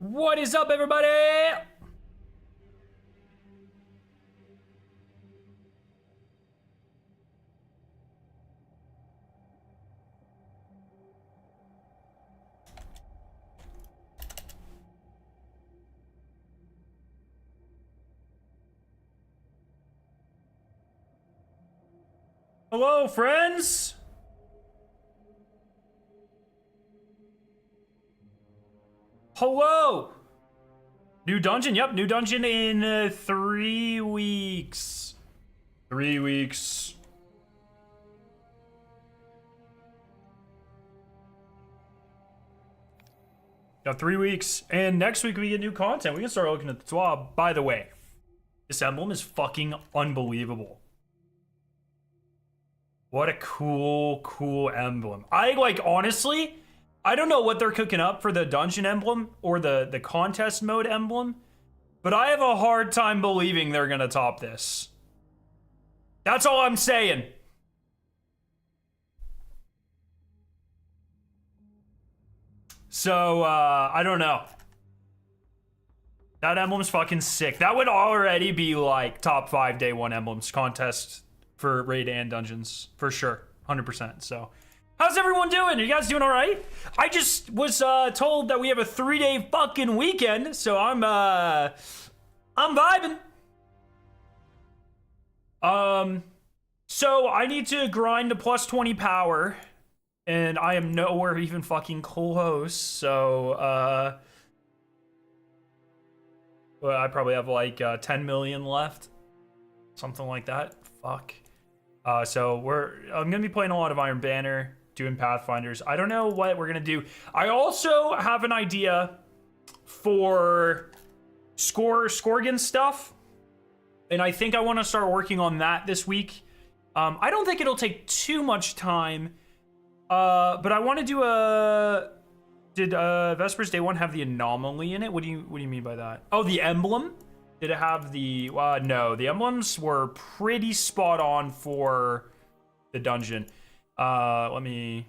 What is up, everybody? Hello, friends. Hello. New dungeon. Yep, new dungeon in 3 weeks. 3 weeks. Got 3 weeks. And next week we get new content. We can start looking at the swab. By the way, this emblem is fucking unbelievable. What a cool emblem. Honestly, I don't know what they're cooking up for the dungeon emblem or the contest mode emblem, but I have a hard time believing they're gonna top this. That's all I'm saying. So, I don't know. That emblem's fucking sick. That would already be like top 5 day 1 emblems contest for raid and dungeons, for sure, 100%. So, how's everyone doing? Are you guys doing all right? I just was told that we have a 3-day fucking weekend, so I'm vibing. So I need to grind to plus 20 power, and I am nowhere even fucking close. So, well, I probably have like 10 million left, something like that. Fuck. So I'm gonna be playing a lot of Iron Banner, doing Pathfinders. I don't know what we're gonna do. I also have an idea for Skorgan stuff, and I think I want to start working on that this week. I don't think it'll take too much time, but I want to do a. Did Vespers Day 1 have the anomaly in it? What do you mean by that? Oh, the emblem. Did it have the, no, the emblems were pretty spot on for the dungeon. Let me,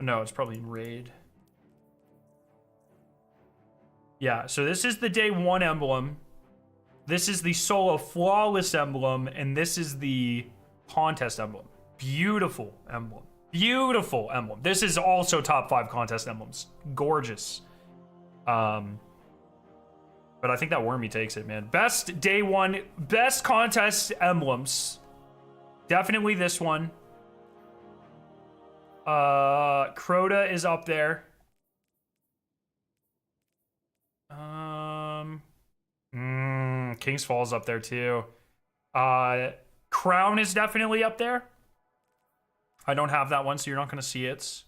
no, it's probably in raid. Yeah, so this is the day 1 emblem. This is the solo flawless emblem, and this is the contest emblem. Beautiful emblem. Beautiful emblem. This is also top 5 contest emblems. Gorgeous. But I think that Wormy takes it, man. Best day 1, best contest emblems. Definitely this one. Crota is up there. King's Fall's up there too. Crown is definitely up there. I don't have that one, so you're not gonna see it.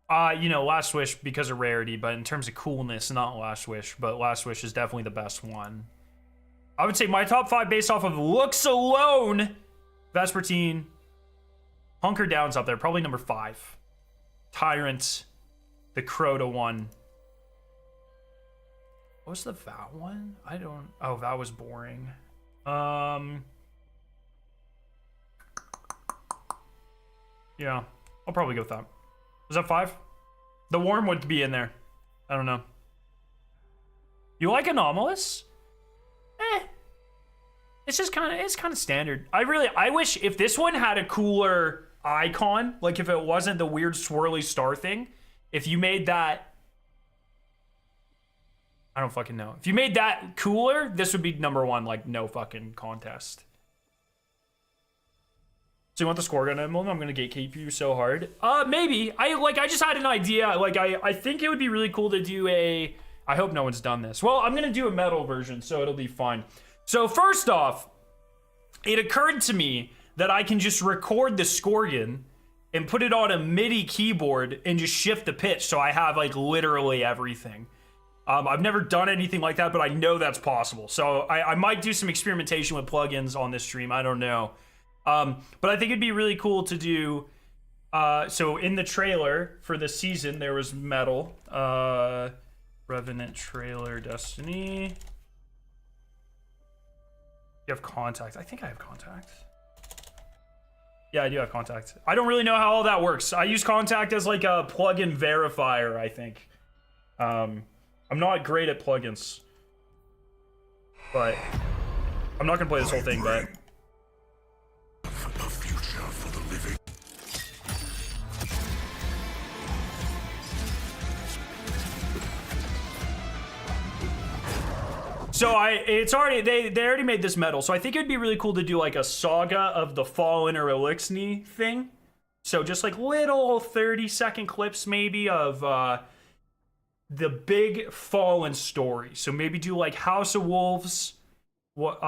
Last Wish because of rarity, but in terms of coolness, not Last Wish, but Last Wish is definitely the best one. I would say my top 5 based off of looks alone. Vespertine. Hunker Down's up there, probably number 5. Tyrant. The Crota one. What was the Vow one? Oh, Vow was boring. Yeah, I'll probably go with that. Was that 5? The Worm would be in there. I don't know. You like Anomalous? It's just kind of standard. I wish if this one had a cooler icon, like if it wasn't the weird swirly star thing, if you made that, I don't fucking know. If you made that cooler, this would be number 1, like no fucking contest. So you want the Skorgan emblem? I'm gonna gatekeep you so hard. Maybe. I just had an idea. I think it would be really cool to do a. I hope no one's done this. Well, I'm gonna do a metal version, so it'll be fine. So first off, it occurred to me that I can just record the Skorgan and put it on a MIDI keyboard and just shift the pitch, so I have like literally everything. I've never done anything like that, but I know that's possible. So I might do some experimentation with plugins on this stream. I don't know. But I think it'd be really cool to do. So in the trailer for this season, there was metal. Revenant trailer, Destiny. You have contact. I think I have contact. Yeah, I do have contact. I don't really know how all that works. I use contact as like a plugin verifier, I think. I'm not great at plugins. But I'm not gonna play this whole thing, but so it's already they already made this metal, so I think it'd be really cool to do like a saga of the Fallen or Elixni thing. So just like little 30-second clips maybe of the big Fallen story. So maybe do like House of Wolves. What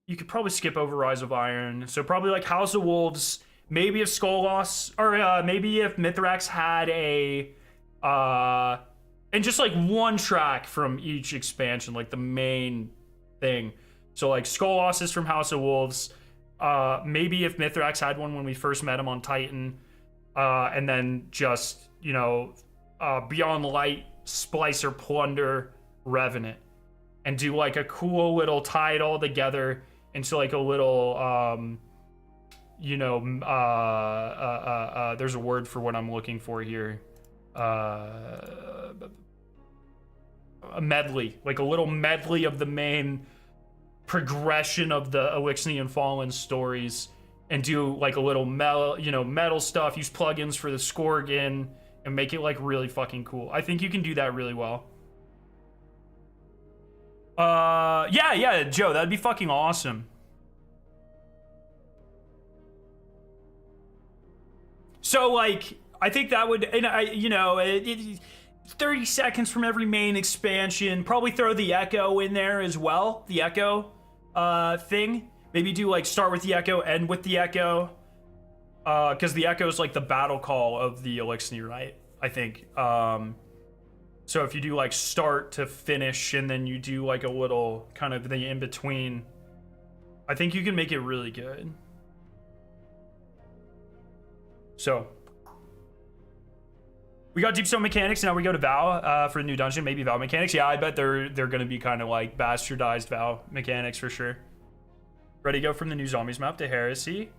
you could probably skip over Rise of Iron. So probably like House of Wolves. Maybe if Skolos or maybe if Mithrax had a and just like one track from each expansion, like the main thing. So like Skolos is from House of Wolves. Maybe if Mithrax had one when we first met him on Titan. And then just, you know, Beyond Light, Splicer, Plunder, Revenant. And do like a cool little, tie it all together into like a little, you know, there's a word for what I'm looking for here. A medley, like a little medley of the main progression of the Elixni and Fallen stories, and do like a little metal, you know, metal stuff, use plugins for the Scorpion, and make it like really fucking cool. I think you can do that really well. Yeah, Joe, that'd be fucking awesome. So like, I think that would, and I, you know, 30 seconds from every main expansion. Probably throw the Echo in there as well. The Echo thing. Maybe do like start with the Echo, end with the Echo. Because the Echo is like the battle call of the Elixni, right? I think. So if you do like start to finish and then you do like a little kind of thing in between, I think you can make it really good. So we got Deep Stone Mechanics, now we go to Vow for the new dungeon. Maybe Vow Mechanics. Yeah, I bet they're gonna be kind of like bastardized Vow Mechanics for sure. Ready to go from the new Zombies map to Heresy.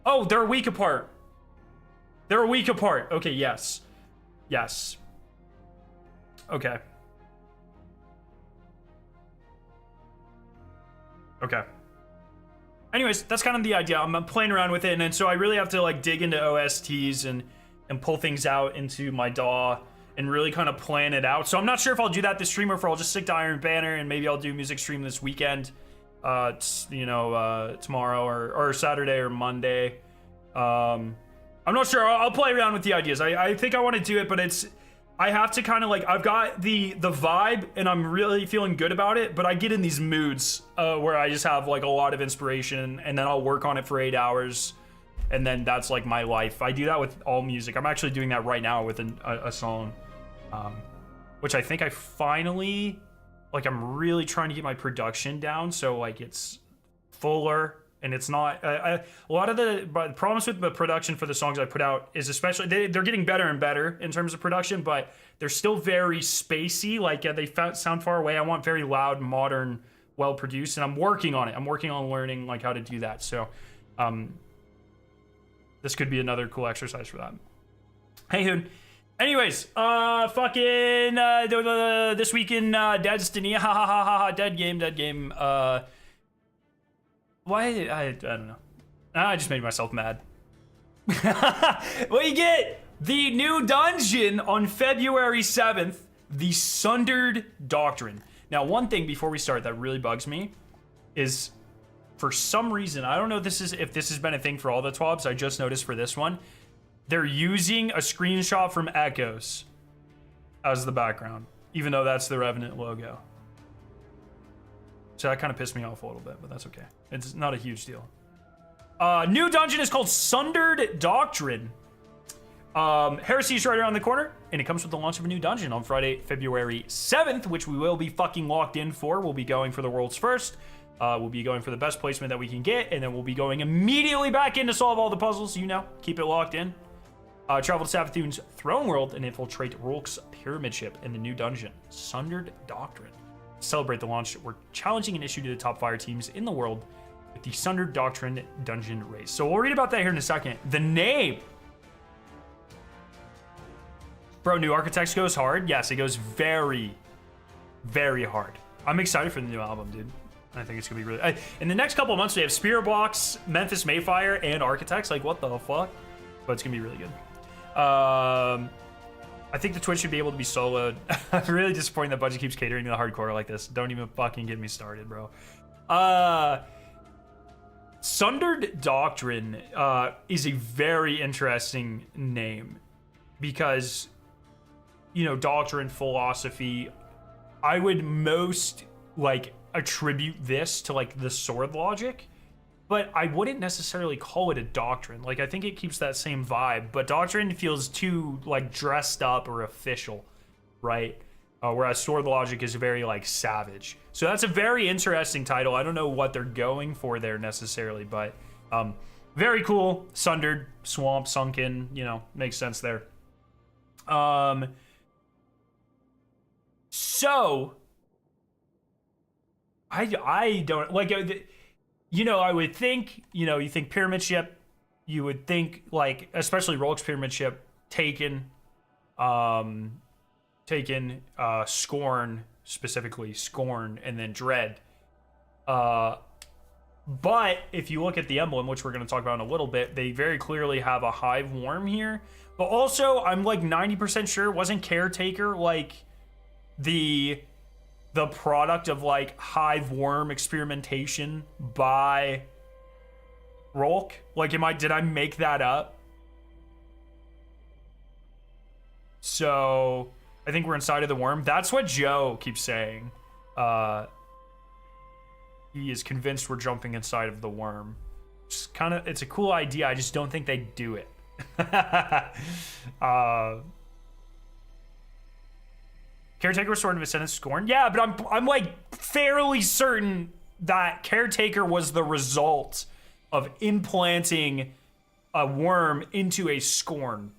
Oh, they're a week apart. They're a week apart. Okay, yes. Okay. Anyways, that's kind of the idea. I'm playing around with it, and so I really have to like dig into OSTs and pull things out into my DAW and really kind of plan it out. So I'm not sure if I'll do that this stream or if I'll just stick to Iron Banner, and maybe I'll do music stream this weekend, you know, tomorrow or Saturday or Monday. I'm not sure. I'll play around with the ideas. I think I want to do it, but I have to kind of like, I've got the vibe and I'm really feeling good about it, but I get in these moods where I just have like a lot of inspiration, and then I'll work on it for 8 hours, and then that's like my life. I do that with all music. I'm actually doing that right now with a song, which I think I finally, like, I'm really trying to get my production down so like it's fuller. And it's not a lot of the problems with the production for the songs I put out is, especially they're getting better and better in terms of production, but they're still very spacey. Like they sound far away. I want very loud, modern, well produced, and I'm working on it. I'm working on learning like how to do that. So this could be another cool exercise for that. Hey, Hoon. Anyways, fucking this week in Destiny, dead game. Why? I don't know. I just made myself mad. Well, you get the new dungeon on February 7th, the Sundered Doctrine. Now, one thing before we start that really bugs me is, for some reason, I don't know if this has been a thing for all the TWABs, I just noticed for this one, they're using a screenshot from Echoes as the background, even though that's the Revenant logo. So that kind of pissed me off a little bit, but that's okay. It's not a huge deal. New dungeon is called Sundered Doctrine. Heresy is right around the corner, and it comes with the launch of a new dungeon on Friday, February 7th, which we will be fucking locked in for. We'll be going for the world's first. We'll be going for the best placement that we can get, and then we'll be going immediately back in to solve all the puzzles. You know, keep it locked in. Travel to Savathun's throne world and infiltrate Rolk's pyramid ship in the new dungeon, Sundered Doctrine. To celebrate the launch, we're challenging an issue to the top fire teams in the world with the Sundered Doctrine dungeon race. So we'll read about that here in a second. The name. Bro, New Architects goes hard. Yes, it goes very, very hard. I'm excited for the new album, dude. I think it's gonna be really. In the next couple of months, we have Spirit Box, Memphis Mayfire, and Architects. Like, what the fuck? But it's gonna be really good. I think the Twitch should be able to be soloed. I'm really disappointed that Budget keeps catering to the hardcore like this. Don't even fucking get me started, bro. Sundered Doctrine is a very interesting name because, you know, doctrine, philosophy. I would most like attribute this to like the sword logic, but I wouldn't necessarily call it a doctrine. Like, I think it keeps that same vibe, but doctrine feels too like dressed up or official, right? Whereas sword logic is very like savage. So that's a very interesting title. I don't know what they're going for there necessarily, but very cool. Sundered, swamp, sunken, you know, makes sense there. So I don't like, you know, I would think, you know, you think pyramid ship, you would think like, especially Rolk's pyramid ship, Taken, Scorn, specifically Scorn, and then Dread. But if you look at the emblem, which we're going to talk about in a little bit, they very clearly have a Hive Worm here. But also, I'm like 90% sure it wasn't Caretaker like the product of like Hive Worm experimentation by Rolk. Like, did I make that up? So I think we're inside of the worm. That's what Joe keeps saying. He is convinced we're jumping inside of the worm. Just kind of, it's a cool idea. I just don't think they do it. Caretaker, Sword of Ascendant, Scorn. Yeah, but I'm like fairly certain that Caretaker was the result of implanting a worm into a Scorn.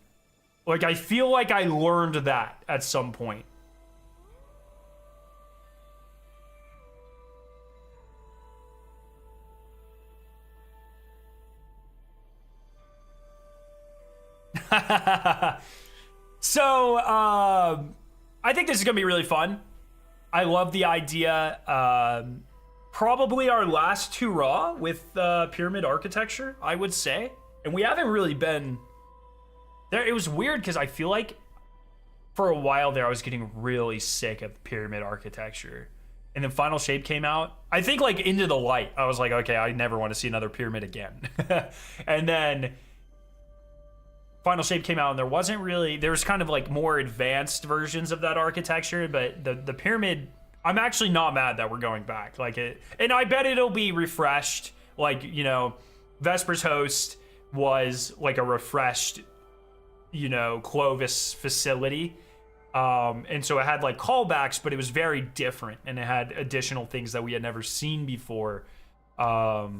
Like, I feel like I learned that at some point. So, I think this is going to be really fun. I love the idea. Probably our last hurrah with pyramid architecture, I would say. And we haven't really been there. It was weird because I feel like for a while there, I was getting really sick of pyramid architecture. And then Final Shape came out. I think like Into the Light, I was like, okay, I never want to see another pyramid again. And then Final Shape came out, and there was kind of like more advanced versions of that architecture, but the pyramid, I'm actually not mad that we're going back. Like it, and I bet it'll be refreshed. Like, you know, Vesper's Host was like a refreshed, you know, Clovis facility. And so it had like callbacks, but it was very different, and it had additional things that we had never seen before. I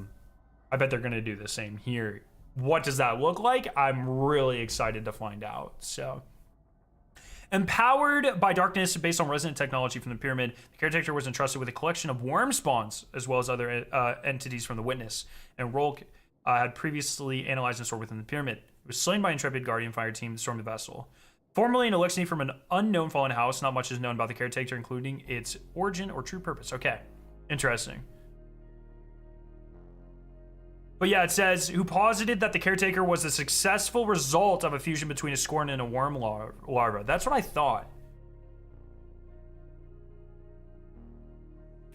bet they're gonna do the same here. What does that look like? I'm really excited to find out. So, empowered by darkness based on resonant technology from the pyramid, the Caretaker was entrusted with a collection of worm spawns as well as other entities from the Witness. And Rolk had previously analyzed and stored within the pyramid. It was slain by intrepid Guardian fire team that stormed the vessel. Formerly an elixir from an unknown fallen house, not much is known about the Caretaker, including its origin or true purpose. Okay, interesting. But yeah, it says, who posited that the Caretaker was a successful result of a fusion between a Scorn and a worm larva. That's what I thought.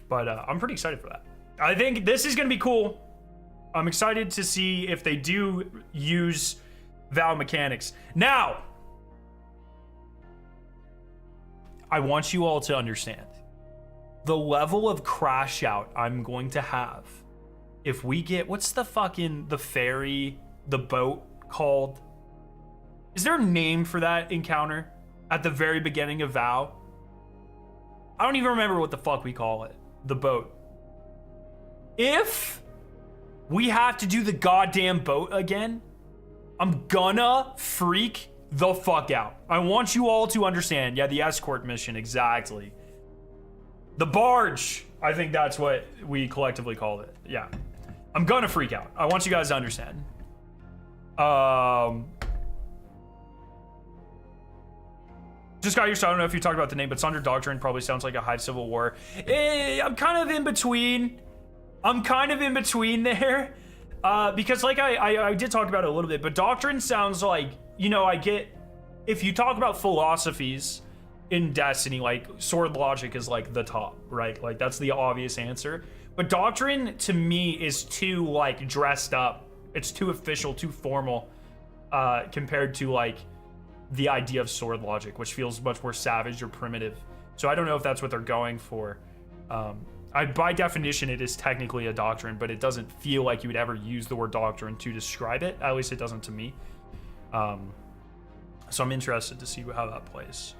But I'm pretty excited for that. I think this is going to be cool. I'm excited to see if they do use Vow mechanics. Now, I want you all to understand the level of crash out I'm going to have if we get, what's the ferry, the boat called? Is there a name for that encounter at the very beginning of Vow? I don't even remember what the fuck we call it. The boat. If we have to do the goddamn boat again, I'm gonna freak the fuck out. I want you all to understand. Yeah, the escort mission, exactly. The barge, I think that's what we collectively called it. Yeah. I'm gonna freak out. I want you guys to understand. Just got used to, I don't know if you talked about the name, but Sundered Doctrine probably sounds like a Hive Civil War. I'm kind of in between. I'm kind of in between there. Because like I did talk about it a little bit, but Doctrine sounds like, you know, I get, if you talk about philosophies in Destiny, like sword logic is like the top, right? Like that's the obvious answer. But Doctrine to me is too like dressed up. It's too official, too formal, compared to like the idea of sword logic, which feels much more savage or primitive. So I don't know if that's what they're going for. By definition, it is technically a doctrine, but it doesn't feel like you would ever use the word doctrine to describe it. At least it doesn't to me. So I'm interested to see how that plays.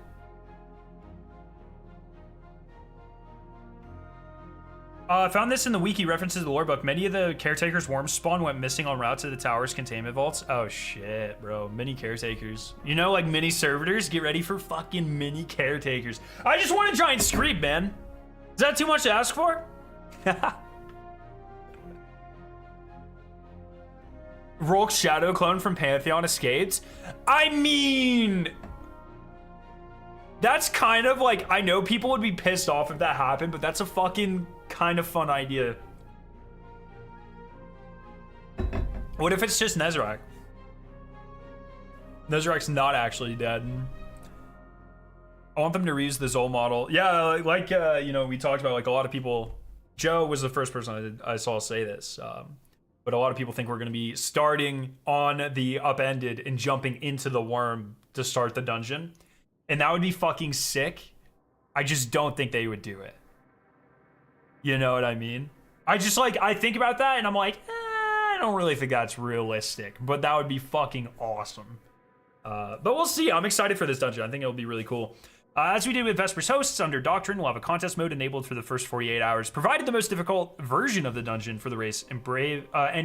I found this in the wiki, references to the lore book. Many of the caretakers' worm spawn went missing en route to the tower's containment vaults. Oh shit, bro. Mini caretakers. You know, like mini servitors? Get ready for fucking mini caretakers. I just want a giant screep, man. Is that too much to ask for? Rolk's shadow clone from Pantheon escaped? I mean... That's kind of like, I know people would be pissed off if that happened, but that's a fucking kind of fun idea. What if it's just Nezrak? Nezrak's not actually dead. I want them to reuse the Zol model. Yeah, like you know, we talked about, like a lot of people, Joe was the first person I saw say this, but a lot of people think we're going to be starting on the upended and jumping into the worm to start the dungeon. And that would be fucking sick. I just don't think they would do it. You know what I mean? I just like, I think about that and I'm like, I don't really think that's realistic, but that would be fucking awesome. But we'll see. I'm excited for this dungeon. I think it'll be really cool. As we did with Vesper's hosts, under Doctrine, we'll have a contest mode enabled for the first 48 hours, provided the most difficult version of the dungeon for the race and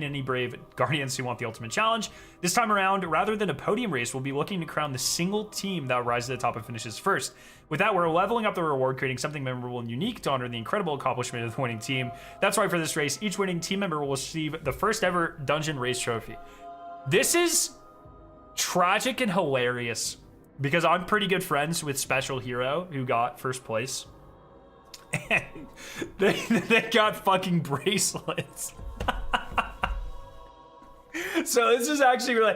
any brave Guardians who want the ultimate challenge. This time around, rather than a podium race, we'll be looking to crown the single team that rises to the top and finishes first. With that, we're leveling up the reward, creating something memorable and unique to honor the incredible accomplishment of the winning team. That's why for this race, each winning team member will receive the first ever dungeon race trophy. This is tragic and hilarious, because I'm pretty good friends with Special Hero, who got first place. And they got fucking bracelets. So this is actually really...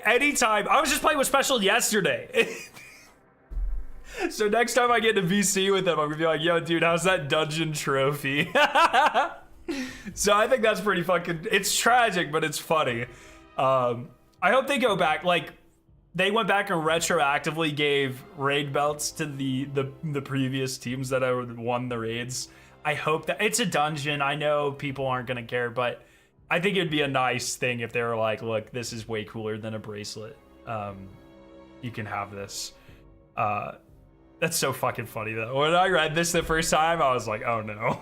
Anytime... I was just playing with Special yesterday. So next time I get to VC with them, I'm gonna be like, yo, dude, how's that dungeon trophy? So I think that's pretty fucking... It's tragic, but it's funny. I hope they go back, like... They went back and retroactively gave raid belts to the previous teams that won the raids. I hope that it's a dungeon. I know people aren't gonna care, but I think it'd be a nice thing if they were like, look, this is way cooler than a bracelet. You can have this. That's so fucking funny though. When I read this the first time, I was like, oh no.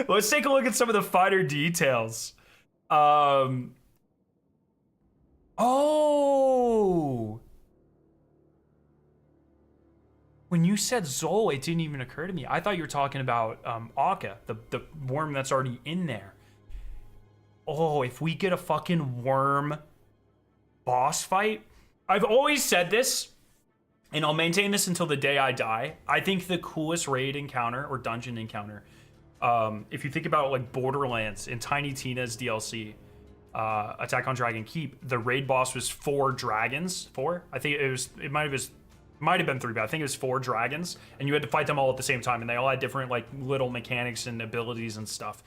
Let's take a look at some of the finer details. Oh! When you said Zol, it didn't even occur to me. I thought you were talking about Akka, the worm that's already in there. Oh, if we get a fucking worm boss fight. I've always said this, and I'll maintain this until the day I die. I think the coolest raid encounter or dungeon encounter, if you think about like Borderlands in Tiny Tina's DLC, Attack on Dragon Keep, the raid boss was 4 dragons. 4? I think it might have been 3, but I think it was 4 dragons, and you had to fight them all at the same time, and they all had different like little mechanics and abilities and stuff.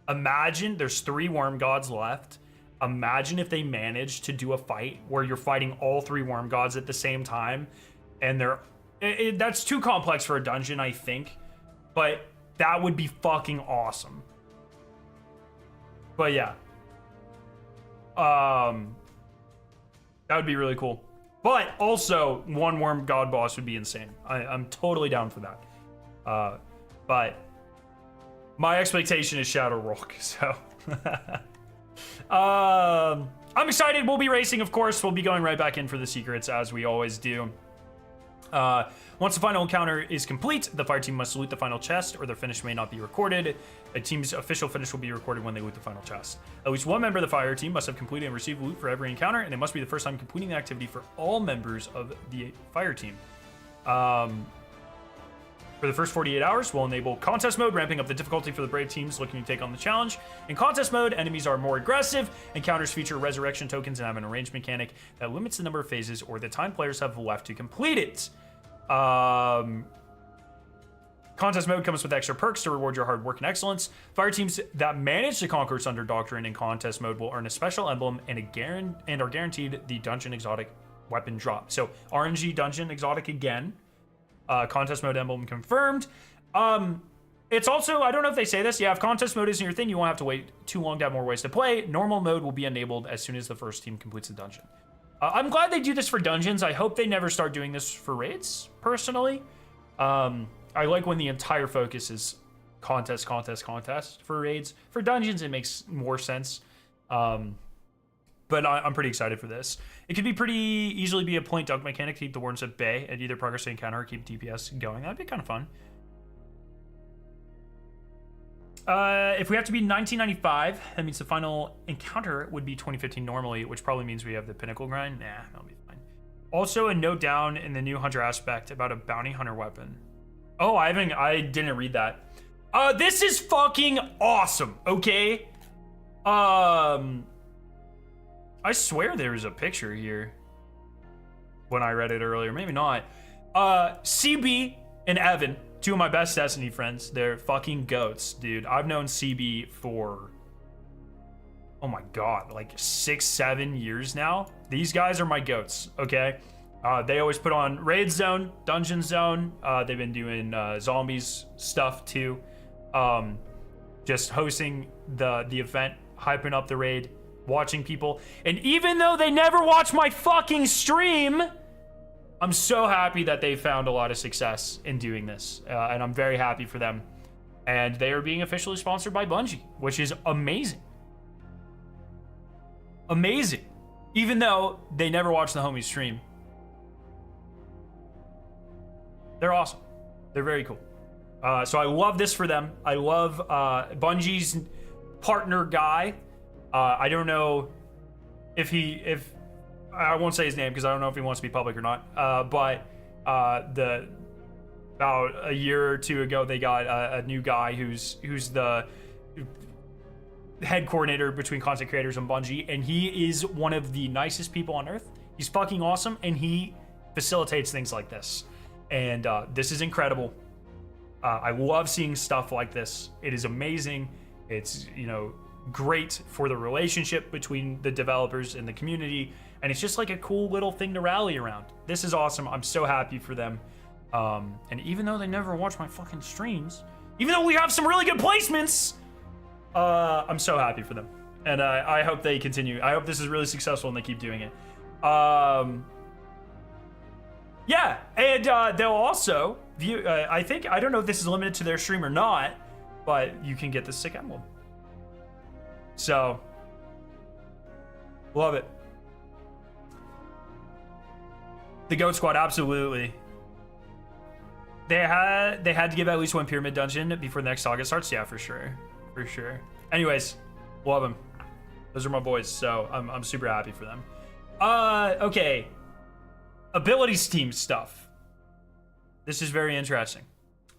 Imagine there's 3 worm gods left. Imagine if they managed to do a fight where you're fighting all 3 worm gods at the same time, and that's too complex for a dungeon, I think, but that would be fucking awesome. But yeah. That would be really cool. But also, 1 worm god boss would be insane. I'm totally down for that. But My expectation is Shadow Rock, so. I'm excited. We'll be racing, of course. We'll be going right back in for the secrets, as we always do. Once the final encounter is complete, the fire team must loot the final chest, or their finish may not be recorded. A team's official finish will be recorded when they loot the final chest. At least one member of the fire team must have completed and received loot for every encounter, and it must be the first time completing the activity for all members of the fire team. For the first 48 hours, we'll enable contest mode, ramping up the difficulty for the brave teams looking to take on the challenge. In contest mode, enemies are more aggressive. Encounters feature resurrection tokens and have an arranged mechanic that limits the number of phases or the time players have left to complete it. Contest mode comes with extra perks to reward your hard work and excellence. Fire teams that manage to conquer Sundered Doctrine in contest mode will earn a special emblem and are guaranteed the dungeon exotic weapon drop. So RNG dungeon exotic again. Contest mode emblem confirmed. It's also, I don't know if they say this. Yeah, if contest mode isn't your thing, you won't have to wait too long to have more ways to play. Normal mode will be enabled as soon as the first team completes the dungeon. I'm glad they do this for dungeons. I hope they never start doing this for raids, personally. I like when the entire focus is contest for raids. For dungeons, it makes more sense. But I'm pretty excited for this. It could be pretty easily be a point dunk mechanic to keep the wardens at bay and either progress the encounter or keep DPS going. That'd be kind of fun. If we have to be 1995, that means the final encounter would be 2015 normally, which probably means we have the pinnacle grind. Nah, that'll be fine. Also, a note down in the new hunter aspect about a bounty hunter weapon. Oh, I didn't read that. This is fucking awesome. Okay. I swear there was a picture here when I read it earlier. Maybe not. CB and Evan, two of my best Destiny friends. They're fucking goats, dude. I've known CB for, oh my God, like 6-7 years now. These guys are my goats, okay? They always put on Raid Zone, Dungeon Zone. They've been doing zombies stuff too. Just hosting the event, hyping up the raid, watching people. And even though they never watch my fucking stream, I'm so happy that they found a lot of success in doing this. And I'm very happy for them. And they are being officially sponsored by Bungie, which is amazing. Amazing. Even though they never watch the homie stream. They're awesome. They're very cool. So I love this for them. I love Bungie's partner guy. I don't know if I won't say his name because I don't know if he wants to be public or not. But about a year or two ago, they got a new guy who's the head coordinator between content creators and Bungie, and he is one of the nicest people on earth. He's fucking awesome, and he facilitates things like this. And this is incredible. I love seeing stuff like this. It is amazing. It's, great for the relationship between the developers and the community, and it's just like a cool little thing to rally around. This is awesome. I'm so happy for them. And even though they never watch my fucking streams, even though we have some really good placements, I'm so happy for them. And I hope they continue. I hope this is really successful and they keep doing it. Yeah, and they'll also view, I don't know if this is limited to their stream or not, but you can get the sick emblem. So, love it. The Goat Squad, absolutely. They had to give at least one pyramid dungeon before the next saga starts. Yeah, for sure, for sure. Anyways, love them. Those are my boys, so I'm super happy for them. Okay, abilities team stuff. This is very interesting.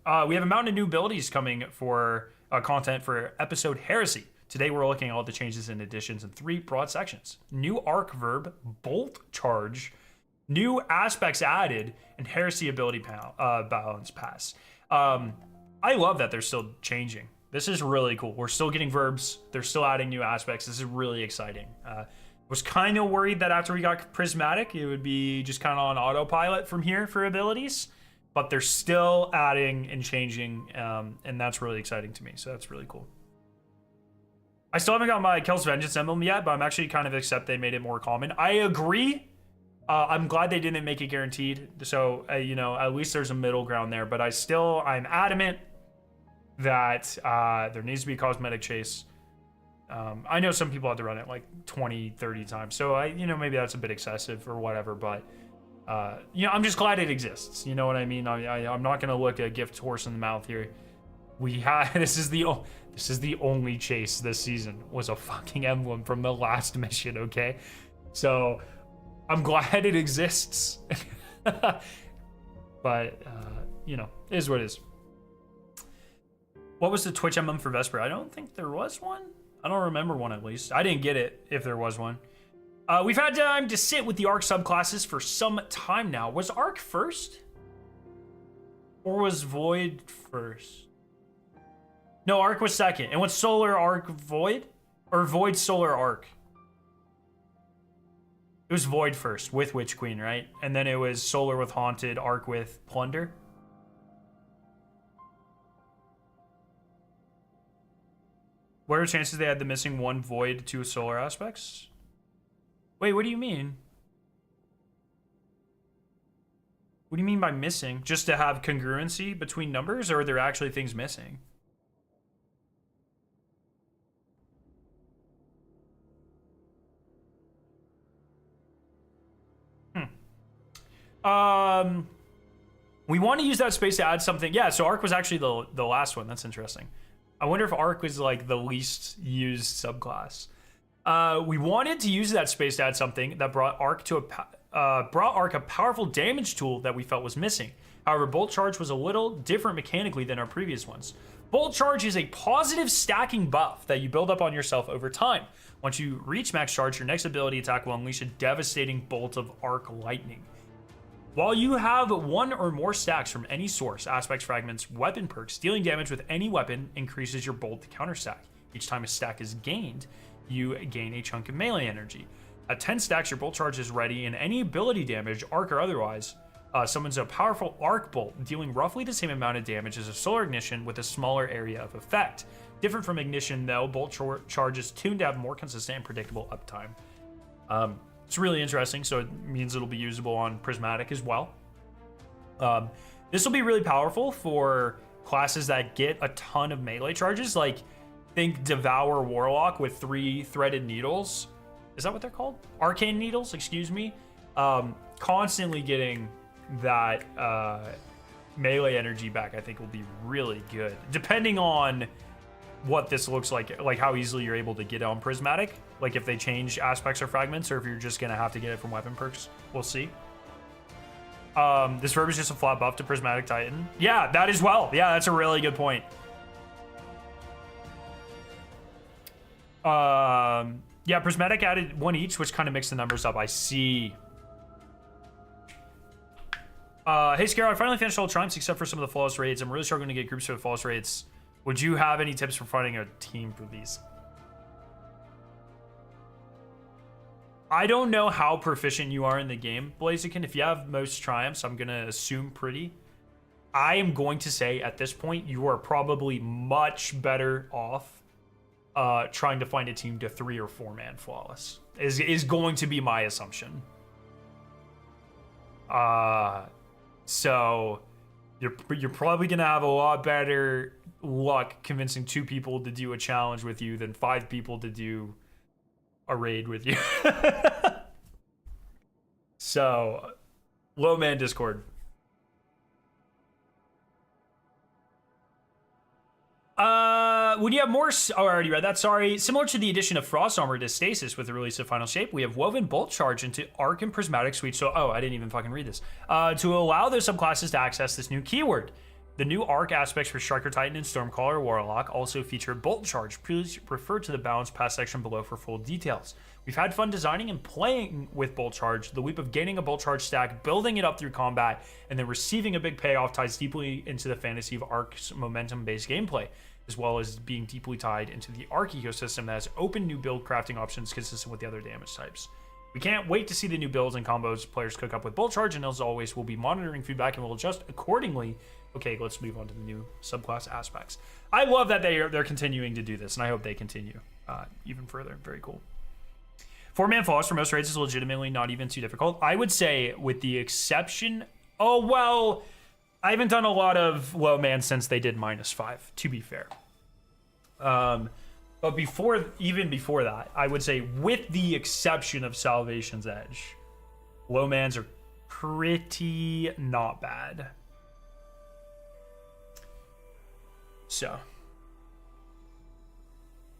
We have a mountain of new abilities coming for content for episode Heresy. Today we're looking at all the changes and additions in 3 broad sections. New arc verb, bolt charge, new aspects added, and Heresy ability balance pass. I love that they're still changing. This is really cool. We're still getting verbs. They're still adding new aspects. This is really exciting. Was kind of worried that after we got prismatic, it would be just kind of on autopilot from here for abilities. But they're still adding and changing, and that's really exciting to me. So that's really cool. I still haven't got my Kel's Vengeance emblem yet, but I'm actually kind of upset they made it more common. I agree. I'm glad they didn't make it guaranteed. So, at least there's a middle ground there. But I'm adamant that there needs to be a cosmetic chase. I know some people have to run it like 20, 30 times. So, maybe that's a bit excessive or whatever. But, I'm just glad it exists. You know what I mean? I'm not going to look a gift horse in the mouth here. This is the only chase this season was a fucking emblem from the last mission, okay? So, I'm glad it exists. But, is what it is. What was the Twitch emblem for Vesper? I don't think there was one. I don't remember one, at least. I didn't get it, if there was one. We've had time to sit with the Arc subclasses for some time now. Was Arc first? Or was Void first? No, Arc was second. And what's Solar, Arc, Void? Or Void, Solar, Arc? It was Void first, with Witch Queen, right? And then it was Solar with Haunted, Arc with Plunder. What are the chances they had the missing one Void, two Solar aspects? Wait, what do you mean? What do you mean by missing? Just to have congruency between numbers, or are there actually things missing? We want to use that space to add something. Yeah, so Arc was actually the last one. That's interesting. I wonder if Arc was like the least used subclass. We wanted to use that space to add something that brought Arc a powerful damage tool that we felt was missing. However, Bolt Charge was a little different mechanically than our previous ones. Bolt Charge is a positive stacking buff that you build up on yourself over time. Once you reach max charge, your next ability attack will unleash a devastating bolt of Arc Lightning. While you have one or more stacks from any source, aspects, fragments, weapon perks, dealing damage with any weapon increases your bolt counter stack. Each time a stack is gained, you gain a chunk of melee energy. At 10 stacks, your bolt charge is ready, and any ability damage, arc or otherwise, summons a powerful arc bolt, dealing roughly the same amount of damage as a solar ignition with a smaller area of effect. Different from ignition, though, bolt charge is tuned to have more consistent and predictable uptime. It's really interesting, so it means it'll be usable on Prismatic as well. This will be really powerful for classes that get a ton of melee charges, like think Devour Warlock with 3 threaded needles. Is that what they're called? Arcane needles, excuse me. Constantly getting that melee energy back, I think, will be really good. Depending on what this looks like how easily you're able to get on Prismatic, like if they change aspects or fragments, or if you're just gonna have to get it from weapon perks. We'll see. This verb is just a flat buff to Prismatic Titan. Yeah, that as well. Yeah, that's a really good point. Yeah, Prismatic added 1 each, which kind of makes the numbers up. I see. Hey, Scarrow, I finally finished all triumphs except for some of the flawless raids. I'm really struggling to get groups for the flawless raids. Would you have any tips for finding a team for these? I don't know how proficient you are in the game, Blaziken. If you have most triumphs, I'm going to assume pretty. I am going to say at this point, you are probably much better off trying to find a team to 3 or 4 man flawless. Is going to be my assumption. So you're probably going to have a lot better luck convincing 2 people to do a challenge with you than 5 people to do a raid with you. So, low man Discord. When you have more... Oh, I already read that, sorry. Similar to the addition of Frost Armor to Stasis with the release of Final Shape, we have woven Bolt Charge into Arc and Prismatic Suite. So, oh, I didn't even fucking read this. To allow those subclasses to access this new keyword. The new Arc aspects for Striker Titan and Stormcaller Warlock also feature Bolt Charge. Please refer to the Balanced Path section below for full details. We've had fun designing and playing with Bolt Charge. The loop of gaining a Bolt Charge stack, building it up through combat, and then receiving a big payoff ties deeply into the fantasy of Arc's momentum-based gameplay, as well as being deeply tied into the Arc ecosystem that has open new build crafting options consistent with the other damage types. We can't wait to see the new builds and combos players cook up with Bolt Charge, and as always, we'll be monitoring feedback and we'll adjust accordingly. Okay, let's move on to the new subclass aspects. I love that they're continuing to do this, and I hope they continue even further. Very cool. 4-man flawless for most raids is legitimately not even too difficult. I would say, with the exception... Oh, well... I haven't done a lot of low man since they did -5, to be fair. But even before that, I would say with the exception of Salvation's Edge, low mans are pretty not bad. So.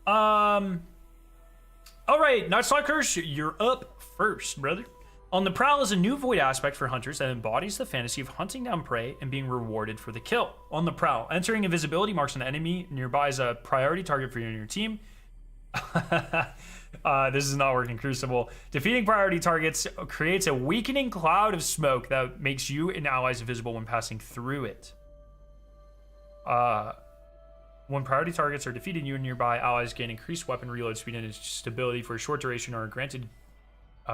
All right, Nightstalkers, you're up first, brother. On the Prowl is a new void aspect for hunters that embodies the fantasy of hunting down prey and being rewarded for the kill. On the Prowl, entering invisibility marks an enemy nearby as a priority target for you and your team. This is not working, Crucible. Defeating priority targets creates a weakening cloud of smoke that makes you and allies invisible when passing through it. When priority targets are defeated, you and nearby allies gain increased weapon reload speed and stability for a short duration or are granted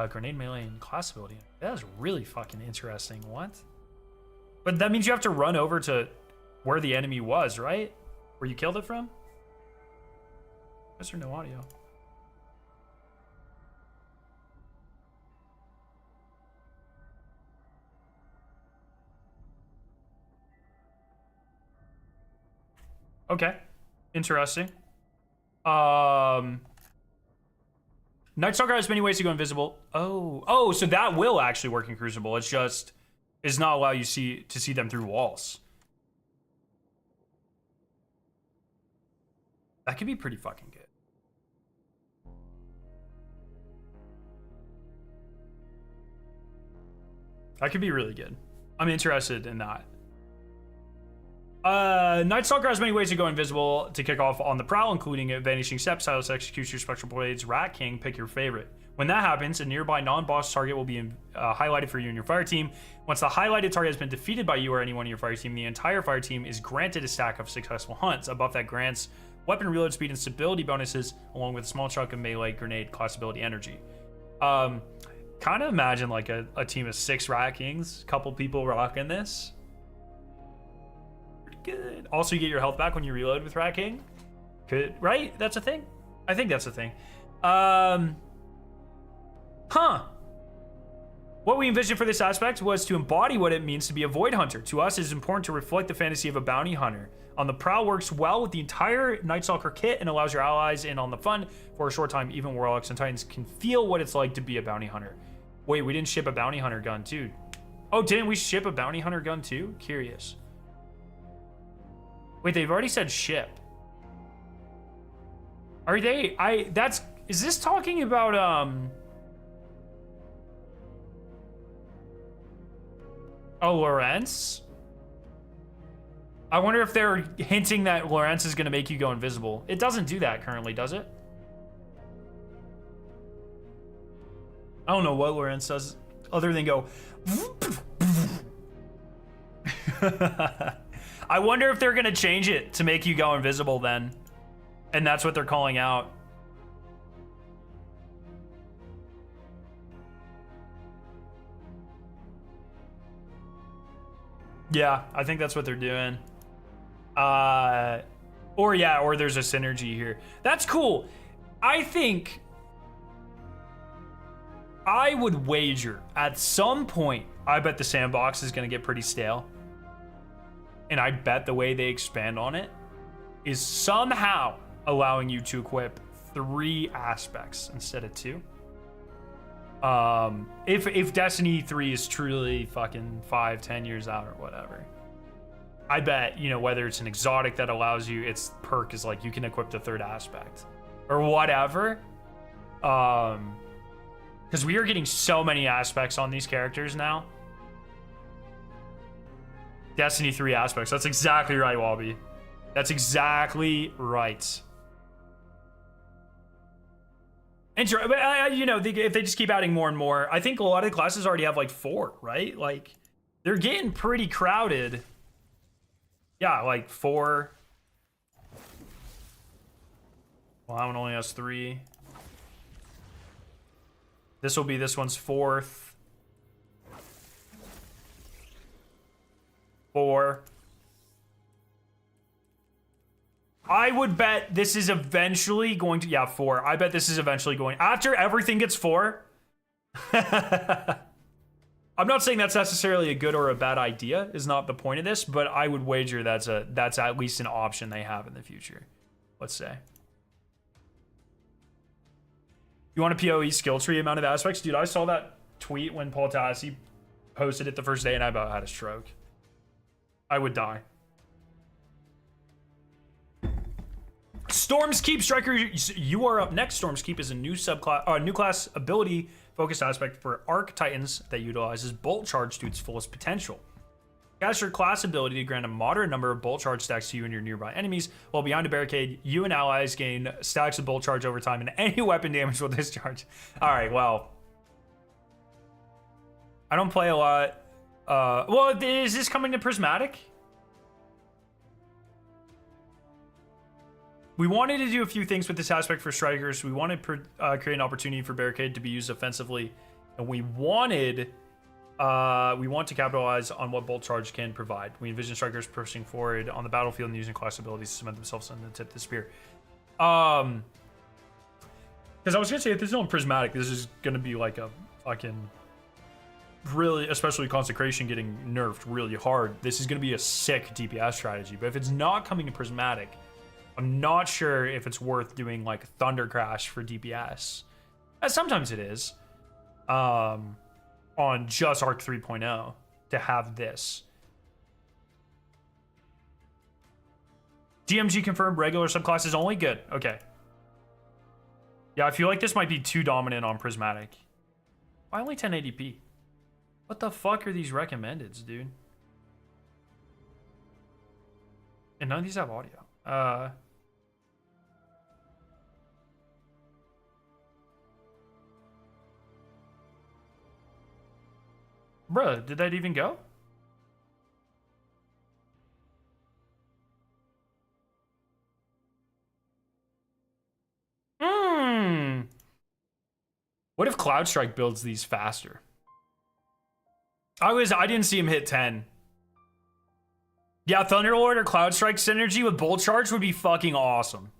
grenade melee and class ability. That is really fucking interesting. What? But that means you have to run over to where the enemy was, right? Where you killed it from? Why is there no audio? Okay. Interesting. Nightstalker has many ways to go invisible. Oh, so that will actually work in Crucible. It's just does not allow you to see them through walls. That could be pretty fucking good. That could be really good. I'm interested in that. Nightstalker has many ways to go invisible to kick off on the Prowl, including Vanishing Step, Silas Executioner, Spectral Blades, Rat King. Pick your favorite. When that happens, a nearby non-boss target will be highlighted for you and your fire team. Once the highlighted target has been defeated by you or anyone in your fire team, the entire fire team is granted a stack of successful hunts. A buff that grants weapon reload speed and stability bonuses, along with a small chunk of melee grenade class ability energy. Kind of imagine like a team of 6 Rat Kings, couple people rocking this. Good. Also, you get your health back when you reload with Rat King. Could, right? That's a thing? I think that's a thing. What we envisioned for this aspect was to embody what it means to be a Void Hunter. To us, it is important to reflect the fantasy of a bounty hunter. On the Prowl works well with the entire Nightstalker kit and allows your allies in on the fun for a short time. Even Warlocks and Titans can feel what it's like to be a bounty hunter. Wait, we didn't ship a bounty hunter gun too. Oh, didn't we ship a bounty hunter gun too? Curious. Wait, they've already said ship. Are they? Is this talking about, oh, Lawrence? I wonder if they're hinting that Lawrence is going to make you go invisible. It doesn't do that currently, does it? I don't know what Lawrence does other than go. I wonder if they're going to change it to make you go invisible then. And that's what they're calling out. Yeah, I think that's what they're doing. Or there's a synergy here. That's cool. I think I would wager at some point, I bet the sandbox is going to get pretty stale. And I bet the way they expand on it is somehow allowing you to equip 3 aspects instead of 2. If Destiny 3 is truly fucking 5-10 years out or whatever, I bet, you know, whether it's an exotic that allows you, its perk is like you can equip the 3rd aspect or whatever. Because we are getting so many aspects on these characters now. Destiny 3 aspects. That's exactly right, Wallaby. That's exactly right. And you know, if they just keep adding more and more, I think a lot of the classes already have like 4, right? Like, they're getting pretty crowded. Yeah, like 4. Well, that one only has 3. This will be this one's 4th. 4. I would bet this is eventually going to... Yeah, 4. I bet this is eventually going... After everything gets 4... I'm not saying that's necessarily a good or a bad idea, is not the point of this, but I would wager that's at least an option they have in the future. Let's say. You want a PoE skill tree amount of aspects? Dude, I saw that tweet when Paul Tassi posted it the first day and I about had a stroke. I would die. Storm's Keep Striker, you are up next. Storm's Keep is a new subclass, new class ability focused aspect for Arc Titans that utilizes Bolt Charge to its fullest potential. Cast your class ability to grant a moderate number of Bolt Charge stacks to you and your nearby enemies. While behind a barricade, you and allies gain stacks of Bolt Charge over time, and any weapon damage will discharge. All right, well, I don't play a lot. Well, is this coming to Prismatic? We wanted to do a few things with this aspect for strikers. We wanted to create an opportunity for barricade to be used offensively, and we want to capitalize on what Bolt Charge can provide. We envision strikers pushing forward on the battlefield and using class abilities to cement themselves on the tip of the spear. Because I was gonna say, if this is on Prismatic, this is gonna be like a fucking really, especially Consecration getting nerfed really hard. This is gonna be a sick DPS strategy. But if it's not coming to Prismatic, I'm not sure if it's worth doing like Thunder Crash for DPS. Sometimes it is. On just Arc 3.0 to have this. DMG confirmed regular subclasses only? Good. Okay. Yeah, I feel like this might be too dominant on Prismatic. Why only 1080p? What the fuck are these recommendeds, dude? And none of these have audio. Bruh, did that even go? What if Cloud Strike builds these faster? I didn't see him hit 10. Yeah, Thunderlord or Cloud Strike synergy with Bolt Charge would be fucking awesome.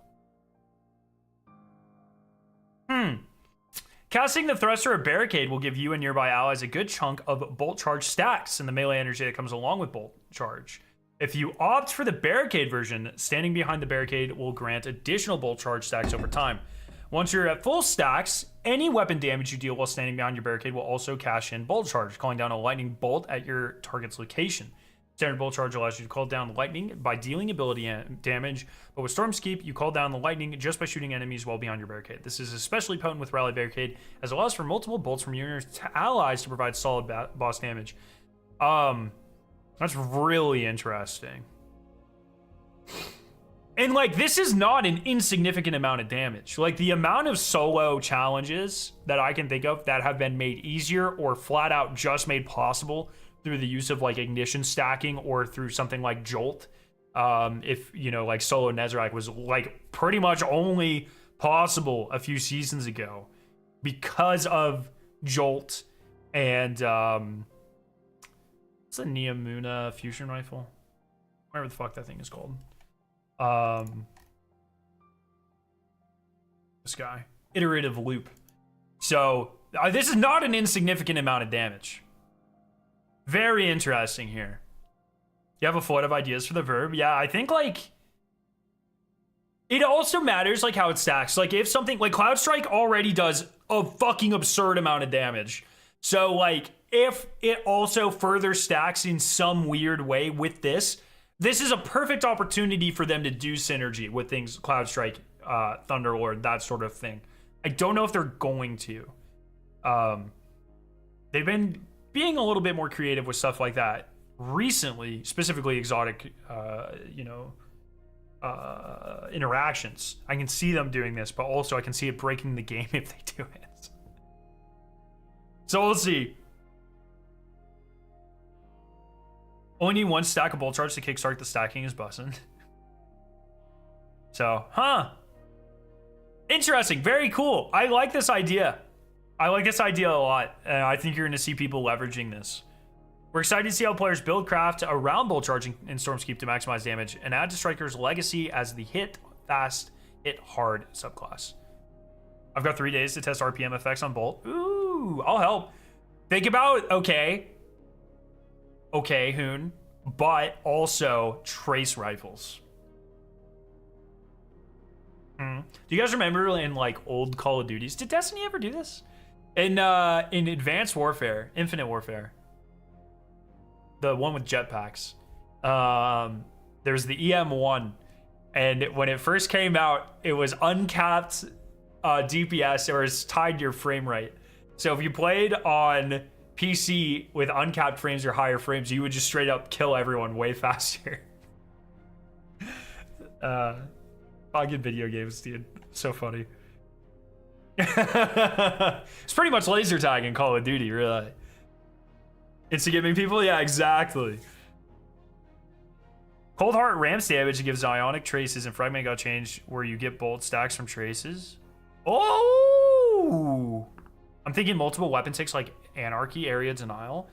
Casting the Thruster or Barricade will give you and nearby allies a good chunk of Bolt Charge stacks and the melee energy that comes along with Bolt Charge. If you opt for the Barricade version, standing behind the barricade will grant additional Bolt Charge stacks over time. Once you're at full stacks, any weapon damage you deal while standing behind your barricade will also cash in Bolt Charge, calling down a lightning bolt at your target's location. Standard Bolt Charge allows you to call down the lightning by dealing ability damage, but with Storm's Keep, you call down the lightning just by shooting enemies while behind your barricade. This is especially potent with Rally Barricade, as it allows for multiple bolts from your allies to provide solid boss damage. That's really interesting. And, like, this is not an insignificant amount of damage. Like, the amount of solo challenges that I can think of that have been made easier or flat out just made possible through the use of like ignition stacking or through something like Jolt. If, you know, like solo Nezarec was like pretty much only possible a few seasons ago because of Jolt and what's the Neomuna fusion rifle? Whatever the fuck that thing is called. This guy. Iterative loop. So this is not an insignificant amount of damage. Very interesting here. You have a flood of ideas for the verb. Yeah, I think like it also matters like how it stacks. Like if something like Cloud Strike already does a fucking absurd amount of damage. So like if it also further stacks in some weird way with this is a perfect opportunity for them to do synergy with things Cloud Strike, Thunderlord, that sort of thing. I don't know if they're going to. They've been being a little bit more creative with stuff like that recently, specifically exotic, interactions. I can see them doing this, but also I can see it breaking the game if they do it. So we'll see. Only need one stack of Bolt Charge to kickstart the stacking is bussin'. So, interesting. Very cool. I like this idea. I like this idea a lot, and I think you're going to see people leveraging this. We're excited to see how players build craft around Bolt Charging in Storm's Keep to maximize damage and add to Striker's legacy as the hit fast, hit hard subclass. I've got 3 days to test RPM effects on Bolt. Ooh, I'll help. Think about, okay, Hoon, but also trace rifles. Do you guys remember in like old Call of Duties? Did Destiny ever do this? In Advanced Warfare, Infinite Warfare, the one with jetpacks, there's the EM1, and when it first came out, it was uncapped DPS, or it's tied to your frame rate. So if you played on PC with uncapped frames or higher frames, you would just straight up kill everyone way faster. Fucking video games, dude. So funny. It's pretty much laser tag in Call of Duty, really. Insta-gaming people? Yeah, exactly. Cold Heart ramps damage. It gives Ionic traces, and Fragment got changed where you get bolt stacks from traces. Oh! I'm thinking multiple weapon ticks like Anarchy, Area Denial.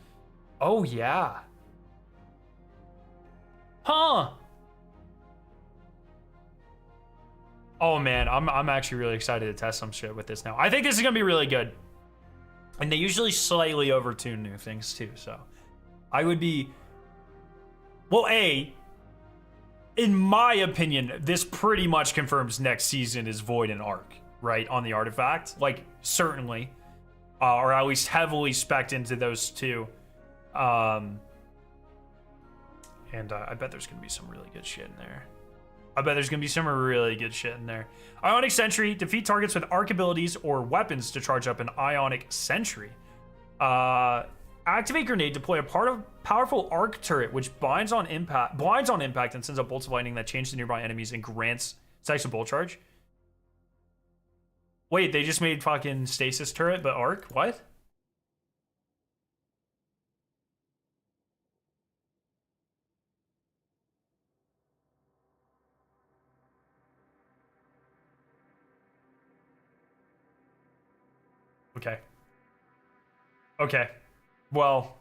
Oh, yeah. Huh. Oh, man. I'm actually really excited to test some shit with this now. I think this is going to be really good. And they usually slightly overtune new things, too. So I would be... Well, in my opinion, this pretty much confirms next season is Void and Arc, right? On the artifact. Like, certainly. Or at least heavily spec'd into those two. And I bet there's going to be some really good shit in there. Ionic Sentry. Defeat targets with arc abilities or weapons to charge up an Ionic Sentry. Activate Grenade. Deploy a powerful arc turret which blinds on impact and sends up bolts of lightning that change the nearby enemies and grants stacks of bolt charge. Wait, they just made fucking stasis turret but arc? What? Okay. Well,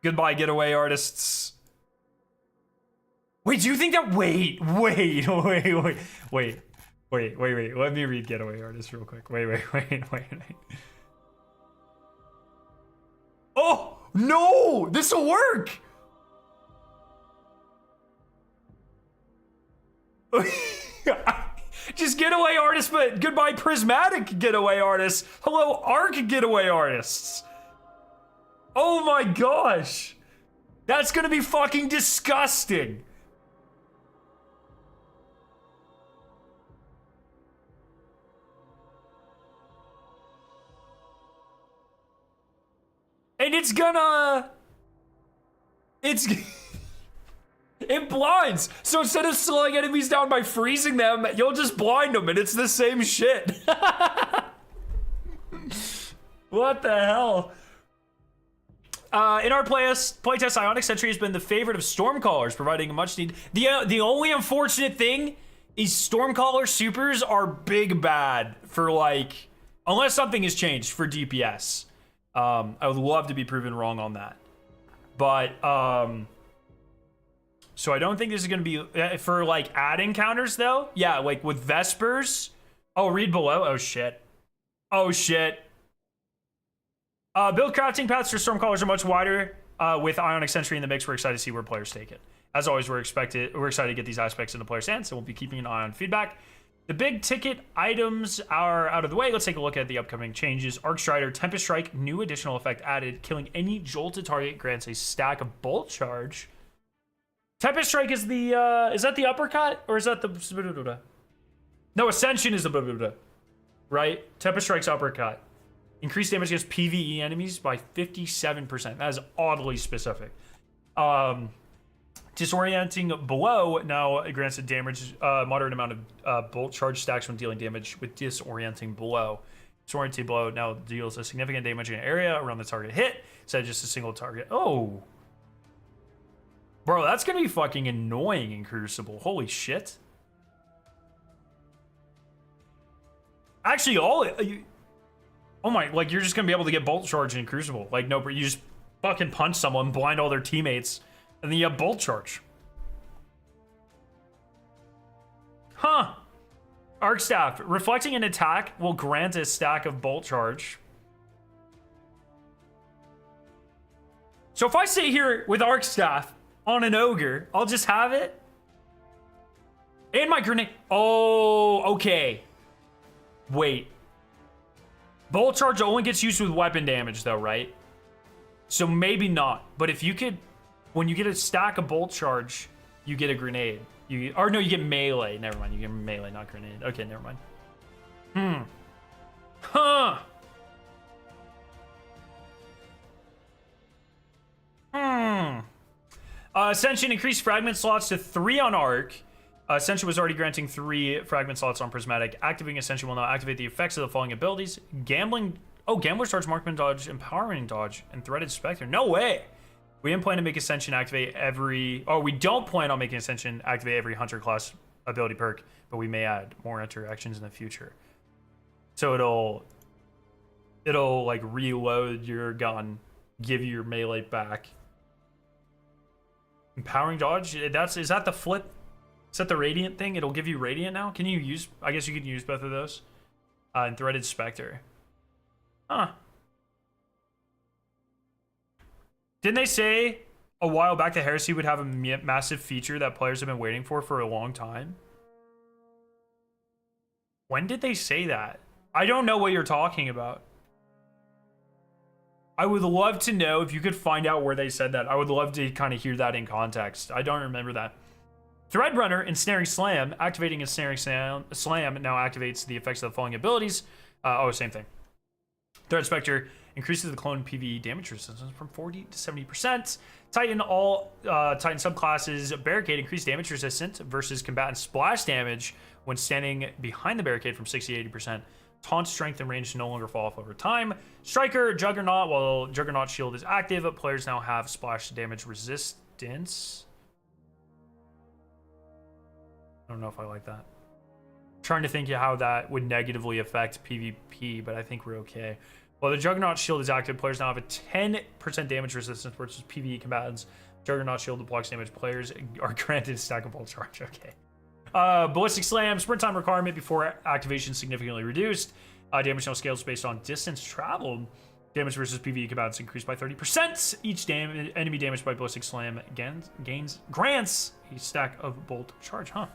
goodbye, getaway artists. Wait, do you think that? Wait. Let me read getaway artists real quick. Wait. Oh no, this will work. Just getaway artists, but goodbye prismatic getaway artists. Hello arc getaway artists. Oh my gosh. That's gonna be fucking disgusting. And it blinds. So instead of slowing enemies down by freezing them, you'll just blind them and it's the same shit. What the hell? In our playtest, Ionic Sentry has been the favorite of Stormcallers, providing a much needed... The only unfortunate thing is Stormcaller supers are big bad for, like... Unless something has changed for DPS. I would love to be proven wrong on that. But, so I don't think this is going to be... For, like, ad encounters, though? Yeah, like, with Vespers... Oh, read below? Oh, shit. Build crafting paths for Stormcallers are much wider. With Ionic Sentry in the mix, we're excited to see where players take it. As always, we're excited to get these aspects into players' hands, so we'll be keeping an eye on feedback. The big ticket items are out of the way. Let's take a look at the upcoming changes. Arc Strider, Tempest Strike, new additional effect added. Killing any jolted target grants a stack of bolt charge. Tempest Strike is the, is that the uppercut? Or is that the... No, Ascension is the... Right? Tempest Strike's uppercut. Increased damage against PvE enemies by 57%. That is oddly specific. Disorienting Blow now grants a damage, moderate amount of bolt charge stacks when dealing damage with Disorienting Blow. Disorienting Blow now deals a significant damage in an area around the target hit, instead of just a single target. Oh. Bro, that's going to be fucking annoying in Crucible. Holy shit. Actually, oh my, like, you're just gonna be able to get bolt charge in Crucible. Like, no, you just fucking punch someone, blind all their teammates, and then you have bolt charge. Huh. Arc Staff. Reflecting an attack will grant a stack of bolt charge. So if I sit here with Arc Staff on an Ogre, I'll just have it. And my grenade. Oh, okay. Wait. Bolt Charge only gets used with weapon damage though, right? So maybe not. But if you could, when you get a stack of Bolt Charge, you get a grenade. Or no, you get melee. Never mind, you get melee, not grenade. Okay, never mind. Huh. Ascension increased fragment slots to 3 on Arc. Ascension was already granting 3 fragment slots on Prismatic. Activating Ascension will now activate the effects of the following abilities. Gambling. Oh, Gambler's Charge, Marksman Dodge, Empowering Dodge, and Threaded Spectre. No way! We didn't plan to make Ascension activate every... Oh, we don't plan on making Ascension activate every Hunter class ability perk, but we may add more interactions in the future. So it'll like reload your gun, give you your melee back. Empowering Dodge? Is that the flip? Is that the Radiant thing? It'll give you Radiant now? Can you use... I guess you can use both of those. And Threaded Spectre. Huh. Didn't they say a while back that Heresy would have a massive feature that players have been waiting for a long time? When did they say that? I don't know what you're talking about. I would love to know if you could find out where they said that. I would love to kind of hear that in context. I don't remember that. Threadrunner, Ensnaring Slam. Activating Ensnaring Slam now activates the effects of the following abilities. Same thing. Thread Spectre increases the clone PvE damage resistance from 40 to 70%. Titan, all Titan subclasses. Barricade, increased damage resistance versus combatant splash damage when standing behind the barricade from 60 to 80%. Taunt, strength, and range no longer fall off over time. Striker, Juggernaut. While Juggernaut shield is active, players now have splash damage resistance. I don't know if I like that. I'm trying to think of how that would negatively affect PvP, but I think we're okay. While the Juggernaut shield is active, players now have a 10% damage resistance versus PvE combatants. Juggernaut shield blocks damage. Players are granted a stack of Bolt Charge. Okay. Ballistic Slam, sprint time requirement before activation significantly reduced. Damage now scales based on distance traveled. Damage versus PvE combatants increased by 30%. Each enemy damaged by Ballistic Slam grants a stack of Bolt Charge, huh?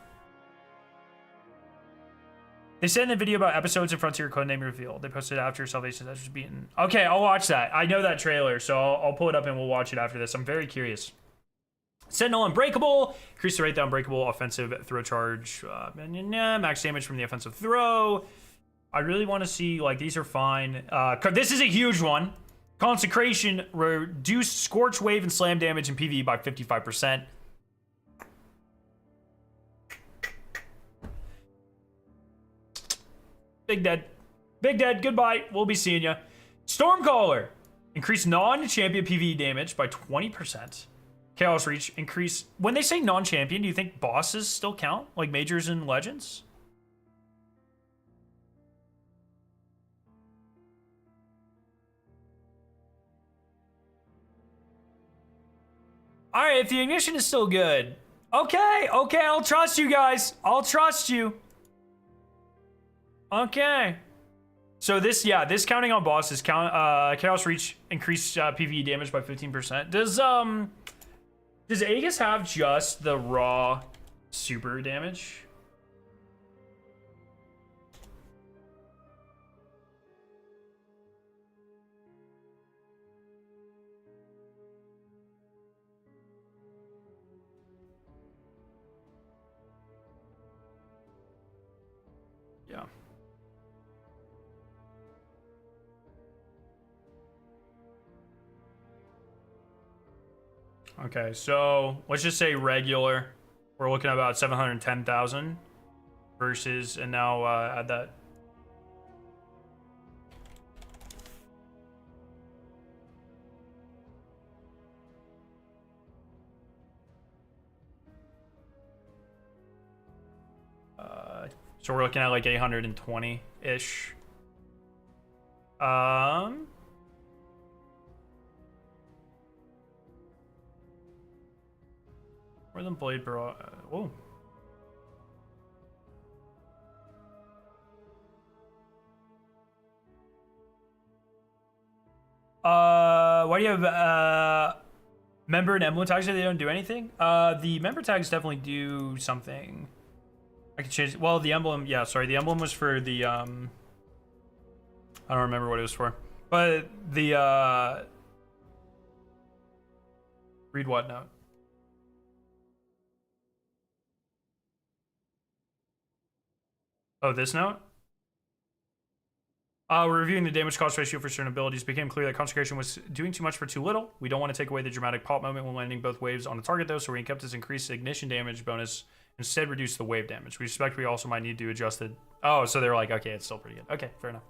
They said in the video about episodes of Frontier codename reveal. They posted after Salvation Edge was beaten. Okay, I'll watch that. I know that trailer, so I'll pull it up and we'll watch it after this. I'm very curious. Sentinel Unbreakable. Increase the rate of Unbreakable offensive throw charge. Max damage from the offensive throw. I really want to see, like, these are fine. This is a huge one. Consecration. Reduce Scorch Wave and Slam damage in PvE by 55%. Big Dead. Big Dead, goodbye. We'll be seeing ya. Stormcaller. Increase non-champion PvE damage by 20%. Chaos Reach. Increase... When they say non-champion, do you think bosses still count? Like Majors and Legends? Alright, if the ignition is still good. Okay, I'll trust you guys. I'll trust you. Okay. So this counting on bosses, Chaos Reach increased PvE damage by 15%. Does Aegis have just the raw super damage? Yeah. Okay, so let's just say regular. We're looking at about 710,000 versus, and now add that. So we're looking at like 820-ish. More than Blade Bro. Whoa. Why do you have Member and emblem tags, they don't do anything? The member tags definitely do something. I can change. Well, the emblem, yeah, sorry. The emblem was for the, I don't remember what it was for. But the, read what note? Oh, this note? We're reviewing the damage cost ratio for certain abilities. It became clear that Consecration was doing too much for too little. We don't want to take away the dramatic pop moment when landing both waves on the target, though, so we kept this increased ignition damage bonus, instead reduce the wave damage. We suspect we also might need to adjust it. Oh, so they're like, okay, it's still pretty good. Okay, fair enough.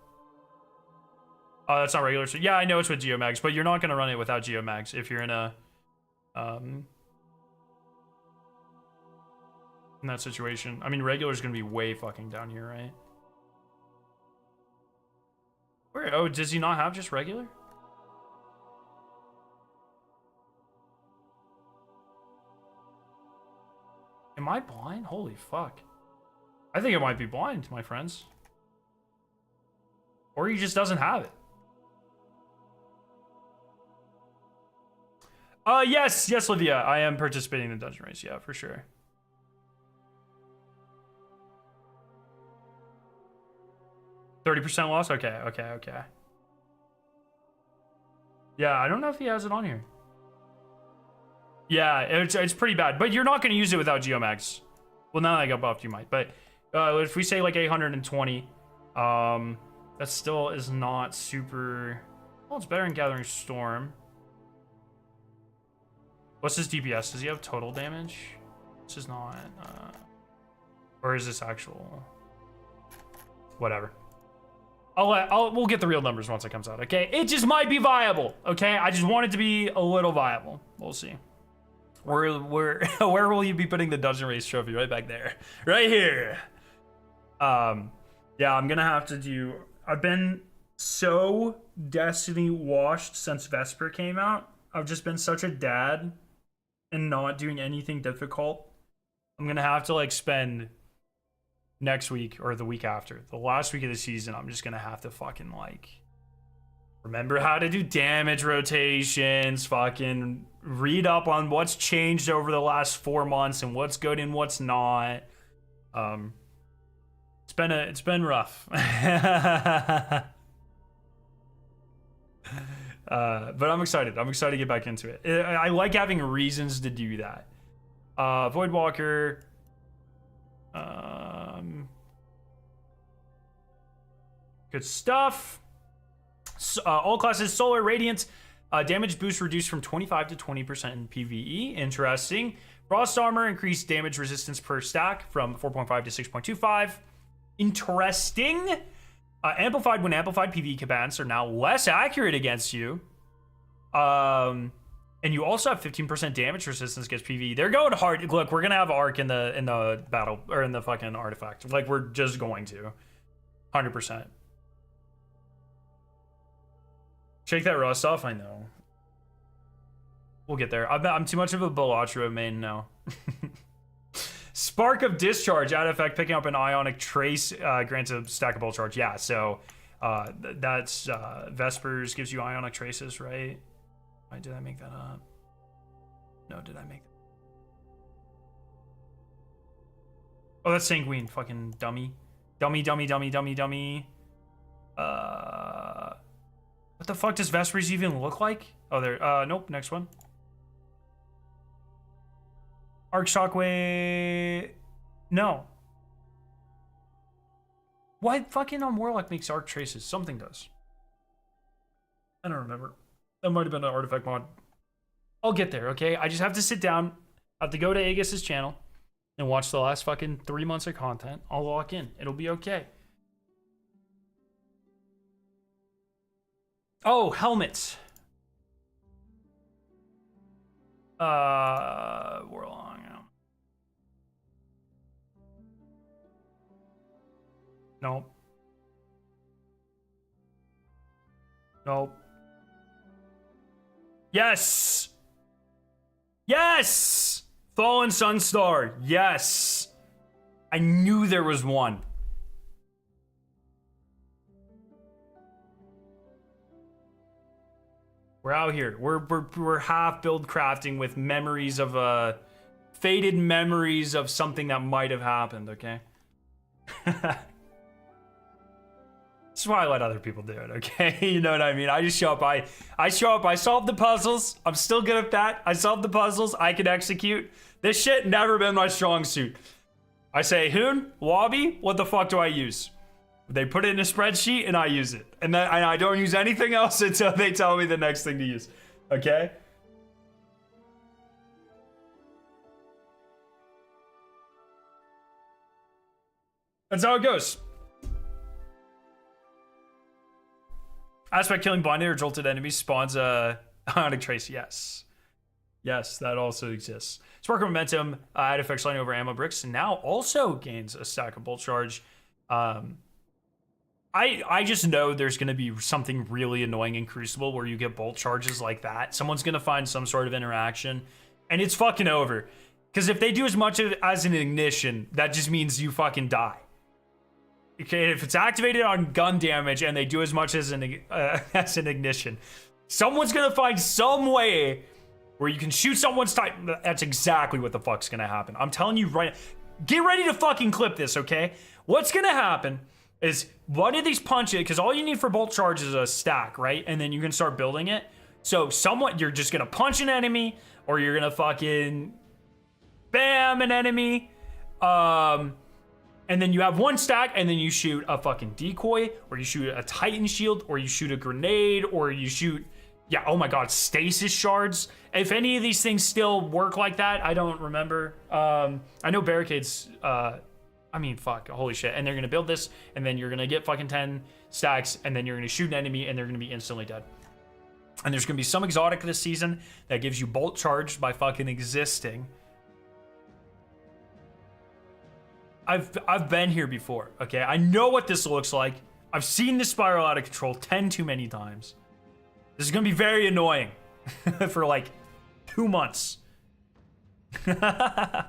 That's not regular. So yeah, I know it's with Geomags, but you're not going to run it without Geomags if you're in a... in that situation. I mean, regular is going to be way fucking down here, right? Where? Oh, does he not have just regular? Am I blind? Holy fuck. I think it might be blind, my friends. Or he just doesn't have it. Yes, Livia. I am participating in the dungeon race, yeah, for sure. %30 loss? Okay. Yeah, I don't know if he has it on here. Yeah, it's pretty bad. But you're not going to use it without Geomags. Well, now that I got buffed, you might. But if we say like 820, that still is not super... Well, it's better than Gathering Storm. What's his DPS? Does he have total damage? This is not... or is this actual... Whatever. We'll get the real numbers once it comes out, okay? It just might be viable, okay? I just want it to be a little viable. We'll see. Where will you be putting the Dungeon Race trophy? Right back there. Right here. Yeah, I'm gonna have to do... I've been so Destiny washed since Vesper came out. I've just been such a dad and not doing anything difficult. I'm gonna have to, like, spend... next week or the week after, the last week of the season, I'm just gonna have to fucking like remember how to do damage rotations, fucking read up on what's changed over the last 4 months and what's good and what's not. It's been rough. But I'm excited to get back into it. I like having reasons to do that. Voidwalker, good stuff. All classes, Solar, Radiant, damage boost reduced from 25 to 20% in PvE. Interesting. Frost Armor, increased damage resistance per stack from 4.5 to 6.25. Interesting. Amplified when amplified PvE commands are now less accurate against you. And you also have 15% damage resistance against PvE. They're going hard. Look, we're gonna have Arc in the battle, or in the fucking artifact. Like, we're just going to. 100%. Shake that rust off, I know. We'll get there. I'm too much of a Balatro main now. Spark of Discharge, add effect, picking up an Ionic trace, grants a stackable charge. Yeah, so that's Vespers gives you Ionic traces, right? Did I make that up? No, did I make that? Oh, that's Sanguine, fucking dummy. Dummy. What the fuck does Vespers even look like? Oh, there. Nope, next one. Arc Shockwave. No. Why fucking on Warlock makes Arc Traces? Something does. I don't remember. That might have been an artifact mod. I'll get there, okay? I just have to sit down. I have to go to Aegis's channel and watch the last fucking 3 months of content. I'll lock in. It'll be okay. Oh, helmets. Warlock. Nope. Nope. Yes! Yes! Fallen Sunstar. Yes! I knew there was one. We're out here. We're half build crafting with memories of faded memories of something that might have happened, okay? This is why I let other people do it, okay? You know what I mean? I just show up, I show up, I solve the puzzles. I'm still good at that. I solve the puzzles, I can execute. This shit never been my strong suit. I say, Hoon, Wabi, what the fuck do I use? They put it in a spreadsheet and I use it. And then I don't use anything else until they tell me the next thing to use, okay? That's how it goes. Aspect killing blinded or jolted enemies spawns a Ionic trace. Yes. Yes, that also exists. Spark of Momentum, add effects lighting over ammo bricks, and now also gains a stack of bolt charge. I just know there's going to be something really annoying in Crucible where you get bolt charges like that. Someone's going to find some sort of interaction, and it's fucking over. Because if they do as much as an ignition, that just means you fucking die. Okay, if it's activated on gun damage and they do as much as an ignition, someone's gonna find some way where you can shoot someone's time. That's exactly what the fuck's gonna happen. I'm telling you right now. Get ready to fucking clip this, okay? What's gonna happen is one of these punches, because all you need for bolt charge is a stack, right? And then you can start building it. So you're just gonna punch an enemy, or you're gonna fucking bam an enemy. And then you have one stack, and then you shoot a fucking decoy, or you shoot a Titan shield, or you shoot a grenade, or you shoot, yeah, oh my god, stasis shards. If any of these things still work like that, I don't remember. I know barricades, I mean, fuck, holy shit. And they're gonna build this, and then you're gonna get fucking 10 stacks, and then you're gonna shoot an enemy, and they're gonna be instantly dead. And there's gonna be some exotic this season that gives you bolt charge by fucking existing. I've been here before, okay? I know what this looks like. I've seen this spiral out of control 10 too many times. This is gonna be very annoying for like 2 months. Yeah,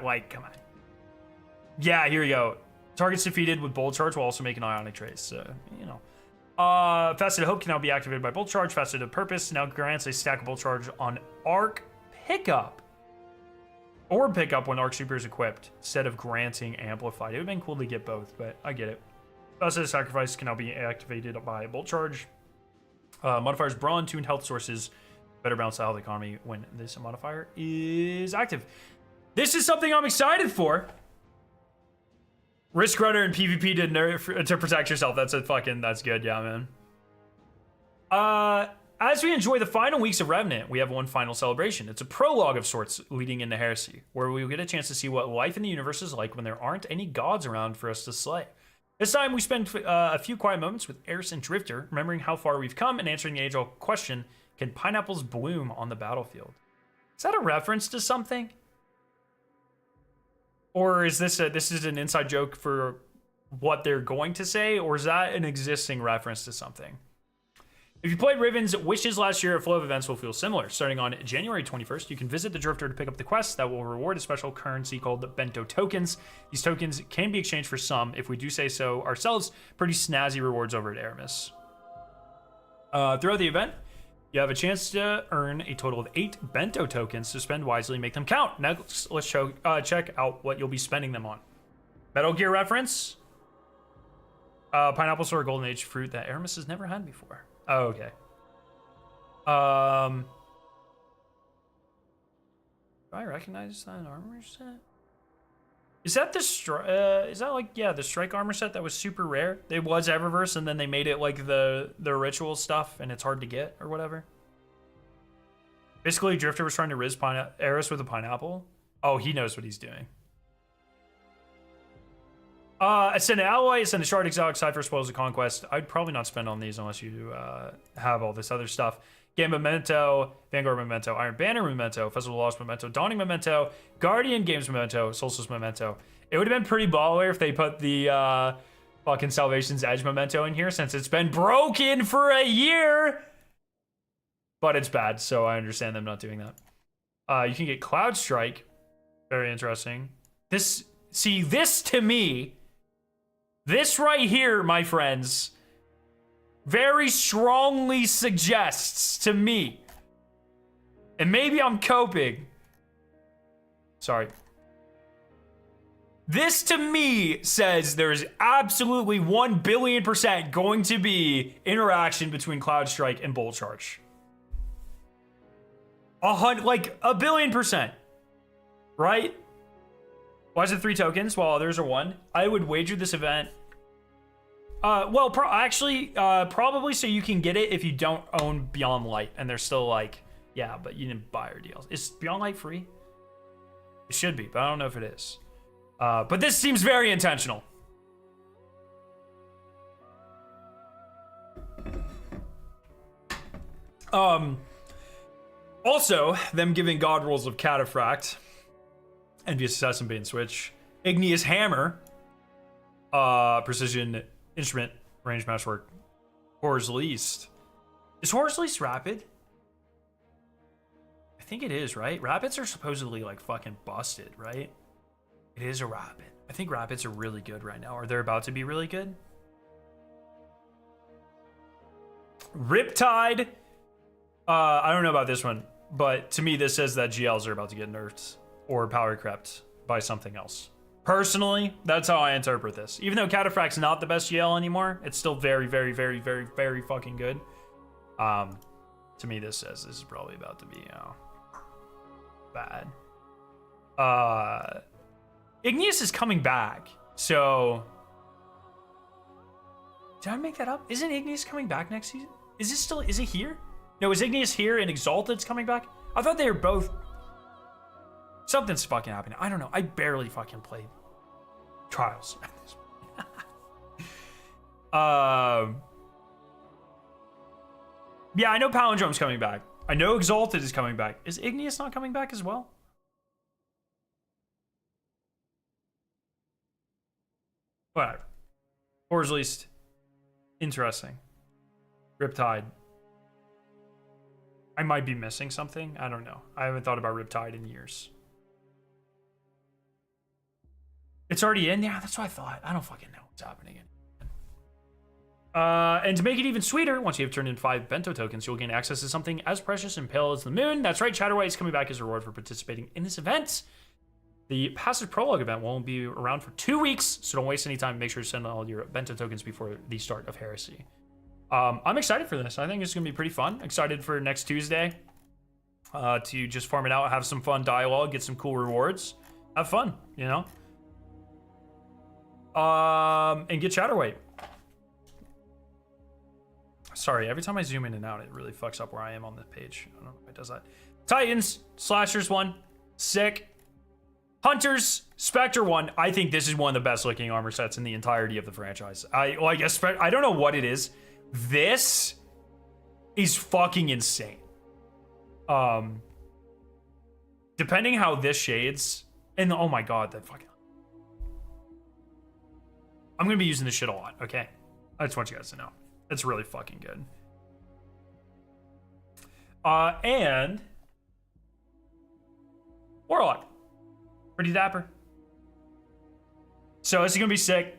like, come on. Yeah, here we go. Targets defeated with bolt charge will also make an Ionic trace, so, you know. Faceted Hope can now be activated by Bolt Charge. Faceted Purpose now grants a stack of Bolt Charge on Arc Pickup. Orb Pickup when Arc Super is equipped, instead of granting Amplified. It would have been cool to get both, but I get it. Faceted Sacrifice can now be activated by Bolt Charge. Modifiers Brawn, tuned health sources. Better balance the health economy when this modifier is active. This is something I'm excited for. Risk Runner and PvP to protect yourself. That's good, yeah, man. As we enjoy the final weeks of Revenant, we have one final celebration. It's a prologue of sorts leading into Heresy, where we will get a chance to see what life in the universe is like when there aren't any gods around for us to slay. This time we spend a few quiet moments with Eris and Drifter, remembering how far we've come and answering the age-old question, can pineapples bloom on the battlefield? Is that a reference to something? Or is this an inside joke for what they're going to say? Or is that an existing reference to something? If you played Riven's Wishes last year, a flow of events will feel similar. Starting on January 21st, you can visit the Drifter to pick up the quest that will reward a special currency called the Bento Tokens. These tokens can be exchanged for some, if we do say so ourselves, pretty snazzy rewards over at Aramis. Throughout the event, you have a chance to earn a total of 8 Bento tokens to spend wisely and make them count. Now let's check out what you'll be spending them on. Metal Gear reference. Pineapples are a golden age fruit that Aramis has never had before. Oh, okay. Do I recognize that armor set? Is that the the strike armor set that was super rare? It was Eververse, and then they made it like the ritual stuff, and it's hard to get or whatever. Basically, Drifter was trying to riz Eris with a pineapple. Oh, he knows what he's doing. Send an alloy, send a shard, exotic, Cypher, spoils of conquest. I'd probably not spend on these unless you have all this other stuff. Game Memento, Vanguard Memento, Iron Banner Memento, Festival of Lost Memento, Dawning Memento, Guardian Games Memento, Solstice Memento. It would have been pretty baller if they put the fucking Salvation's Edge Memento in here, since it's been broken for a year. But it's bad, so I understand them not doing that. You can get Cloud Strike. Very interesting. This to me, This right here, my friends, very strongly suggests to me, and maybe I'm coping. Sorry. This to me says there's absolutely 1 billion% going to be interaction between Cloud Strike and Bolt Charge. Like 1 billion%. Right? Why is it 3 tokens while others are 1? I would wager this event. Well, probably so you can get it if you don't own Beyond Light. And they're still like, yeah, but you didn't buy our deals. Is Beyond Light free? It should be, but I don't know if it is. But this seems very intentional. Also, them giving God rolls of Cataphract, Envious Assassin Bait and Switch, Igneous Hammer, Precision Instrument, Range Matchwork, Horror's Least. Is Horror's Least rapid? I think it is, right? Rapids are supposedly like fucking busted, right? It is a rapid. I think rapids are really good right now, or they're about to be really good. Riptide. I don't know about this one, but to me this says that GLs are about to get nerfed or power crept by something else. Personally, that's how I interpret this. Even though Cataphract's not the best GL anymore, it's still very, very, very, very, very fucking good. To me, this says this is probably about to be, bad. Igneous is coming back, so... Did I make that up? Isn't Igneous coming back next season? Is it here? No, is Igneous here and Exalted's coming back? I thought they were both... Something's fucking happening. I don't know. I barely fucking played Trials. Yeah, I know Palindrome's coming back. I know Exalted is coming back. Is Igneous not coming back as well? Whatever. Or at least interesting. Riptide. I might be missing something. I don't know. I haven't thought about Riptide in years. It's already in? Yeah, that's what I thought. I don't fucking know what's happening. And to make it even sweeter, once you have turned in 5 bento tokens, you'll gain access to something as precious and pale as the moon. That's right, Chatterwhite is coming back as a reward for participating in this event. The passive prologue event won't be around for 2 weeks, so don't waste any time. Make sure to send all your bento tokens before the start of Heresy. I'm excited for this. I think it's going to be pretty fun. Excited for next Tuesday to just farm it out, have some fun dialogue, get some cool rewards. Have fun, you know? And get Chatterwhite. Sorry, every time I zoom in and out, it really fucks up where I am on the page. I don't know if it does that. Titans, Slashers 1, sick. Hunters, Spectre 1. I think this is one of the best looking armor sets in the entirety of the franchise. I don't know what it is. This is fucking insane. Depending how this shades, and oh my god, that fucking... I'm gonna be using this shit a lot, okay? I just want you guys to know. It's really fucking good. And Warlock. Pretty dapper. So this is gonna be sick.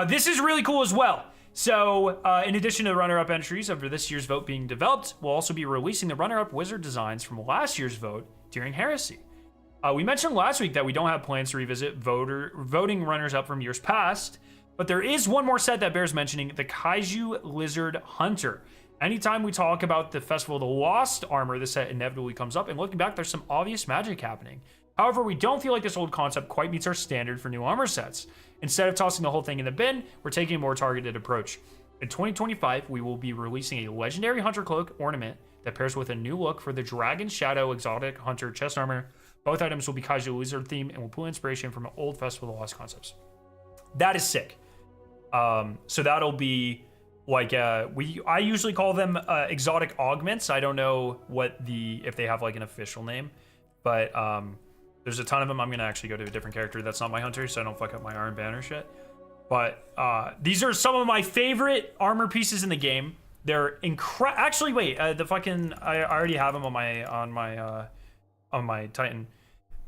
This is really cool as well. So in addition to the runner-up entries of this year's vote being developed, we'll also be releasing the runner-up wizard designs from last year's vote during Heresy. We mentioned last week that we don't have plans to revisit voting runners-up from years past, but there is one more set that bears mentioning, the Kaiju Lizard Hunter. Anytime we talk about the Festival of the Lost armor, this set inevitably comes up, and looking back, there's some obvious magic happening. However, we don't feel like this old concept quite meets our standard for new armor sets. Instead of tossing the whole thing in the bin, we're taking a more targeted approach. In 2025, we will be releasing a legendary Hunter Cloak ornament that pairs with a new look for the Dragon Shadow Exotic Hunter chest armor. Both items will be Kaiju Lizard themed and will pull inspiration from old Festival of the Lost concepts. That is sick. So that'll be like I usually call them exotic augments. I don't know if they have like an official name, but there's a ton of them. I'm gonna actually go to a different character that's not my hunter, so I don't fuck up my Iron Banner shit. But these are some of my favorite armor pieces in the game. They're incredible. Actually, wait, I already have them on my Titan.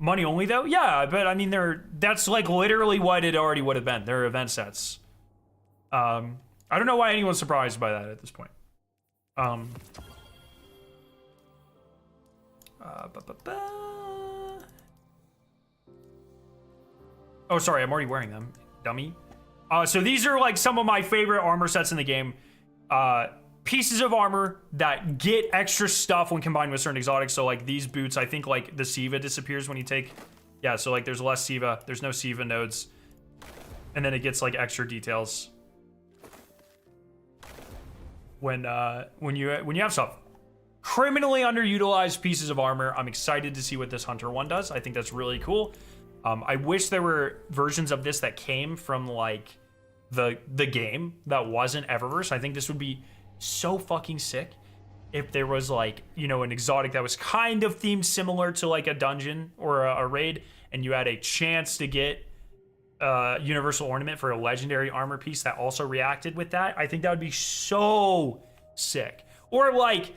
Money only though? Yeah, but I mean that's like literally what it already would have been. They're event sets. I don't know why anyone's surprised by that at this point. Oh, sorry, I'm already wearing them, dummy. So these are like some of my favorite armor sets in the game. Pieces of armor that get extra stuff when combined with certain exotics. So like these boots, I think like the Siva disappears when you take, yeah, so like there's less Siva, there's no Siva nodes. And then it gets like extra details when you have stuff. Criminally underutilized pieces of armor. I'm excited to see what this Hunter one does. I think that's really cool. I wish there were versions of this that came from like the game that wasn't Eververse. I think this would be so fucking sick if there was like, you know, an exotic that was kind of themed similar to like a dungeon or a raid, and you had a chance to get universal ornament for a legendary armor piece that also reacted with that. I think that would be so sick. Or like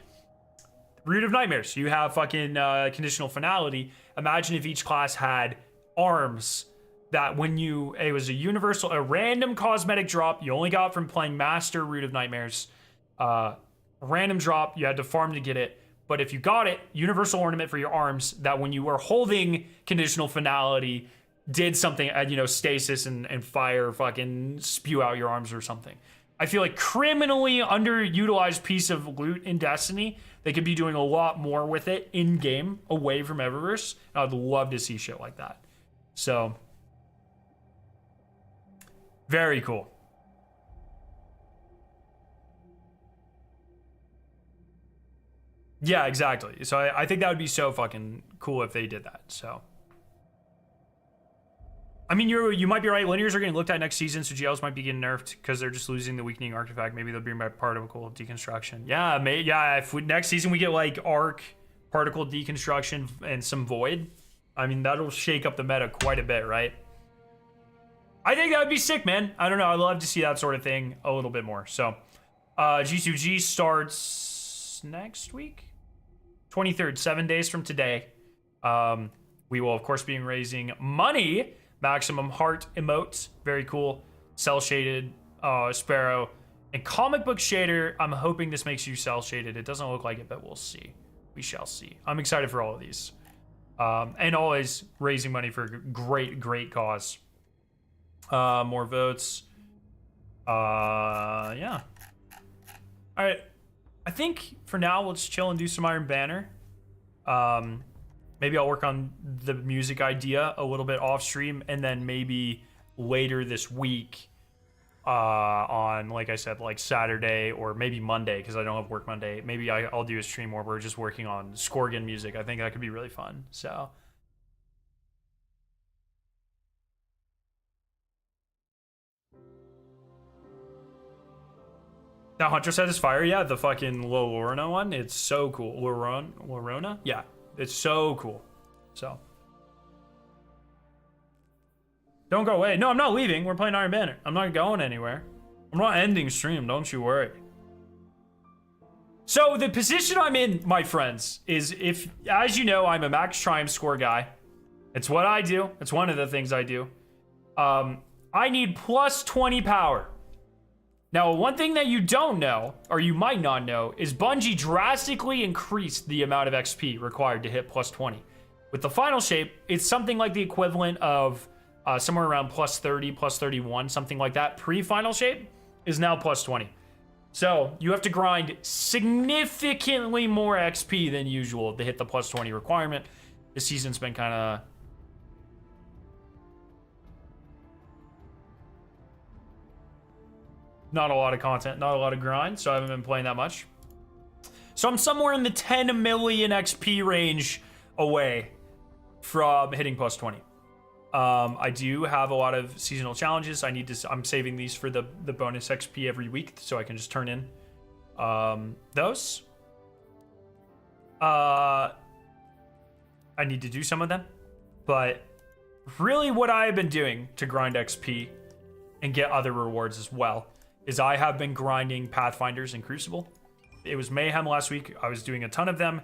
Root of Nightmares, you have fucking conditional finality. Imagine if each class had arms that when it was a random cosmetic drop you only got from playing Master Root of Nightmares. A random drop, you had to farm to get it, but if you got it, universal ornament for your arms that when you were holding conditional finality did something, you know, stasis and fire fucking spew out your arms or something. I feel like criminally underutilized piece of loot in Destiny. They could be doing a lot more with it in game away from Eververse. I'd love to see shit like that. So very cool. Yeah, exactly. So I think that would be so fucking cool if they did that. So, I mean, you might be right. Linears are getting looked at next season, so GLs might be getting nerfed because they're just losing the weakening artifact. Maybe they'll bring back particle deconstruction. Yeah, if next season we get like arc, particle deconstruction, and some void, I mean, that'll shake up the meta quite a bit, right? I think that would be sick, man. I don't know. I'd love to see that sort of thing a little bit more. So, G2G starts next week? 23rd, 7 days from today. We will, of course, be raising money. Maximum heart emotes. Very cool. Cell shaded Sparrow. And comic book shader. I'm hoping this makes you cell shaded. It doesn't look like it, but we'll see. We shall see. I'm excited for all of these. And always raising money for great, great cause. More votes. Yeah. All right. I think for now, let's chill and do some Iron Banner. Maybe I'll work on the music idea a little bit off stream, and then maybe later this week on, like I said, like Saturday or maybe Monday, because I don't have work Monday. Maybe I'll do a stream where we're just working on Scorgan music. I think that could be really fun. So. The Hunter set is fire, yeah. The fucking Lorona one, it's so cool. Lorona? Yeah, it's so cool. So. Don't go away. No, I'm not leaving. We're playing Iron Banner. I'm not going anywhere. I'm not ending stream, don't you worry. So the position I'm in, my friends, is if, as you know, I'm a max triumph score guy. It's what I do. It's one of the things I do. I need plus 20 power. Now, one thing that you don't know, or you might not know, is Bungie drastically increased the amount of XP required to hit plus 20. With the final shape, it's something like the equivalent of somewhere around plus 30, plus 31, something like that. Pre-final shape is now plus 20. So you have to grind significantly more XP than usual to hit the plus 20 requirement. This season's been kind of... not a lot of content, not a lot of grind, so I haven't been playing that much. So I'm somewhere in the 10 million XP range away from hitting plus 20. I do have a lot of seasonal challenges. I'm saving these for the bonus XP every week, so I can just turn in those. I need to do some of them, but really what I have been doing to grind XP and get other rewards as well is I have been grinding Pathfinders and Crucible. It was Mayhem last week. I was doing a ton of them.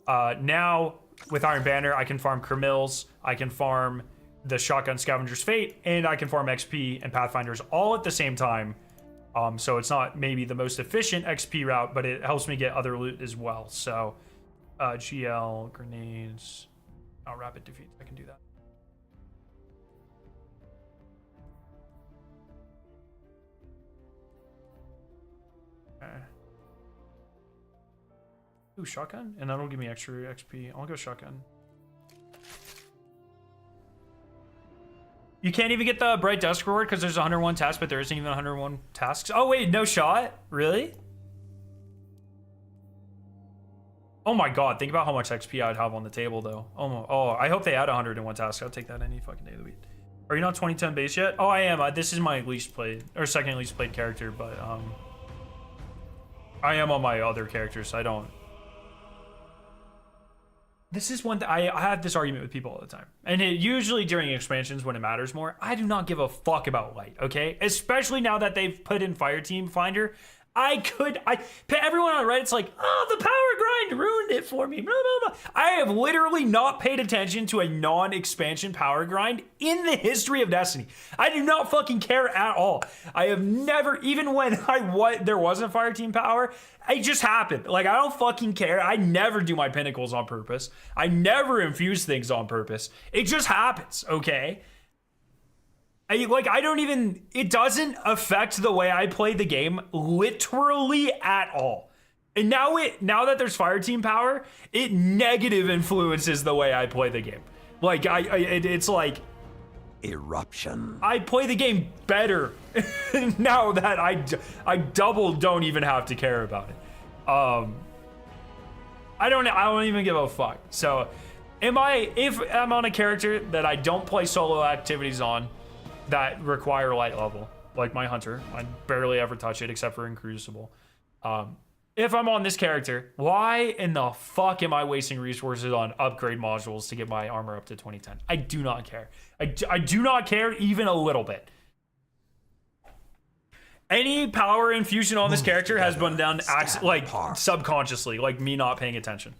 Now, with Iron Banner, I can farm Kermils, I can farm the Shotgun Scavenger's Fate, and I can farm XP and Pathfinders all at the same time So it's not maybe the most efficient XP route, but it helps me get other loot as well. So GL, grenades, rapid defeat, I can do that. Okay. Ooh, shotgun? And that'll give me extra XP. I'll go shotgun. You can't even get the Bright Dusk reward because there's 101 tasks, but there isn't even 101 tasks. Oh, wait, no shot? Really? Oh my god, think about how much XP I'd have on the table, though. Oh, I hope they add 101 tasks. I'll take that any fucking day of the week. Are you not 2010 base yet? Oh, I am. This is my least played, or second least played character, but I am on my other characters, so I don't. This is one that I have this argument with people all the time. And usually during expansions when it matters more, I do not give a fuck about light, okay? Especially now that they've put in Fireteam Finder. Everyone on Reddit's like, oh, the power grind ruined it for me, blah, blah, blah. I have literally not paid attention to a non-expansion power grind in the history of Destiny. I do not fucking care at all. I have never, even when there wasn't Fireteam power, it just happened. Like, I don't fucking care. I never do my pinnacles on purpose. I never infuse things on purpose. It just happens, okay? It doesn't affect the way I play the game literally at all. And now that there's Fireteam power, it negative influences the way I play the game. Like, it's like... Eruption. I play the game better now that I don't even have to care about it. I don't even give a fuck. So, if I'm on a character that I don't play solo activities on, that require light level, like my hunter, I barely ever touch it except for in Crucible. If I'm on this character, why in the fuck am I wasting resources on upgrade modules to get my armor up to 2010? I do not care. I do not care even a little bit. Any power infusion on this character has been done subconsciously, like me not paying attention.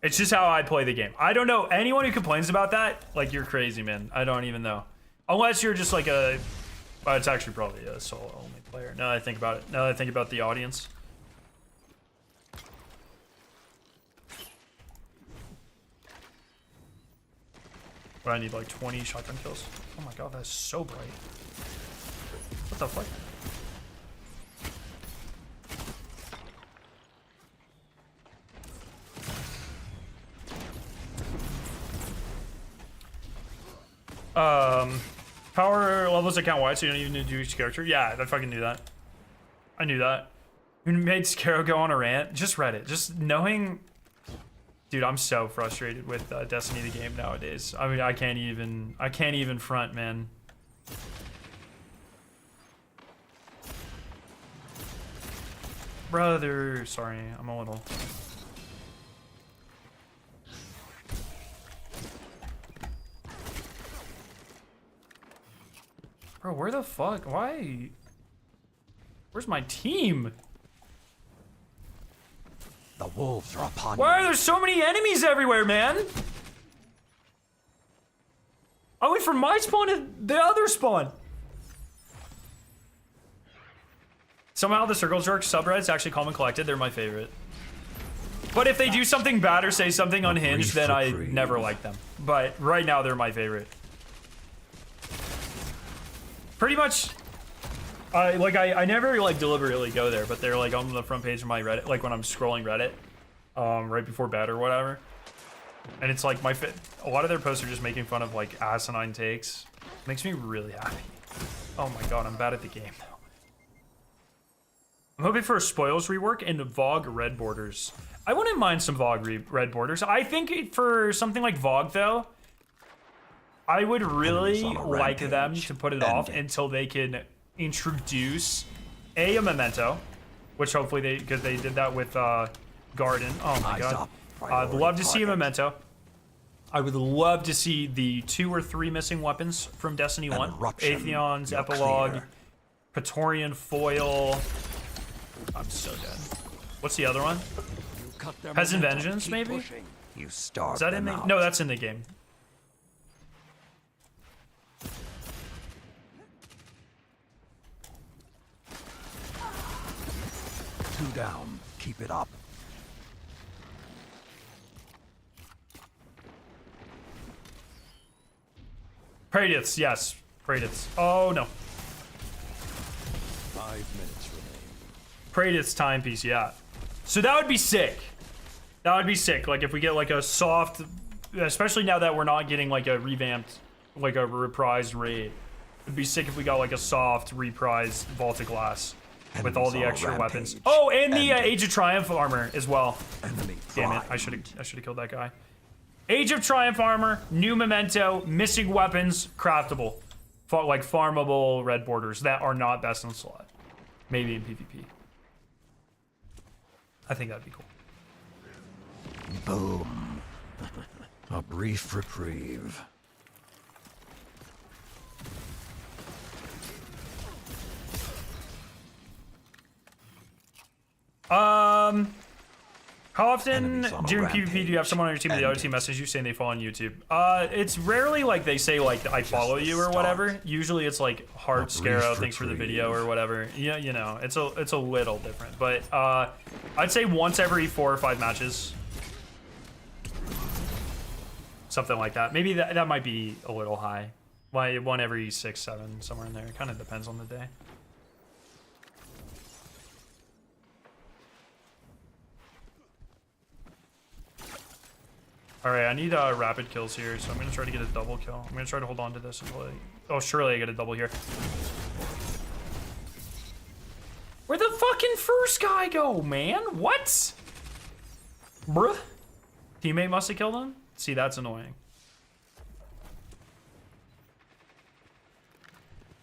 It's just how I play the game. I don't know. Anyone who complains about that, like, you're crazy, man. I don't even know. Unless you're just like it's actually probably a solo only player. Now that I think about it. Now that I think about the audience. But I need like 20 shotgun kills. Oh my god, that's so bright. What the fuck? Power levels account wide, so you don't even need to do each character. Yeah, I fucking knew that. I knew that. Who made Scarrow go on a rant? Just Reddit. Just knowing... Dude, I'm so frustrated with Destiny the game nowadays. I mean, I can't even front, man. Brother, sorry, I'm a little... Bro, where the fuck? Why? Where's my team? The wolves are upon you. Why are there so many enemies everywhere, man? I went from my spawn to the other spawn. Somehow the Circle Jerk subreddit's actually calm and collected. They're my favorite. But if they do something bad or say something unhinged, then I never like them. But right now, they're my favorite. Pretty much, I never like deliberately go there, but they're like on the front page of my Reddit, like when I'm scrolling Reddit, right before bed or whatever. And it's like a lot of their posts are just making fun of like asinine takes. Makes me really happy. Oh my god, I'm bad at the game though. I'm hoping for a spoils rework and Vogue red borders. I wouldn't mind some Vogue red borders. I think for something like Vogue though, I would really like them to put it off until they can introduce a Memento, which hopefully because they did that with Garden. Oh my god. I'd love to see a Memento. I would love to see the 2 or 3 missing weapons from Destiny 1. Atheon's Epilogue, Praetorian Foil. I'm so dead. What's the other one? Peasant Vengeance, maybe? Is that in the... No, that's in the game. 2 down. Keep it up. Praediths, yes. Praediths. Oh, no. 5 minutes remain. Praediths timepiece, yeah. So that would be sick. That would be sick. Like, if we get, like, a soft... Especially now that we're not getting, like, a revamped... Like, a reprised raid. It'd be sick if we got, like, a soft, reprised Vaulted Glass. With all the extra weapons. Oh, and the Age of Triumph armor as well. Damn it, I should have killed that guy. Age of Triumph armor, new memento, missing weapons, craftable. Like farmable red borders that are not best in slot. Maybe in PvP. I think that'd be cool. Boom. A brief reprieve. How often during PvP do you have someone on your team and the other team message you saying they follow on YouTube? It's rarely like they say like I follow you or whatever. Usually it's like heart Scarrow, thanks for the video or whatever. Yeah, you know, it's a little different, but I'd say once every 4 or 5 matches, something like that. Maybe that might be a little high. Why one every 6, 7, somewhere in there. It kind of depends on the day. Alright, I need rapid kills here, so I'm gonna try to get a double kill. I'm gonna try to hold on to this until oh, surely I get a double here. Where'd the fucking first guy go, man? What? Bruh. Teammate must have killed him? See, that's annoying.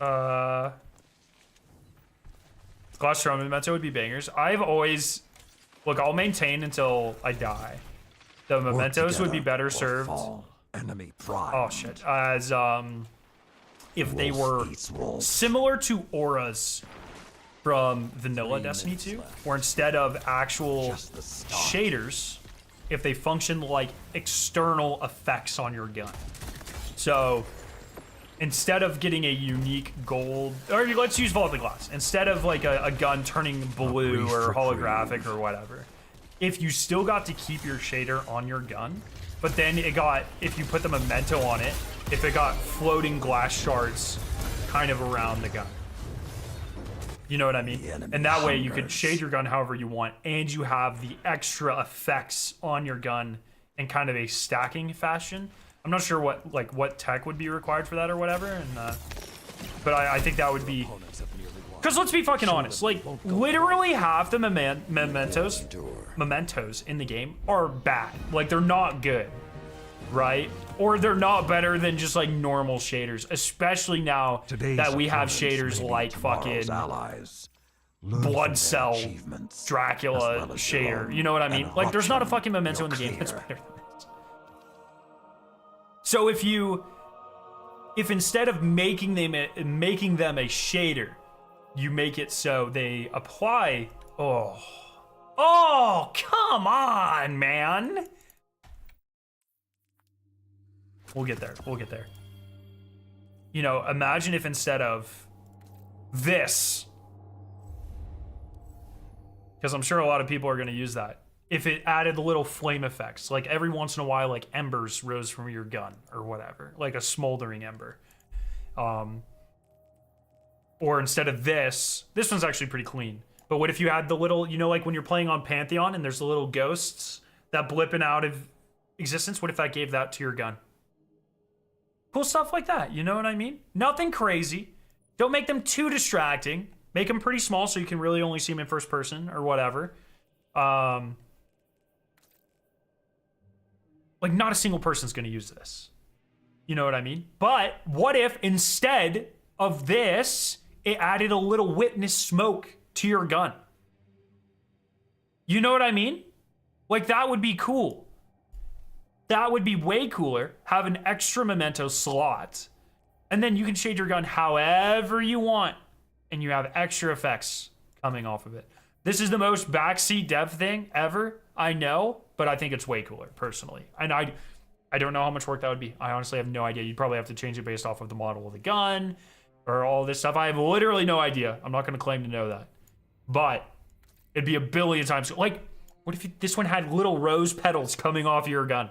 Glass Drum Memento would be bangers. I've always... Look, I'll maintain until I die. The Mementos would be better served. Enemy pride. Oh shit. As if they were similar to auras from vanilla Destiny 2, where instead of actual shaders, if they function like external effects on your gun. So instead of getting a unique gold, or let's use Vaulted Glass, instead of like a gun turning blue or holographic or whatever, if you still got to keep your shader on your gun, but then it got, if you put the memento on it, if it got floating glass shards kind of around the gun. You know what I mean? And that way you could shade your gun however you want, and you have the extra effects on your gun in kind of a stacking fashion. I'm not sure what tech would be required for that or whatever, and but I think that would be... Because let's be fucking honest, like, literally half the mementos in the game are bad. Like, they're not good, right? Or they're not better than just, like, normal shaders, especially now that we have shaders like fucking Blood Cell, Dracula shader. You know what I mean? Like, there's not a fucking memento in the game that's better than this. So if instead of making them a shader, you make it so they apply. Oh, come on, man. We'll get there. We'll get there. You know, imagine if instead of this, because I'm sure a lot of people are going to use that, if it added the little flame effects, like every once in a while, like embers rose from your gun or whatever, like a smoldering ember. Or instead of this one's actually pretty clean. But what if you had the little, you know, like when you're playing on Pantheon and there's the little ghosts that blipping out of existence? What if that gave that to your gun? Cool stuff like that, you know what I mean? Nothing crazy. Don't make them too distracting. Make them pretty small so you can really only see them in first person or whatever. Like, not a single person's gonna use this. You know what I mean? But what if instead of this, it added a little witness smoke to your gun? You know what I mean? Like, that would be cool. That would be way cooler. Have an extra memento slot, and then you can shade your gun however you want, and you have extra effects coming off of it. This is the most backseat dev thing ever, I know, but I think it's way cooler, personally. And I don't know how much work that would be. I honestly have no idea. You'd probably have to change it based off of the model of the gun, or all this stuff. I have literally no idea. I'm not going to claim to know that. But It'd be a billion times. Like, what if this one had little rose petals coming off your gun?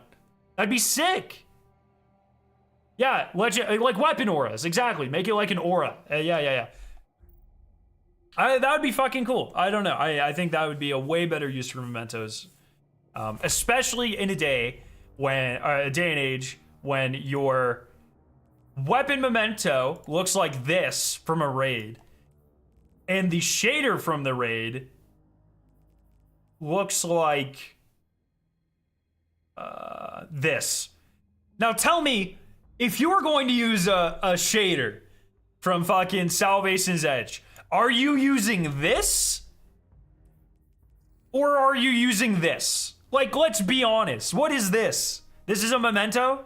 That'd be sick. Yeah, like weapon auras, exactly. Make it like an aura. Yeah. That would be fucking cool. I don't know. I think that would be a way better use for mementos, especially in a day and age when your weapon memento looks like this from a raid, and the shader from the raid looks like this. Now tell me, if you were going to use a shader from fucking Salvation's Edge, are you using this? Or are you using this? Like, let's be honest. What is this? This is a memento?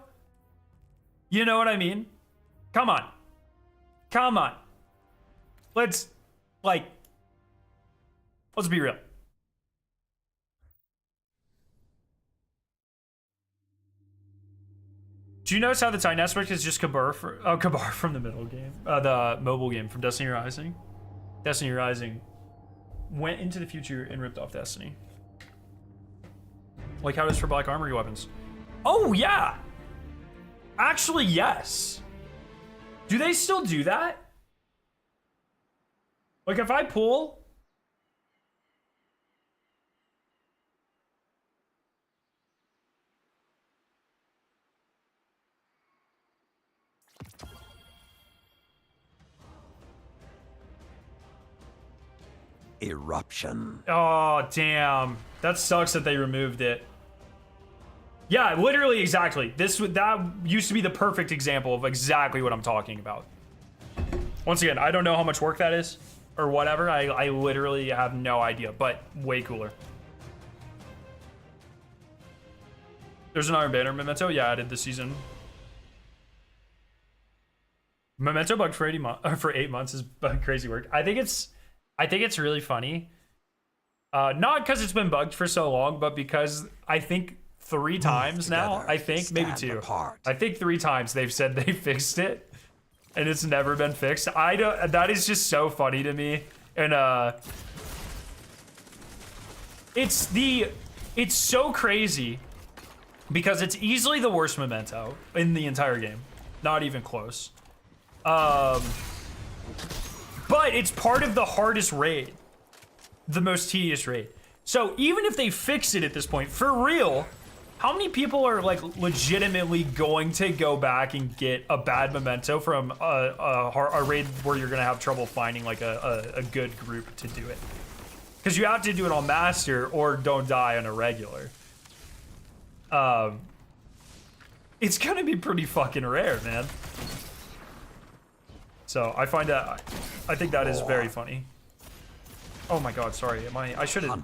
You know what I mean? Come on. Come on. Let's be real. Do you notice how the Titan aspect is just Kabar from the middle game? The mobile game from Destiny Rising? Destiny Rising went into the future and ripped off Destiny. Like how it is for Black Armory weapons. Oh, yeah! Actually, yes. Do they still do that? Like if I pull... Eruption. Oh, damn. That sucks that they removed it. Yeah, literally, exactly. That used to be the perfect example of exactly what I'm talking about. Once again, I don't know how much work that is or whatever. I literally have no idea, but way cooler. There's an Iron Banner memento. Yeah, I did this season. Memento bugged for 8 months is crazy work. I think it's really funny. Not because it's been bugged for so long, but because I think 3 times now, I think maybe 2. Apart. I think 3 times they've said they fixed it, and it's never been fixed. That is just so funny to me, and it's so crazy because it's easily the worst memento in the entire game, not even close. But it's part of the hardest raid, the most tedious raid. So even if they fix it at this point, for real, how many people are like legitimately going to go back and get a bad memento from a raid where you're gonna have trouble finding like a good group to do it? Because you have to do it on master or don't die on a regular. It's gonna be pretty fucking rare, man. So I think that is very funny. Oh my god, sorry. I should have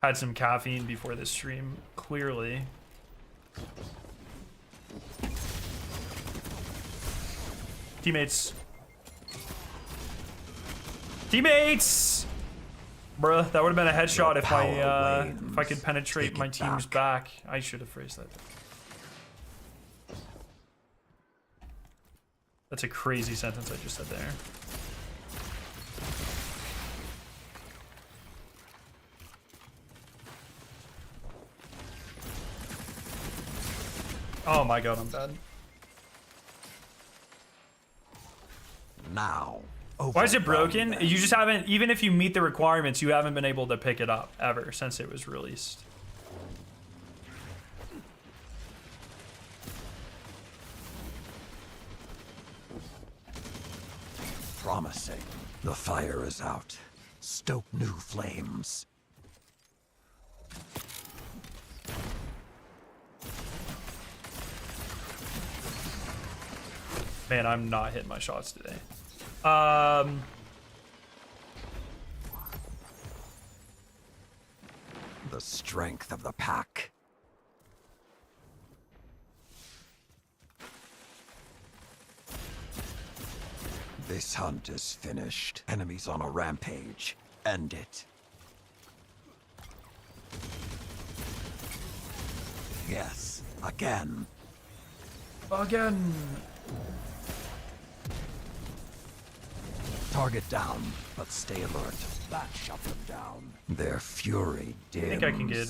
had some caffeine before this stream, clearly. Teammates. Teammates! Bruh, that would have been a headshot if I could penetrate my team's back. I should have phrased that. That's a crazy sentence I just said there. Oh my god, I'm dead. Now. Why is it broken? You just haven't, even if you meet the requirements, you haven't been able to pick it up ever since it was released. Promising. The fire is out. Stoke new flames. Man, I'm not hitting my shots today. The strength of the pack. This hunt is finished. Enemies on a rampage. End it. Yes, again. Again. Target down, but stay alert. That shut them down. Their fury dims. I think I can get,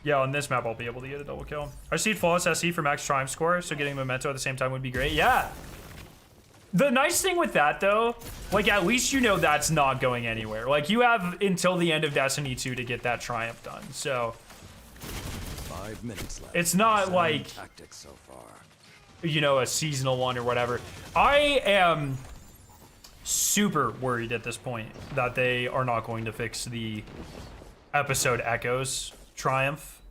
yeah, on this map I'll be able to get a double kill. I see flawless SE for max triumph score, so getting Memento at the same time would be great. Yeah! The nice thing with that, though, like, at least you know that's not going anywhere. Like, you have until the end of Destiny 2 to get that triumph done, so... 5 minutes left. It's not like, tactics so far. you know, a seasonal one or whatever. I am super worried at this point that they are not going to fix the episode Echoes triumph,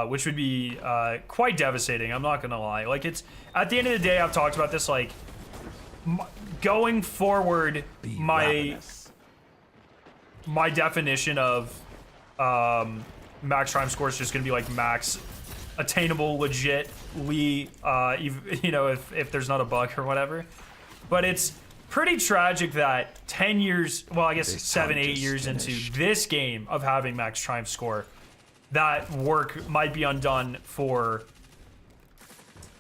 which would be quite devastating. I'm not gonna lie. Like, it's at the end of the day, I've talked about this. Like, going forward, my definition of max triumph score is just gonna be like max attainable, legitly, you know, if there's not a bug or whatever. But it's pretty tragic that 10 years, well, I guess 7, 8 years into this game of having max triumph score, that work might be undone for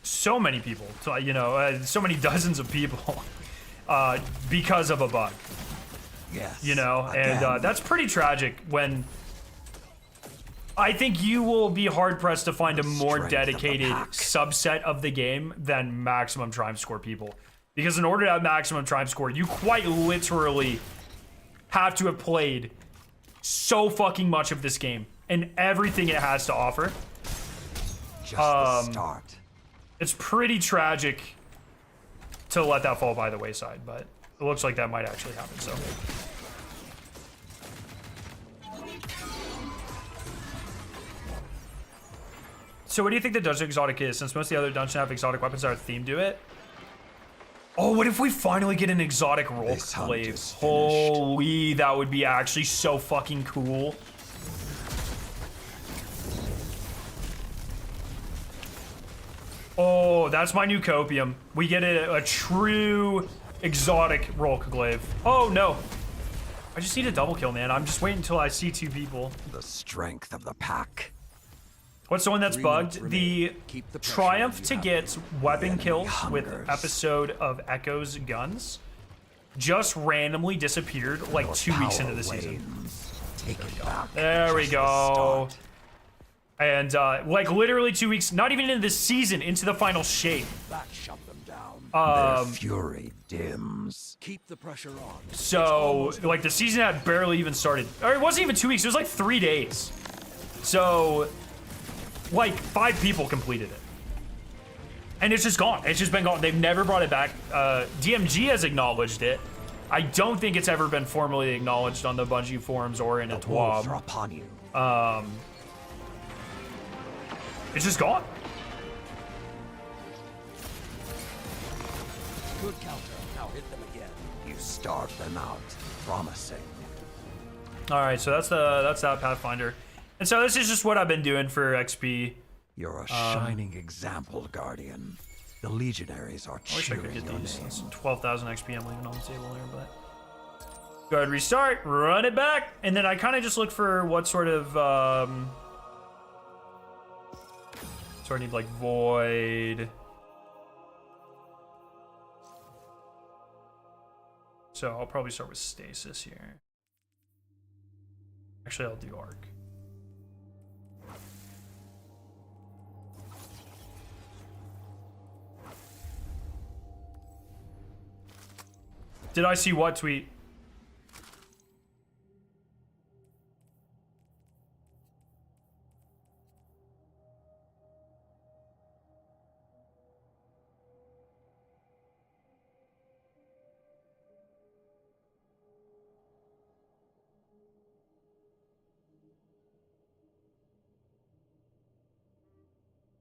so many people, so, you know, so many dozens of people because of a bug. Yes. You know, and that's pretty tragic when I think you will be hard pressed to find a more dedicated subset of the game than maximum triumph score people. Because in order to have maximum triumph score, you quite literally have to have played so fucking much of this game and everything it has to offer. Just the start. It's pretty tragic to let that fall by the wayside, but it looks like that might actually happen, so. So what do you think the dungeon exotic is? Since most of the other dungeons have exotic weapons that are themed to it. Oh, what if we finally get an exotic roll glaive? Holy, that would be actually so fucking cool. Oh, that's my new copium. We get a true exotic roll glaive. Oh no. I just need a double kill, man. I'm just waiting until I see 2 people. The strength of the pack. What's the one that's bugged? The triumph to get weapon kills with episode of Echoes guns just randomly disappeared like 2 weeks into the season. There we go. And like literally 2 weeks, not even into the season, into the final shape. That shut them down. Their fury dims. Keep the pressure on. So like the season had barely even started. Or it wasn't even 2 weeks, it was like 3 days. So like 5 people completed it. And it's just gone. It's just been gone. They've never brought it back. DMG has acknowledged it. I don't think it's ever been formally acknowledged on the Bungie forums or in a TWAB. Upon you. It's just gone. Good counter. Now hit them again. You starved them out. Promising. All right, so that's that Pathfinder. And so this is just what I've been doing for XP. You're a shining example, Guardian. The Legionaries are I wish I cheering could get your these. name. It's 12,000 XP I'm leaving on the table here, but go ahead, restart, run it back, and then I kind of just look for what sort of so I need like void. So I'll probably start with stasis here. Actually, I'll do arc. Did I see what tweet?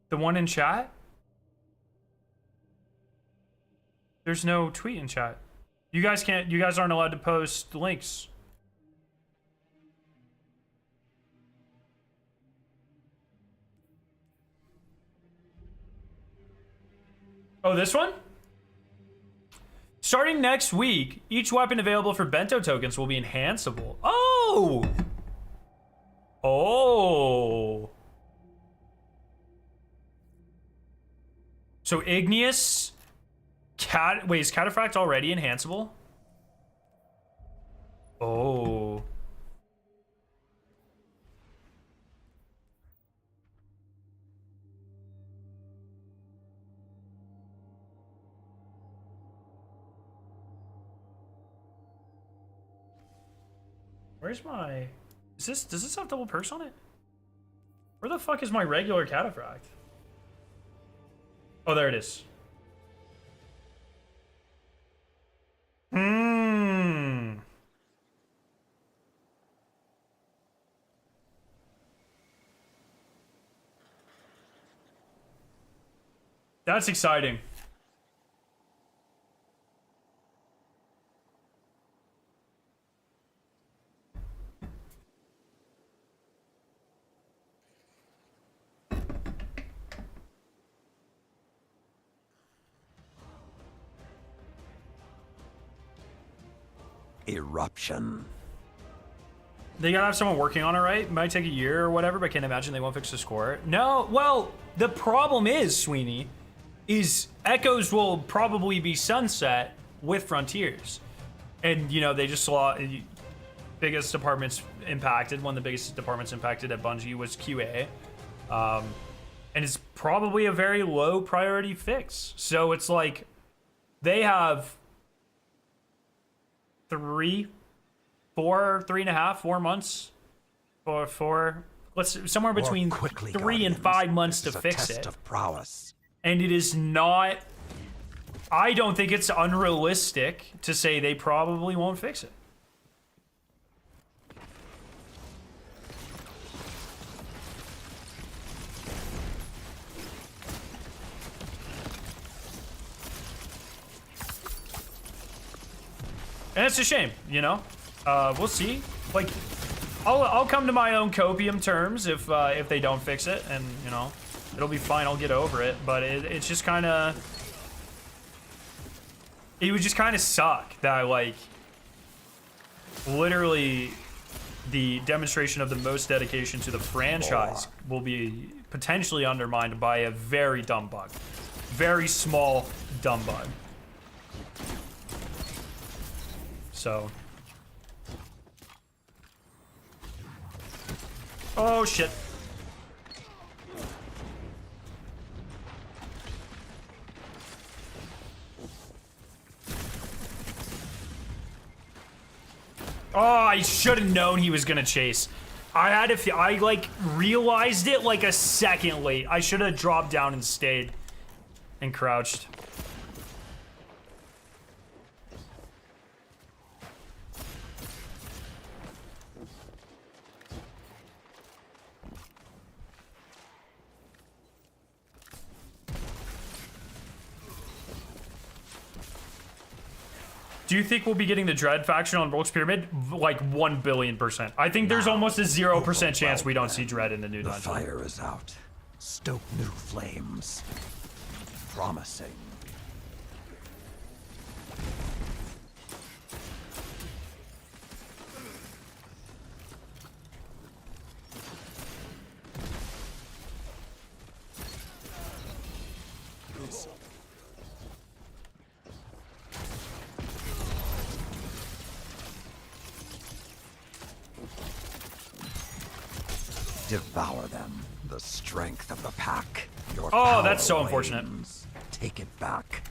The one in chat? There's no tweet in chat. You guys can't, you guys aren't allowed to post links. Oh, this one? Starting next week, each weapon available for bento tokens will be enhanceable. Oh! Oh! So Igneous Wait, is Cataphract already enhanceable? Oh. Where's my... does this have double perks on it? Where the fuck is my regular Cataphract? Oh, there it is. That's exciting. Eruption. They gotta have someone working on it, right? It might take a year or whatever, but I can't imagine they won't fix the score. No, well, the problem is, Sweeney, is Echoes will probably be sunset with Frontiers. And, you know, they just saw biggest departments impacted. One of the biggest departments impacted at Bungie was QA. And it's probably a very low priority fix. So it's like they have 3 and a half, 4 months, or somewhere between 3 and 5 months to fix it. Of prowess. And it is not, I don't think it's unrealistic to say they probably won't fix it. And it's a shame, you know? We'll see. Like, I'll come to my own copium terms if they don't fix it, and, you know, it'll be fine, I'll get over it, but it's just kind of... It would just kind of suck that, like, literally the demonstration of the most dedication to the franchise will be potentially undermined by a very dumb bug. Very small, dumb bug. So... Oh, shit. Oh, I should have known he was gonna chase. I like realized it like a second late. I should have dropped down and stayed and crouched. Do you think we'll be getting the Dread faction on Rogue's Pyramid? Like 1 billion%. I think there's almost a 0% chance we don't see Dread in the new dungeon. The fire is out. Stoke new flames. Promising. Devour them. The strength of the pack. Your oh, that's so unfortunate. Take it back.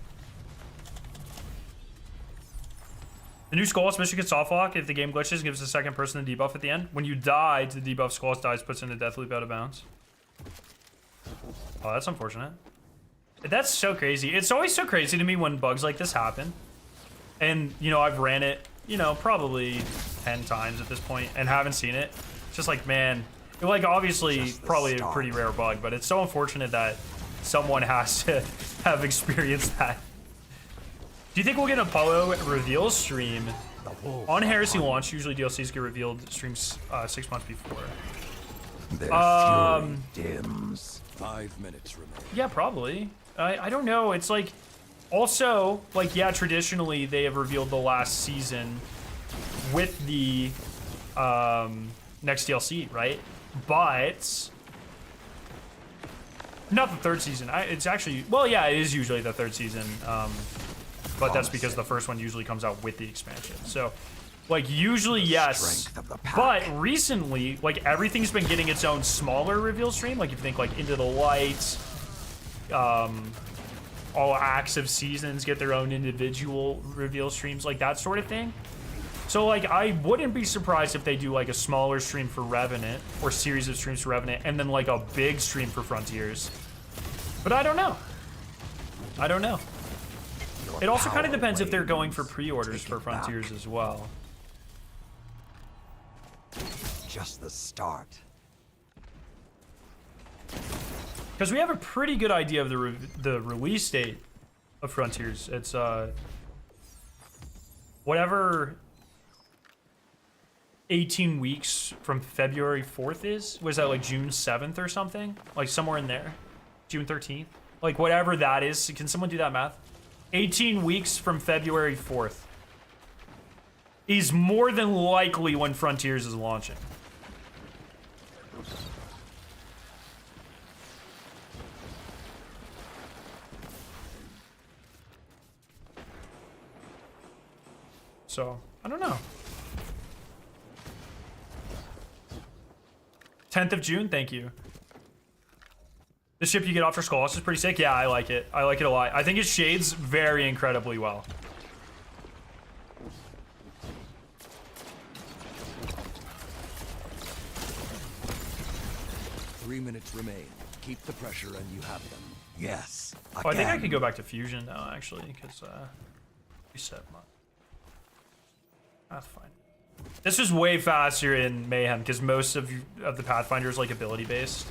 The new Skull's mission gets soft lock if the game glitches, gives the second person the debuff at the end. When you die to the debuff, Skull's dies, puts in the death loop out of bounds. Oh, that's unfortunate. That's so crazy. It's always so crazy to me when bugs like this happen. And, you know, I've ran it, you know, probably 10 times at this point and haven't seen it. It's just like, man... Like, obviously, probably a pretty rare bug, but it's so unfortunate that someone has to have experienced that. Do you think we'll get an Apollo reveal stream? On Heresy launch, usually DLCs get revealed streams 6 months before. Their fury dims. 5 minutes remain. Yeah, probably. I don't know. It's like, also, like, yeah, traditionally, they have revealed the last season with the next DLC, right? But not the third season. It's actually, well, yeah, it is usually the third season. but that's because the first one usually comes out with the expansion. So, like, usually yes, but recently, like, everything's been getting its own smaller reveal stream. Like, if you think, like, Into the Light, all acts of seasons get their own individual reveal streams, like that sort of thing. So, like, I wouldn't be surprised if they do, like, a smaller stream for Revenant, or series of streams for Revenant, and then, like, a big stream for Frontiers. But I don't know. I don't know. It also kind of depends if they're going for pre-orders for Frontiers as well. Just the start. Because we have a pretty good idea of the release date of Frontiers. It's, whatever 18 weeks from February 4th is. Was that, like, June 7th or something? Like, somewhere in there. June 13th? Like, whatever that is. Can someone do that math? 18 weeks from February 4th is more than likely when Frontiers is launching. So, I don't know. 10th of June, thank you. The ship you get off for Skullhouse is pretty sick. Yeah, I like it. I like it a lot. I think it shades very incredibly well. Three minutes remain. Keep the pressure and you have them. Yes. Oh, I think I could go back to Fusion now, actually, because reset mod. That's fine. This was way faster in Mayhem because most of the Pathfinders like ability based.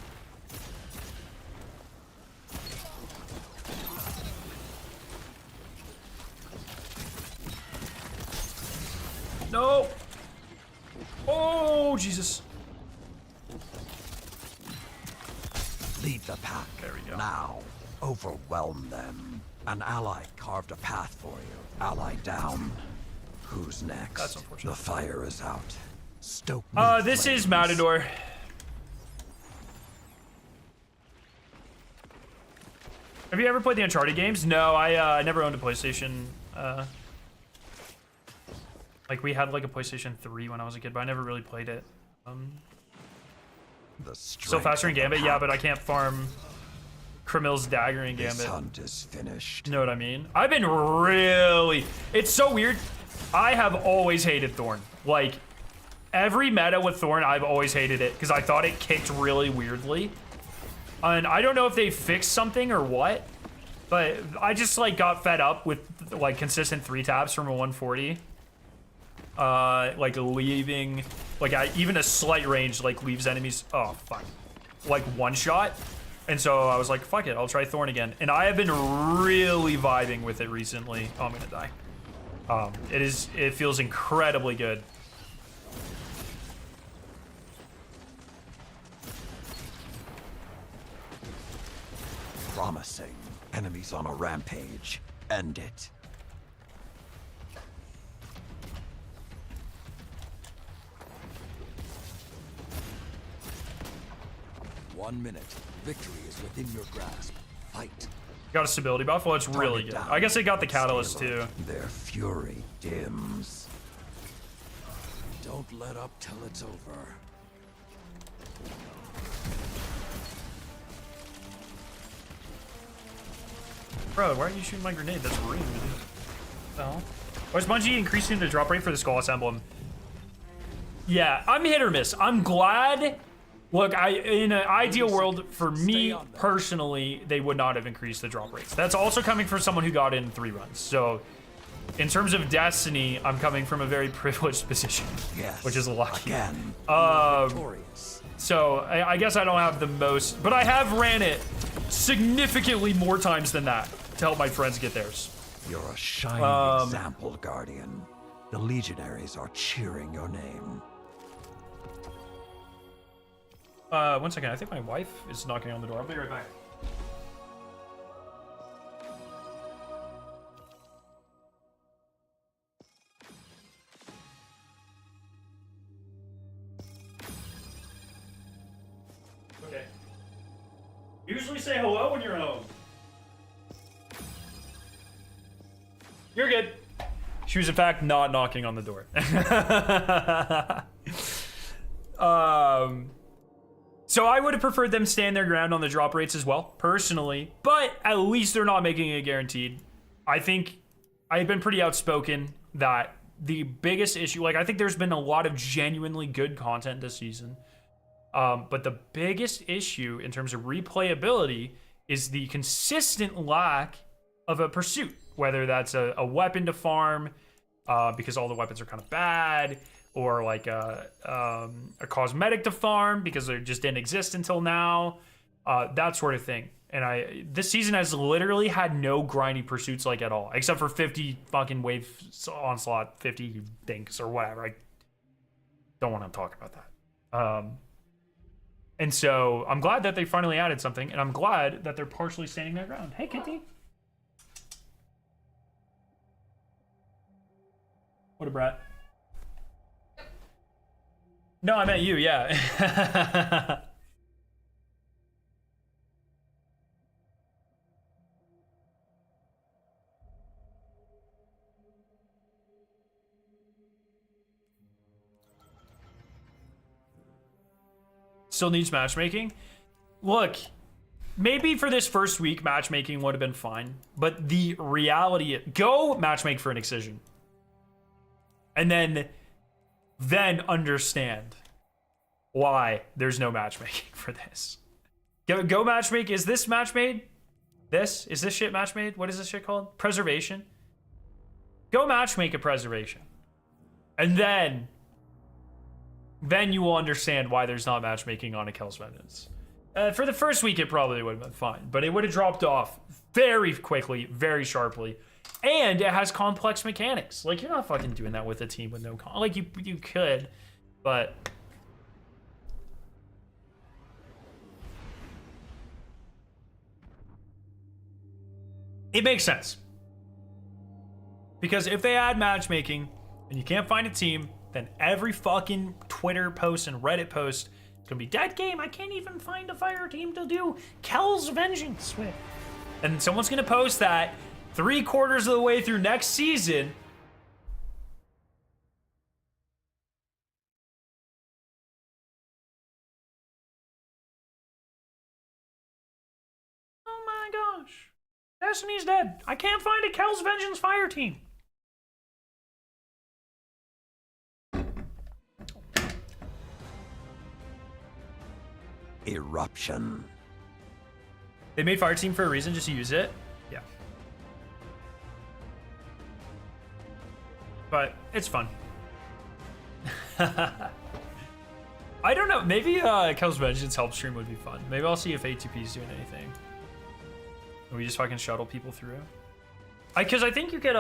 No. Oh Jesus. Lead the pack. There we go. Now, overwhelm them. An ally carved a path for you. Ally down. Who's next? That's unfortunate. The fire is out. Stoke. This is Matador. Have you ever played the Uncharted games? No, I never owned a PlayStation. Like, we had like a PlayStation 3 when I was a kid, but I never really played it. Still faster in Gambit, yeah, but I can't farm Kramil's dagger in Gambit. This hunt is finished. You know what I mean? I've been really... It's so weird. I have always hated Thorn. Like, every meta with Thorn, I've always hated it because I thought it kicked really weirdly. And I don't know if they fixed something or what, but I just, like, got fed up with, like, consistent 3 taps from a 140. Like, leaving... Like, even a slight range, like, leaves enemies... Oh, fuck. Like, one shot. And so I was like, fuck it, I'll try Thorn again. And I have been really vibing with it recently. Oh, I'm gonna die. It feels incredibly good. Promising. Enemies on a rampage. End it. One minute. Victory is within your grasp. Fight. Got a stability buff? Well, it's really good. I guess they got the catalyst too. Their fury dims. Don't let up till it's over. Bro, why are you shooting my grenade? That's rude. Oh. Why is Bungie increasing the drop rate for the Skullhouse emblem? Yeah, I'm hit or miss. I'm glad. Look, in an ideal world, for me personally, they would not have increased the drop rates. That's also coming from someone who got in 3 runs. So, in terms of Destiny, I'm coming from a very privileged position, Yes, which is lucky. Again, So, I guess I don't have the most, but I have ran it significantly more times than that to help my friends get theirs. You're a shining example, Guardian. The Legionaries are cheering your name. 1 second, I think my wife is knocking on the door. I'll be right back. Okay. Usually say hello when you're home. You're good. She was in fact not knocking on the door. So I would have preferred them stand their ground on the drop rates as well, personally. But at least they're not making it guaranteed. I think I've been pretty outspoken that the biggest issue, like I think there's been a lot of genuinely good content this season. But the biggest issue in terms of replayability is the consistent lack of a pursuit, whether that's a weapon to farm because all the weapons are kind of bad, or like a cosmetic to farm because they just didn't exist until now, that sort of thing. And this season has literally had no grindy pursuits like at all, except for 50 fucking wave onslaught, 50 dinks or whatever. I don't want to talk about that. And so I'm glad that they finally added something, and I'm glad that they're partially standing their ground. Hey, Kitty. What a brat. No, I meant you, yeah. Still needs matchmaking. Look, maybe for this first week, matchmaking would have been fine. But the reality, go matchmake for an excision. And then understand why there's no matchmaking for this. Go matchmake. Is this match made? Is this shit match made? What is this shit called? Preservation. Go matchmake a preservation. And then you will understand why there's not matchmaking on a Kel's Vengeance. For the first week, it probably would have been fine, but it would have dropped off very quickly, very sharply. And it has complex mechanics. Like, you're not fucking doing that with a team with no like, you could, but it makes sense. Because if they add matchmaking and you can't find a team, then every fucking Twitter post and Reddit post is gonna be dead game. I can't even find a fire team to do Kel's Vengeance with. And someone's gonna post that 3/4 of the way through next season. Oh my gosh. Destiny's dead. I can't find a Kel's Vengeance fire team. Eruption. They made fire team for a reason, just to use it. Yeah. But it's fun. I don't know. Maybe Kel's Vengeance help stream would be fun. Maybe I'll see if ATP is doing anything. And we just fucking shuttle people through. Because I think you could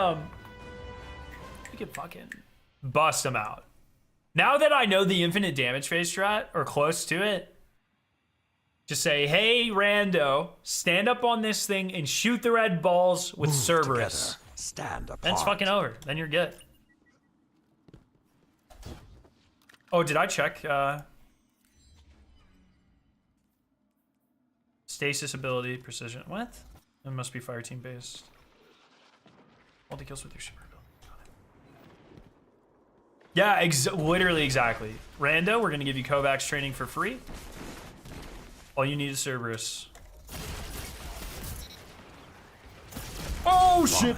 fucking bust them out. Now that I know the infinite damage phase strat, or close to it, just say, hey, rando, stand up on this thing and shoot the red balls with Cerberus. Together. Stand apart. Then it's fucking over. Then you're good. Oh, did I check? Stasis ability, precision. What? It must be fire team based. Multi kills with your super ability. Yeah, literally exactly. Rando, we're gonna give you Kovacs training for free. All you need is Cerberus. Oh shit!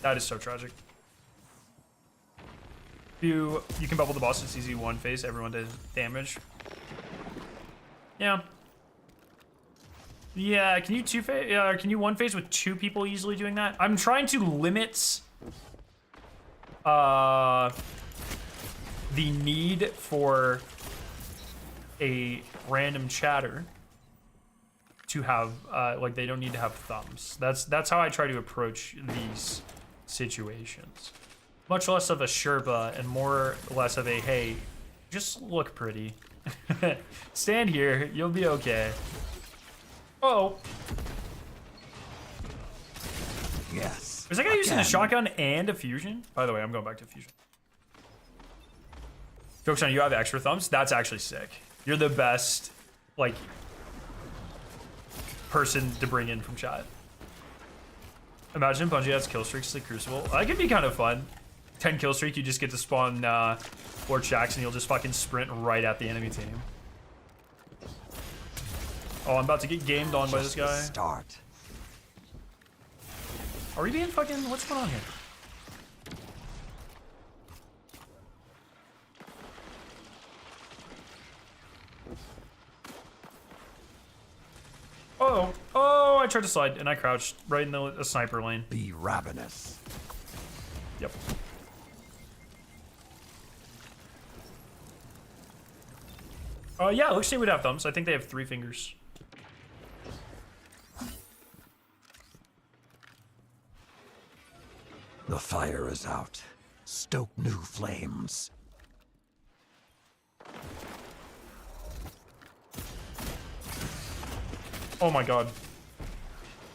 That is so tragic. You can bubble the boss. It's easy one phase. Everyone does damage. Yeah. Yeah. Can you can you one phase with 2 people easily doing that? I'm trying to limit the need for a random chatter to have like they don't need to have thumbs. That's how I try to approach these situations. Much less of a Sherpa and more or less of a, hey, just look pretty. Stand here, you'll be okay. Oh. Yes. Is that guy using a shotgun and a fusion? By the way, I'm going back to fusion. Jokes on you, have extra thumbs? That's actually sick. You're the best, like, person to bring in from chat. Imagine Bungie has kill streaks to the Crucible. That could be kind of fun. 10 kill streak, you just get to spawn Lord Shaxx and you'll just fucking sprint right at the enemy team. Oh, I'm about to get gamed on by this guy. Start. Are we being fucking... What's going on here? Oh, oh, I tried to slide and I crouched right in the sniper lane. Be ravenous. Yep. Yeah, looks like they would have thumbs. I think they have 3 fingers. The fire is out. Stoke new flames. Oh my god.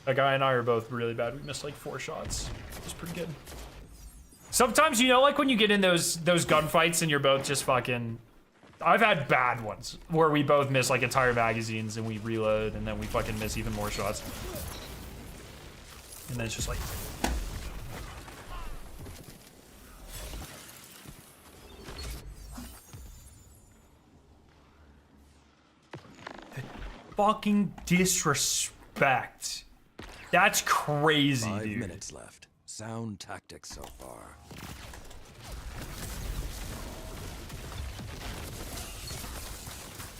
That guy and I are both really bad. We missed like 4 shots. It's pretty good. Sometimes, you know, like when you get in those gunfights and you're both just fucking... I've had bad ones where we both miss like entire magazines and we reload and then we fucking miss even more shots. And then it's just like... Fucking disrespect. That's crazy, 5 dude. minutes left. Sound tactics so far.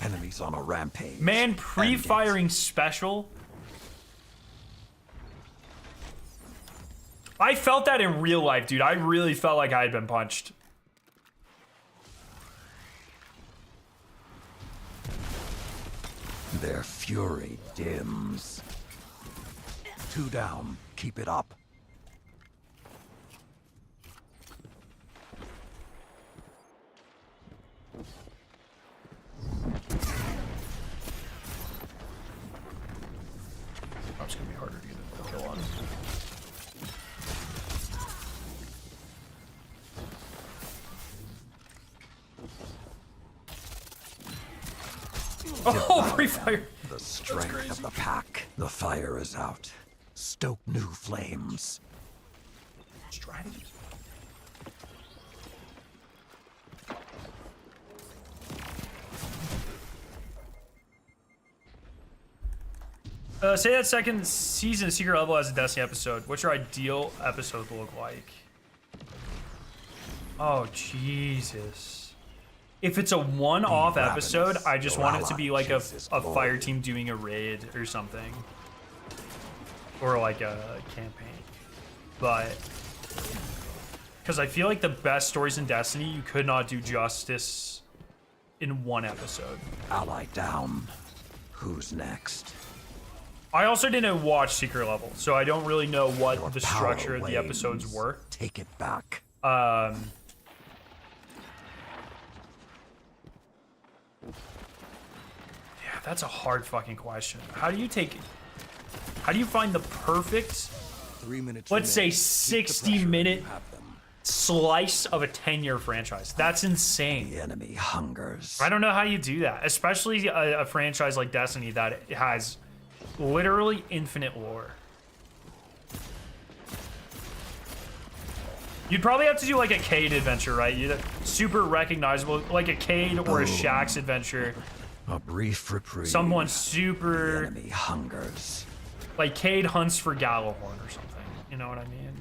Enemies on a rampage. Man, pre-firing special. I felt that in real life, dude. I really felt like I had been punched. Their fury dims. 2 down. Keep it up. Oh, it's gonna be harder to get a kill on. Oh, pre-fire. The strength of the pack. The fire is out. Stoke new flames. Strategy. Say that second season Secret Level as a Destiny episode. What's your ideal episode look like? Oh, Jesus. If it's a one-off episode, I just want it to be like a fire team doing a raid or something. Or like a campaign. But... because I feel like the best stories in Destiny, you could not do justice in one episode. Ally down. Who's next? I also didn't watch Secret Level, so I don't really know what Your the power structure of the episodes wanes. were. Take it back. Yeah, that's a hard fucking question. How do you find the perfect, 3 minutes. let's say 60-minute slice of a 10-year franchise? That's insane. The enemy hungers. I don't know how you do that, especially a franchise like Destiny that has literally infinite lore. You'd probably have to do like a Cade adventure, right? Super recognizable, like a Cade or a Shaxx adventure. A brief reprieve. Someone The super, enemy hungers. like Cade hunts for Gallowhorn or something. You know what I mean?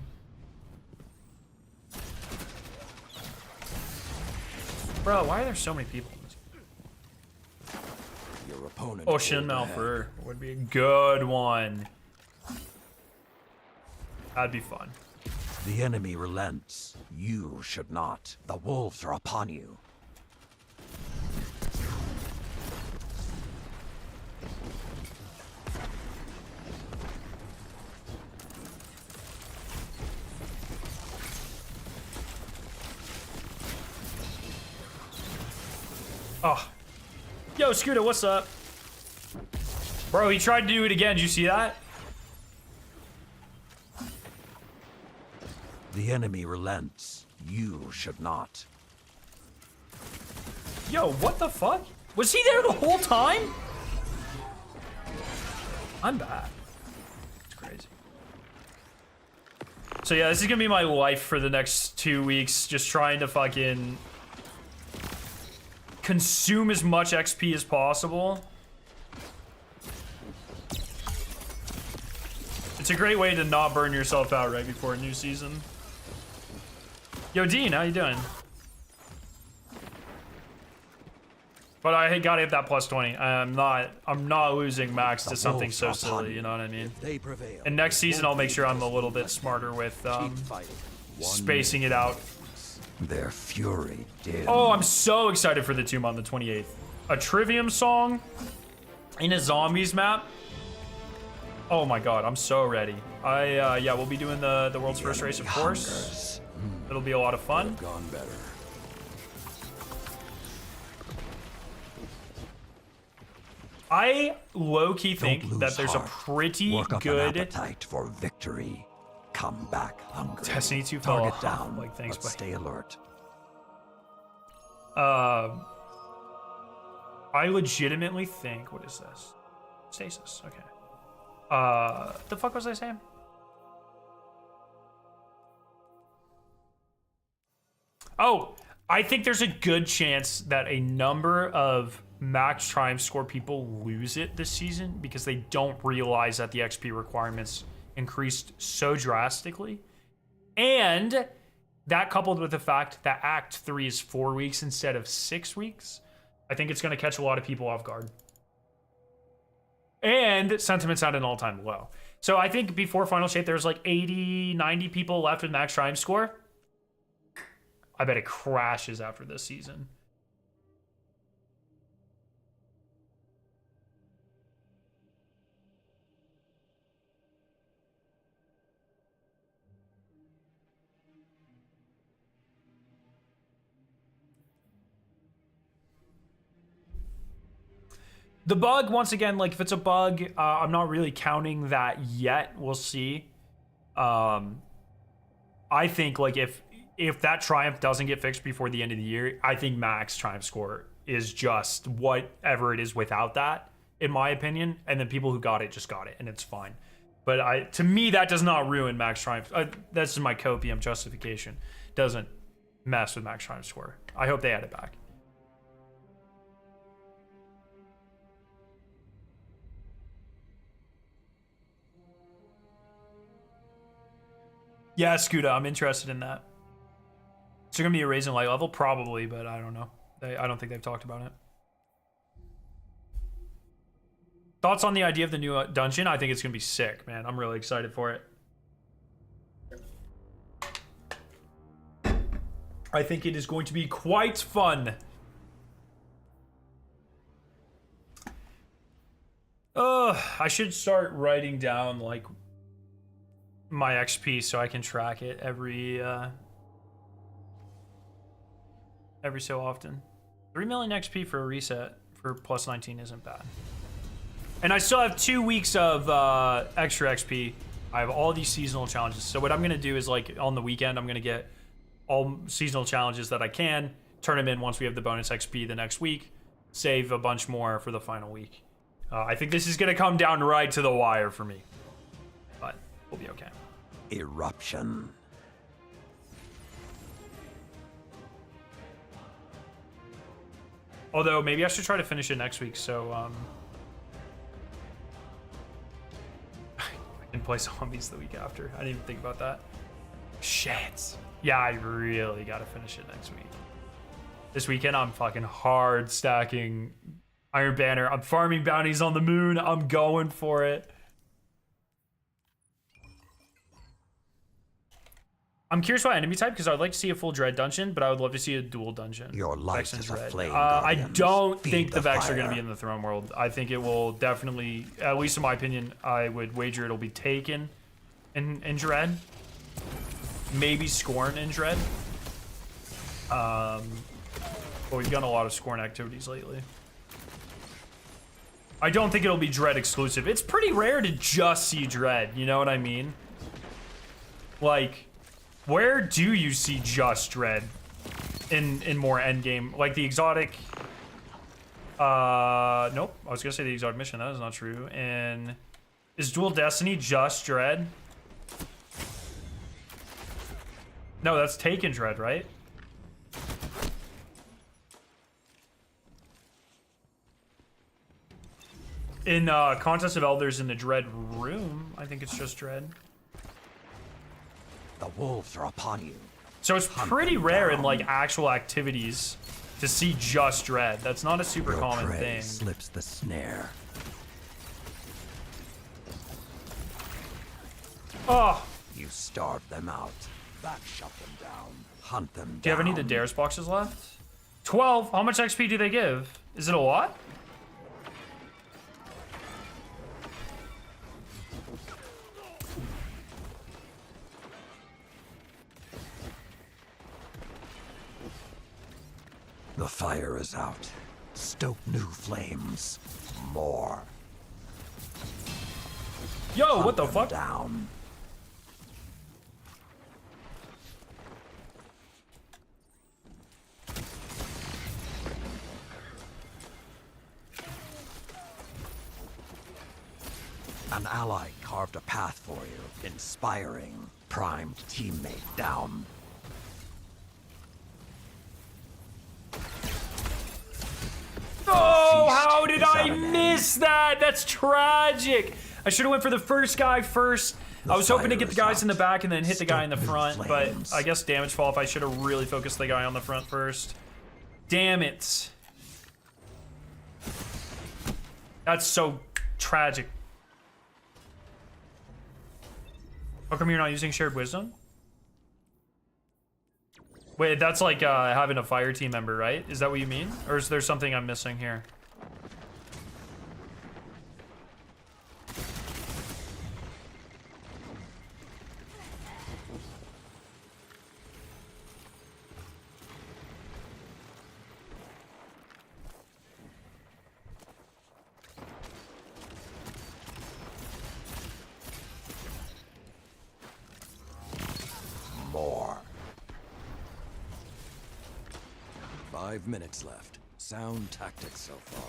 Bro, why are there so many people in this? Your opponent. Oh, Shin Malphur would be a good one. That'd be fun. The enemy relents. You should not. The wolves are upon you. Oh. Yo, Scooter, what's up? Bro, he tried to do it again. Did you see that? The enemy relents. You should not. Yo, what the fuck? Was he there the whole time? I'm bad. It's crazy. So yeah, this is gonna be my life for the next 2 weeks, just trying to fucking consume as much XP as possible. It's a great way to not burn yourself out right before a new season. Yo, Dean, how you doing? But I gotta hit that plus 20. I'm not losing max to something so silly, you know what I mean? And next season I'll make sure I'm a little bit smarter with spacing it out. Their fury dim. Oh, I'm so excited for the tomb on the 28th. A Trivium song in a zombies map. Oh my god, I'm so ready. Yeah, we'll be doing the world's first race, of course. It'll be a lot of fun. Gone better. I low-key think that there's a pretty Work up good an appetite for victory. Come back hungry. Destiny 2 fell Target off. down, Like, thanks, but buddy. stay alert. I legitimately think, what is this? Stasis, okay. The fuck was I saying? Oh, I think there's a good chance that a number of max triumph score people lose it this season because they don't realize that the XP requirements increased so drastically. And that coupled with the fact that Act 3 is 4 weeks instead of 6 weeks, I think it's going to catch a lot of people off guard. And sentiment's at an all-time low. So I think before Final Shape, there's like 80, 90 people left with max triumph score. I bet it crashes after this season. The bug, once again, like if it's a bug, I'm not really counting that yet. We'll see. I think like if that triumph doesn't get fixed before the end of the year, I think max triumph score is just whatever it is without that, in my opinion. And then people who got it just got it, and it's fine. But to me, that does not ruin max triumph. That's my copium justification. Doesn't mess with max triumph score. I hope they add it back. Yeah, Scuda, I'm interested in that. Is there gonna be a raise in light level? Probably, but I don't know. I don't think they've talked about it. Thoughts on the idea of the new dungeon? I think it's gonna be sick, man. I'm really excited for it. I think it is going to be quite fun. I should start writing down like my XP so I can track it every so often. 3 million XP for a reset for plus 19 isn't bad. And I still have 2 weeks of extra XP. I have all these seasonal challenges. So what I'm gonna do is like on the weekend, I'm gonna get all seasonal challenges that I can, turn them in once we have the bonus XP the next week, save a bunch more for the final week. I think this is gonna come down right to the wire for me, but we'll be okay. Eruption. Although maybe I should try to finish it next week, so I can play zombies the week after. I didn't even think about that. Shit. Yeah, I really gotta finish it next week. This weekend I'm fucking hard stacking Iron Banner. I'm farming bounties on the moon. I'm going for it. I'm curious about enemy type because I would like to see a full Dread dungeon, but I would love to see a dual dungeon. Your life Vex is and a Dread. flame, I guardians. don't Feed think the the Vex are going to fire. be in the Throne World. I think it will definitely, at least in my opinion, I would wager it'll be taken in Dread. Maybe Scorn in Dread. But we've done a lot of Scorn activities lately. I don't think it'll be Dread exclusive. It's pretty rare to just see Dread, you know what I mean? Like, where do you see just Dread in more endgame? Like the exotic... nope. I was gonna say the exotic mission. That is not true. And is Dual Destiny just Dread? No, that's taken dread, right? In Contest of Elders in the Dread room, I think it's just dread. The wolves are upon you. So it's pretty rare in like actual activities to see just dread. That's not a super Your common prey thing. slips the snare. Oh, You starve them out. That shut them down. Hunt them down. do you have any of the dares boxes left? 12. How much XP do they give? Is it a lot? The fire is out. Stoke new flames. More. Yo, what the Hunt them fuck? down. An ally carved a path for you. Inspiring. Primed teammate down. Oh, how did is I at an miss that? That's tragic. I should have went for the first guy first. I was hoping to fire get the is guys in the out. back and then hit the guy in the Stoke new front, but flames. I guess damage fall if I should have really focused the guy on the front first. Damn it. That's so tragic. How come you're not using shared wisdom? Wait, that's like having a fire team member, right? Is that what you mean? Or is there something I'm missing here? More. 5 minutes left. Sound tactics so far.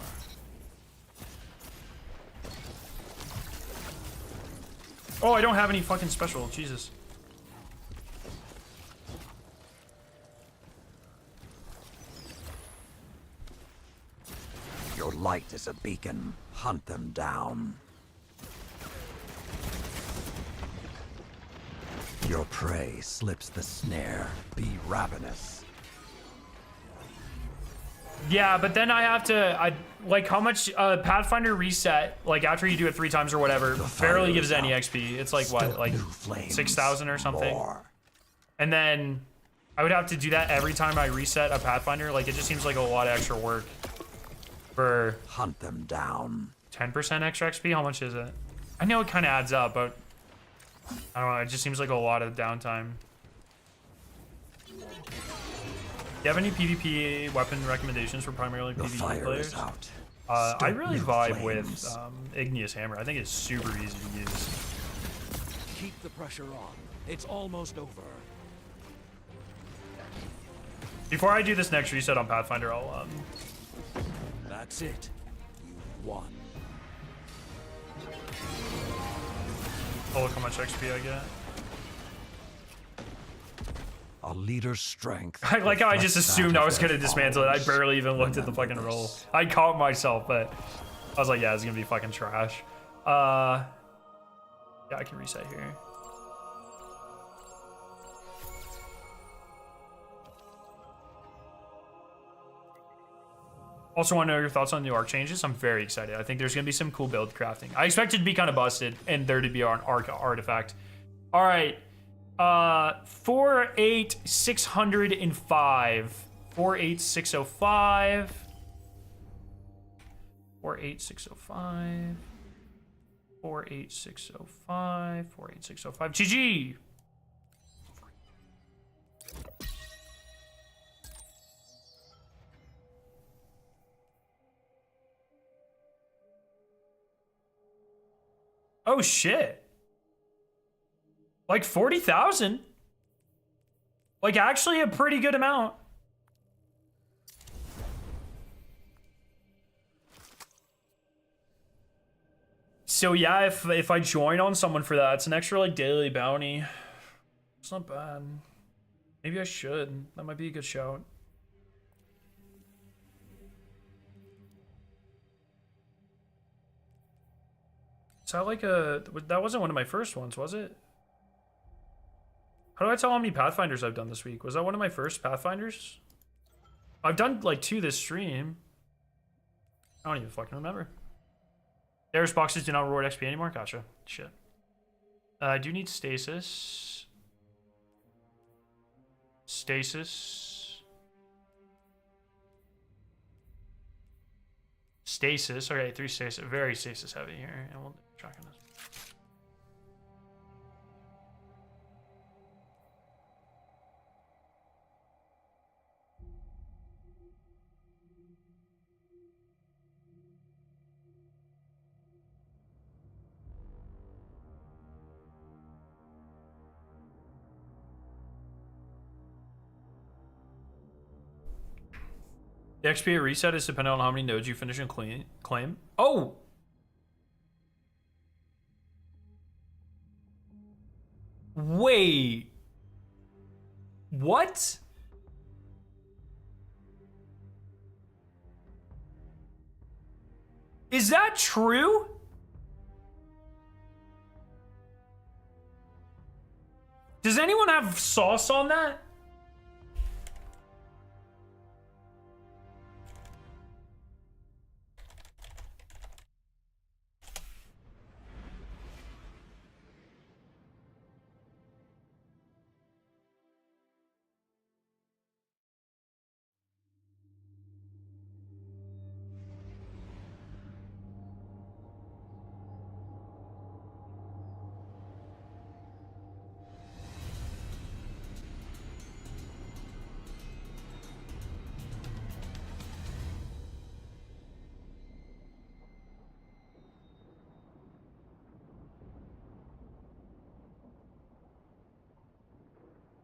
Oh, I don't have any fucking special. Jesus. Your light is a beacon. Hunt them down. Your prey slips the snare. Be ravenous. Yeah, but then I have to, like, how much Pathfinder reset, like, after you do it 3 times or whatever, barely fire gives is any out. XP. It's like, what, Stoke like, new flames. 6,000 or something? More. And then I would have to do that every time I reset a Pathfinder. Like, it just seems like a lot of extra work for Hunt them down. 10% extra XP. How much is it? I know it kind of adds up, but I don't know. It just seems like a lot of downtime. Do you have any PvP weapon recommendations for primarily The PvE fire players? is out. I Stoke really new vibe flames. with Igneous Hammer. I think it's super easy to use. Keep the pressure on. It's almost over. Before I do this next reset on Pathfinder, I'll That's it. You won. look how much XP I get. A leader's strength. I like how I just reflects that assumed I of was their gonna dismantle it. I followers. barely even looked at the Remember fucking roll. this. I caught myself, but I was like, yeah, it's gonna be fucking trash. Yeah, I can reset here. Also want to know your thoughts on the arc changes. I'm very excited. I think there's going to be some cool build crafting. I expect it to be kind of busted and there to be an arc artifact. All right. 48605. 48605. 48605. 48605. 48605. GG. Oh shit. Like 40,000. Like actually a pretty good amount. So yeah, if I join on someone for that, it's an extra like daily bounty. It's not bad. Maybe I should. That might be a good shout. Is that like a... That wasn't one of my first ones, was it? How do I tell how many Pathfinders I've done this week? Was that one of my first Pathfinders? I've done like 2 this stream. I don't even fucking remember. Dres boxes do not reward XP anymore? Gotcha. Shit. I do need stasis. Stasis. Stasis. Okay, 3 stasis. Very stasis heavy here. And we'll track on this. The XP reset is dependent on how many nodes you finish and claim. Oh! Wait. What? Is that true? Does anyone have sauce on that?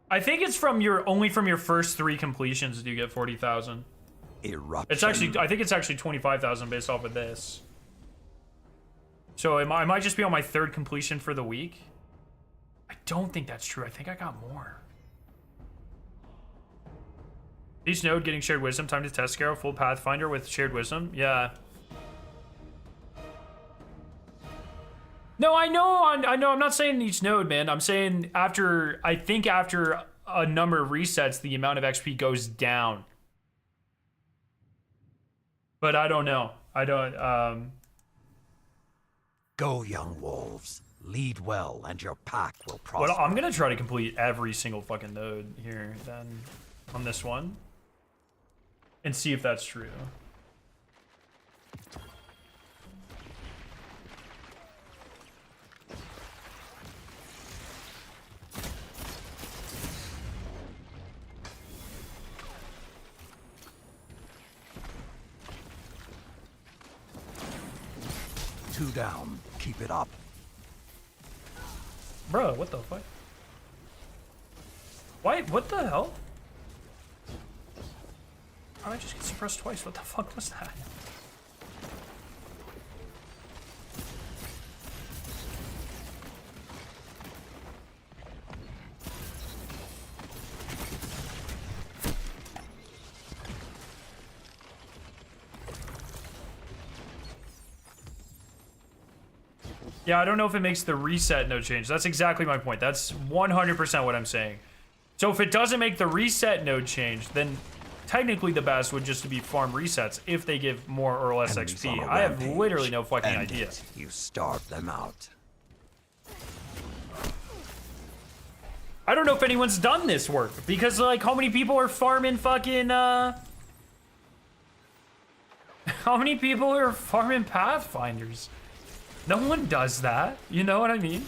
I think it's from your only from your first 3 completions do you get 40,000. Eruption. It's actually I think it's actually 25,000 based off of this. So I might just be on my 3rd completion for the week. I don't think that's true. I think I got more. Each node getting shared wisdom, time to test Scarrow, full Pathfinder with shared wisdom. Yeah. No, I know, I'm not saying each node, man. I'm saying after, I think after a number of resets, the amount of XP goes down. But I don't know. I don't, Go, young wolves. Lead well, and your pack will prosper. Well, I'm gonna try to complete every single fucking node here, then, on this one. And see if that's true. Two down. Keep it up. Bro, what the fuck? Why? What the hell? How did I just get suppressed twice? What the fuck was that? Yeah, I don't know if it makes the reset node change. That's exactly my point. That's 100% what I'm saying. So if it doesn't make the reset node change, then technically the best would just be farm resets if they give more or less Enemies XP. on a I have rampage. literally no fucking End idea. it. You starved them out. I don't know if anyone's done this work because like how many people are farming fucking how many people are farming Pathfinders? No one does that. You know what I mean?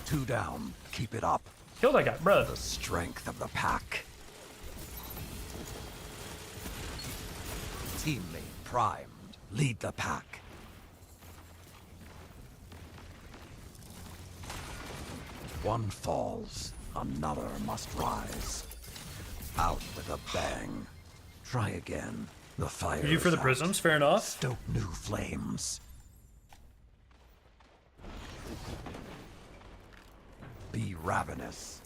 Two down. Keep it up. Kill that guy, bro. The strength of the pack. Teammate primed. Lead the pack. One falls, another must rise. Out with a bang. Try again. The fire. You for the is out. prisms, fair enough. Stoke new flames. be ravenous.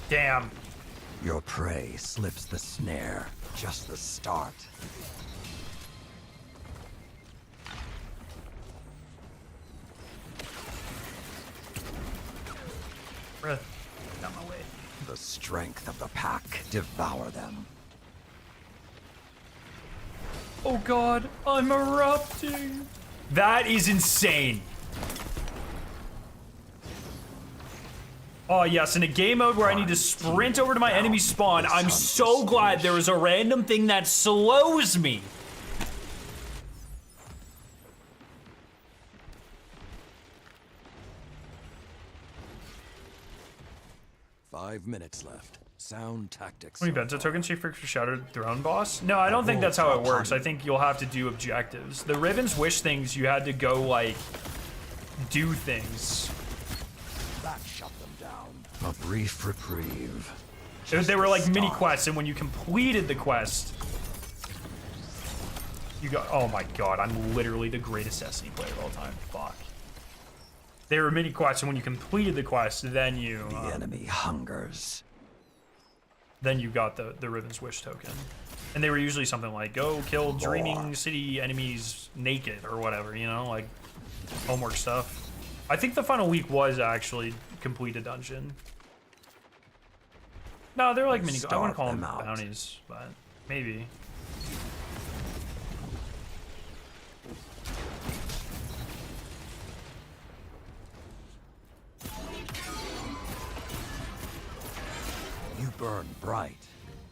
Damn. Your prey slips the snare. Just the start. Bruh. Got my way. The strength of the pack. Devour them. Oh god, I'm erupting. That is insane. Oh yes, in a game mode where I need to sprint over to my enemy spawn, I'm so glad there was a random thing that slows me. Five minutes left. Sound tactics. How many bento tokens do you for Shattered Throne boss? No, I don't think that's how it works. I think you'll have to do objectives. The Riven's Wish things, you had to go, like, do things. That shut them down. A brief reprieve. They were like mini quests, and when you completed the quest, you got. Oh my god, I'm literally the greatest Destiny player of all time. Fuck. They were mini quests, and when you completed the quest, then you. The enemy hungers. Then you got the Riven's Wish token, and they were usually something like go kill Dreaming City enemies naked or whatever, you know, like homework stuff. I think the final week was actually complete a dungeon. No, they're like mini. I wouldn't call them bounties, but maybe. You burn bright.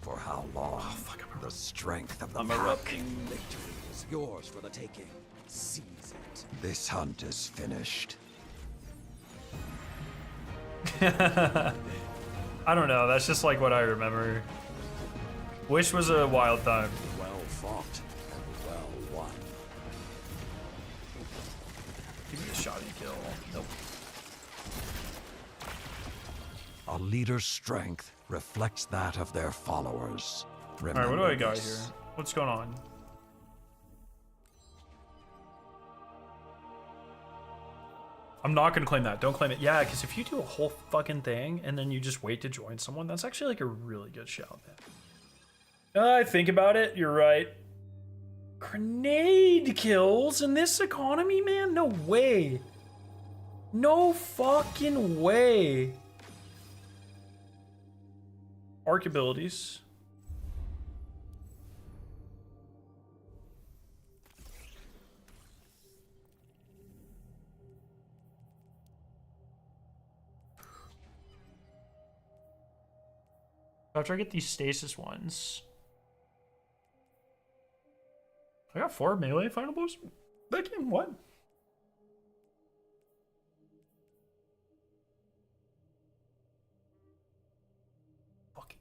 For how long? Oh, fuck, the strength of the pack. Erupting victory is yours for the taking. Seize it. This hunt is finished. I don't know. That's just like what I remember. Wish was a wild time. Well fought and well won. Give me a shot and kill. Nope. A leader's strength reflects that of their followers. All right, what do I got here? What's going on? I'm not gonna claim that. Don't claim it. Yeah, because if you do a whole fucking thing and then you just wait to join someone, that's actually like a really good shout. I think about it. You're right. Grenade kills in this economy, man? No way. No fucking way. Arc abilities. After I get these stasis ones. I got 4 melee final boss. That game, what? Fucking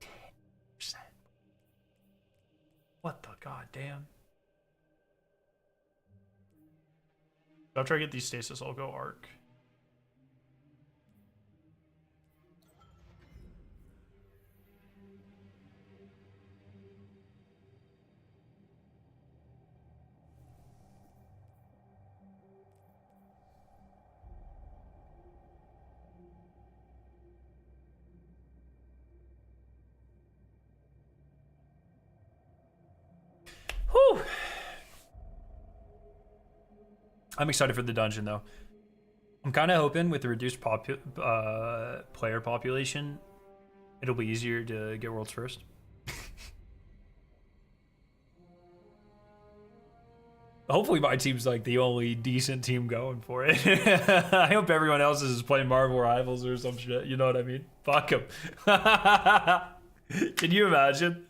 10%. What the goddamn? After I get these stasis, I'll go arc. Whew. I'm excited for the dungeon, though. I'm kind of hoping with the reduced player population, it'll be easier to get worlds first. Hopefully my team's like the only decent team going for it. I hope everyone else is playing Marvel Rivals or some shit. You know what I mean? Fuck them. Can you imagine?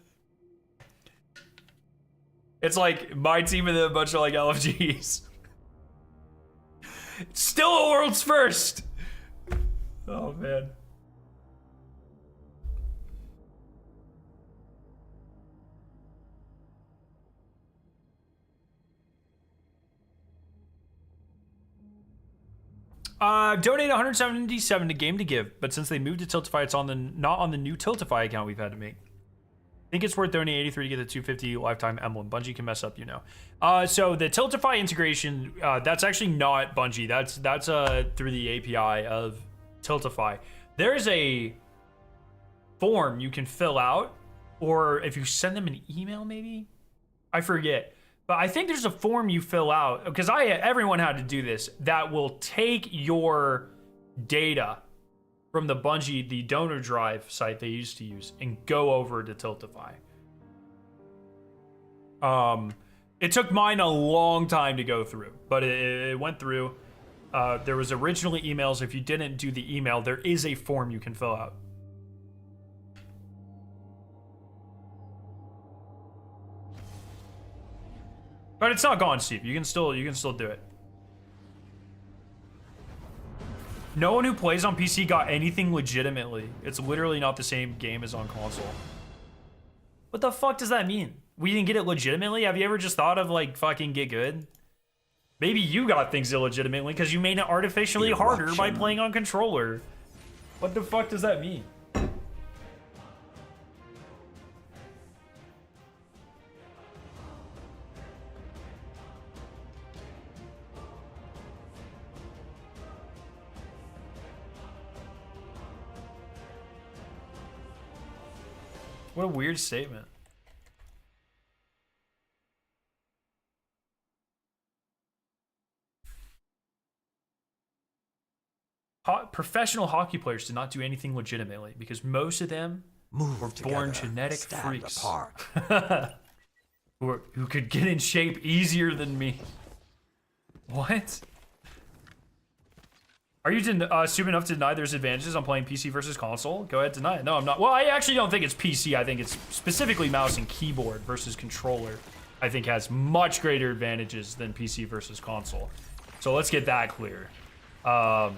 It's like my team and then a bunch of like LFGs. Still a world's first. Oh man. Donate 177 to Game to Give, but since they moved to Tiltify, it's on the not on the new Tiltify account we've had to make. Think it's worth donating 83 to get the 250 lifetime emblem. Bungie can mess up, you know. So the Tiltify integration, that's actually not Bungie. That's through the API of Tiltify. There's a form you can fill out, or if you send them an email, maybe, I forget. But I think there's a form you fill out, because everyone had to do this, that will take your data from the Bungie, the donor drive site they used to use, and go over to Tiltify. It took mine a long time to go through, but it went through. There was originally emails. If you didn't do the email, there is a form you can fill out. But it's not gone, Steve. You can still do it. No one who plays on PC got anything legitimately. It's literally not the same game as on console. What the fuck does that mean? We didn't get it legitimately? Have you ever just thought of like fucking get good? Maybe you got things illegitimately because you made it artificially harder by playing on controller. What the fuck does that mean? What a weird statement. Professional hockey players did not do anything legitimately because most of them were born genetic freaks who could get in shape easier than me. What? Are you stupid enough to deny there's advantages on playing PC versus console? Go ahead, deny it. No, I'm not. Well, I actually don't think it's PC. I think it's specifically mouse and keyboard versus controller. I think has much greater advantages than PC versus console. So let's get that clear. No,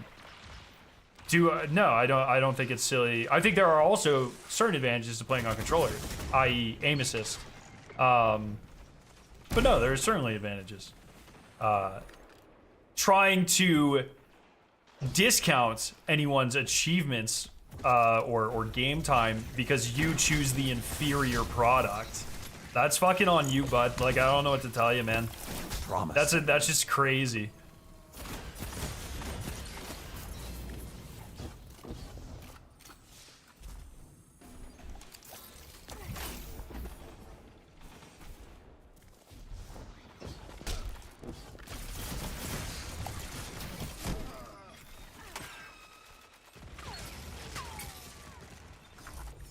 I don't think it's silly. I think there are also certain advantages to playing on controller, i.e. aim assist. But no, there are certainly advantages. Trying to discount anyone's achievements or game time because you choose the inferior product. That's fucking on you, bud. Like, I don't know what to tell you, man. Promise. That's just crazy.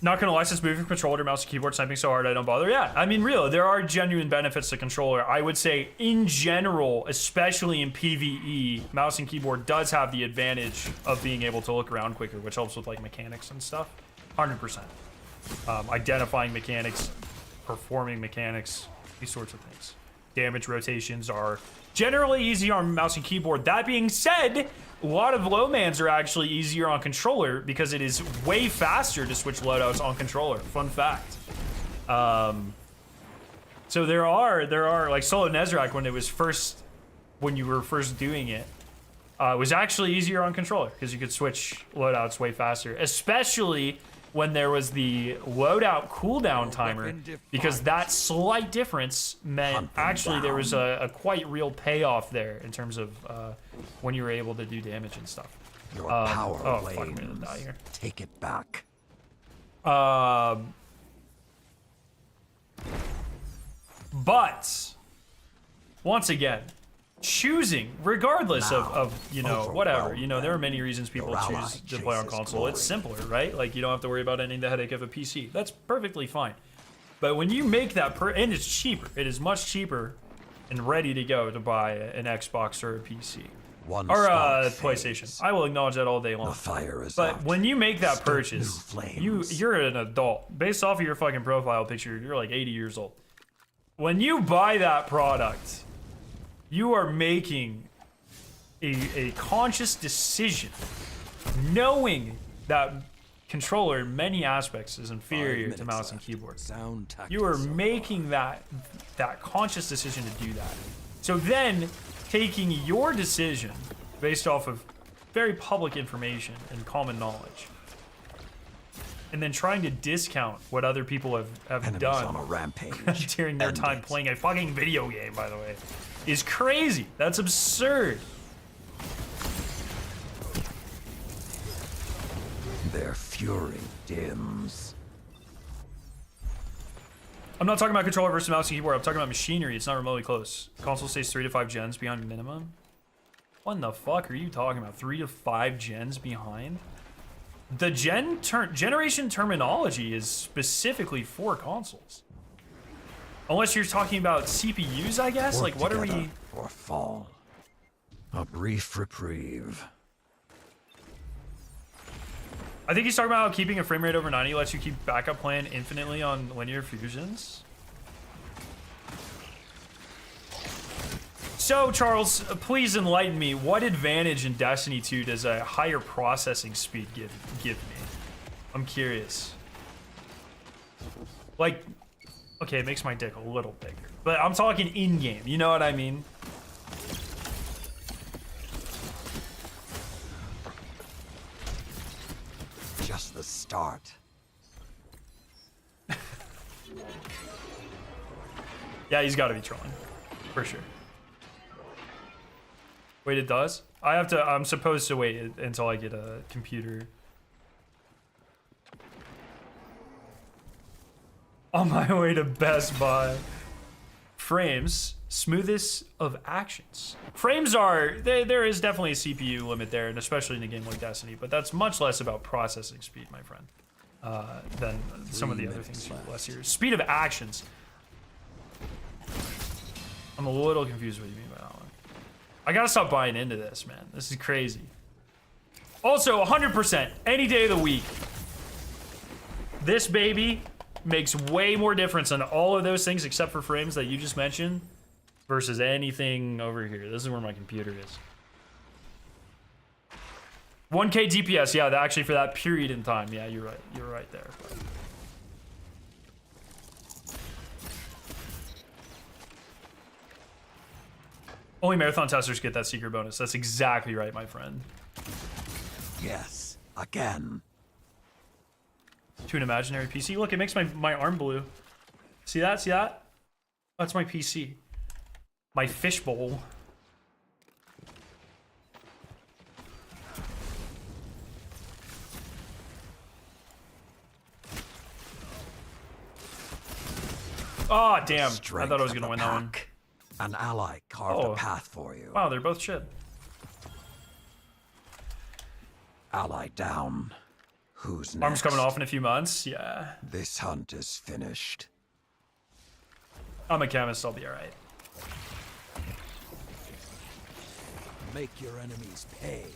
Not gonna lie, since moving controller to mouse and keyboard sniping so hard I don't bother. Yeah, I mean, real, there are genuine benefits to controller. I would say in general, especially in PvE, mouse and keyboard does have the advantage of being able to look around quicker, which helps with like mechanics and stuff. 100%. Identifying mechanics, performing mechanics, these sorts of things. Damage rotations are generally easier on mouse and keyboard. That being said, a lot of low mans are actually easier on controller because it is way faster to switch loadouts on controller. Fun fact. So there are like Solo Nezrak when you were first doing it, was actually easier on controller because you could switch loadouts way faster, especially when there was the loadout cooldown timer, because that slight difference meant actually there was a quite real payoff there in terms of when you were able to do damage and stuff. Your power fuck, I'm gonna die here. Take it back. But once again, choosing, regardless of you know, whatever, you know, there are many reasons people choose to play on console. It's simpler, right? Like, you don't have to worry about any of the headache of a PC. That's perfectly fine. But when you make that and it's cheaper, it is much cheaper and ready to go to buy an Xbox or a PC or a PlayStation. I will acknowledge that all day long. The fire is but out. when you make that Stoke purchase, new flames. you're an adult. Based off of your fucking profile picture, you're like 80 years old. When you buy that product, you are making a conscious decision, knowing that controller in many aspects is inferior to mouse and keyboard. You are making that conscious decision to do that. So then, taking your decision based off of very public information and common knowledge, and then trying to discount what other people have Enemies done on a rampage. during their time playing a fucking video game, by the way, is crazy. That's absurd. Their fury dims. I'm not talking about controller versus mouse and keyboard. I'm talking about machinery. It's not remotely close. Console stays 3 to 5 gens behind minimum. What in the fuck are you talking about? 3 to 5 gens behind? The generation terminology is specifically for consoles. Unless you're talking about CPUs, I guess? Work Like, what are we... together or fall. A brief reprieve. I think he's talking about how keeping a frame rate over 90 lets you keep backup playing infinitely on linear fusions. So, Charles, please enlighten me. What advantage in Destiny 2 does a higher processing speed give me? I'm curious. Like, okay, it makes my dick a little bigger. But I'm talking in-game, you know what I mean? Just the start. Yeah, he's got to be trolling. For sure. Wait, it does? I'm supposed to wait until I get a computer. On my way to Best Buy. Frames, smoothest of actions. Frames are, there is definitely a CPU limit there, and especially in a game like Destiny, but that's much less about processing speed, my friend, than some of the other things you less here. Speed of actions. I'm a little confused what you mean by that one. I gotta stop buying into this, man. This is crazy. Also, 100%, any day of the week. This baby makes way more difference on all of those things except for frames that you just mentioned versus anything over here. This is where my computer is. 1K DPS, yeah, actually for that period in time. Yeah, you're right. You're right there. Only marathon testers get that secret bonus. That's exactly right, my friend. Yes, again. To an imaginary PC. Look, it makes my arm blue. See that? See that? That's my PC. My fishbowl. Oh, damn. I thought I was going to win that one. An ally carved a path for you. Wow, they're both shit. Ally down. Who's next? Arm's coming off in a few months. Yeah. This hunt is finished. I'm a chemist. I'll be all right. Make your enemies pay.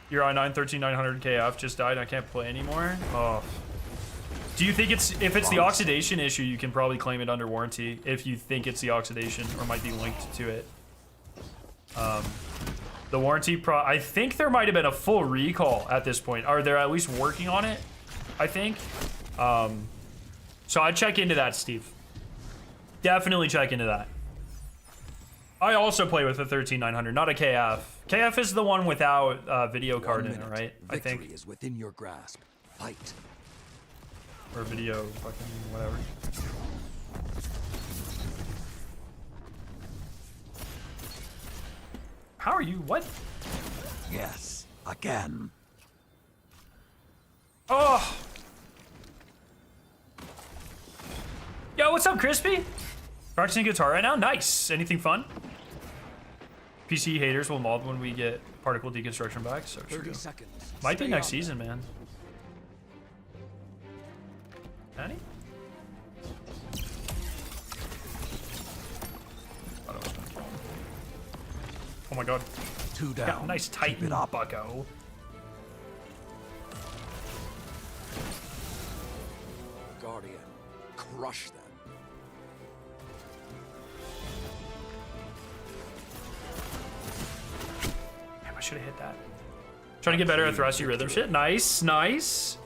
Your i9 13900 KF just died. I can't play anymore. Oh. Do you think if it's the oxidation issue, you can probably claim it under warranty if you think it's the oxidation or might be linked to it? The warranty I think there might have been a full recall at this point. Are they at least working on it? I think. So I'd check into that, Steve. Definitely check into that. I also play with a 13900, not a KF. KF is the one without video card in it, right? I think. Victory is within your grasp. Fight. Or video, fucking whatever. How are you? What? Yes, again. Oh! Yo, what's up, Crispy? Practicing guitar right now? Nice. Anything fun? PC haters will mob when we get particle deconstruction back, so true. 30 seconds. Might be Stay next on. season, man. Annie? Oh my god. 2 down. Got a nice tight Keep it up. bucko. Guardian, crush them. Damn, I should have hit that. Trying to get better at thrusty rhythm shit. Nice, nice.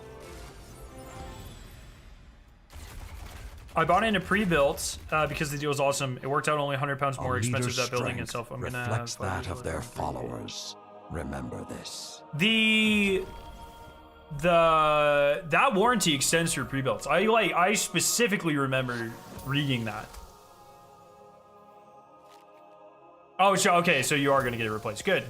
I bought it in a pre-built because the deal was awesome. It worked out only 100 pounds more expensive than building itself. I'm gonna reflects have that of their followers. Remember this. That warranty extends through pre-builds. I specifically remember reading that. Oh, so okay, so you are gonna get it replaced. Good.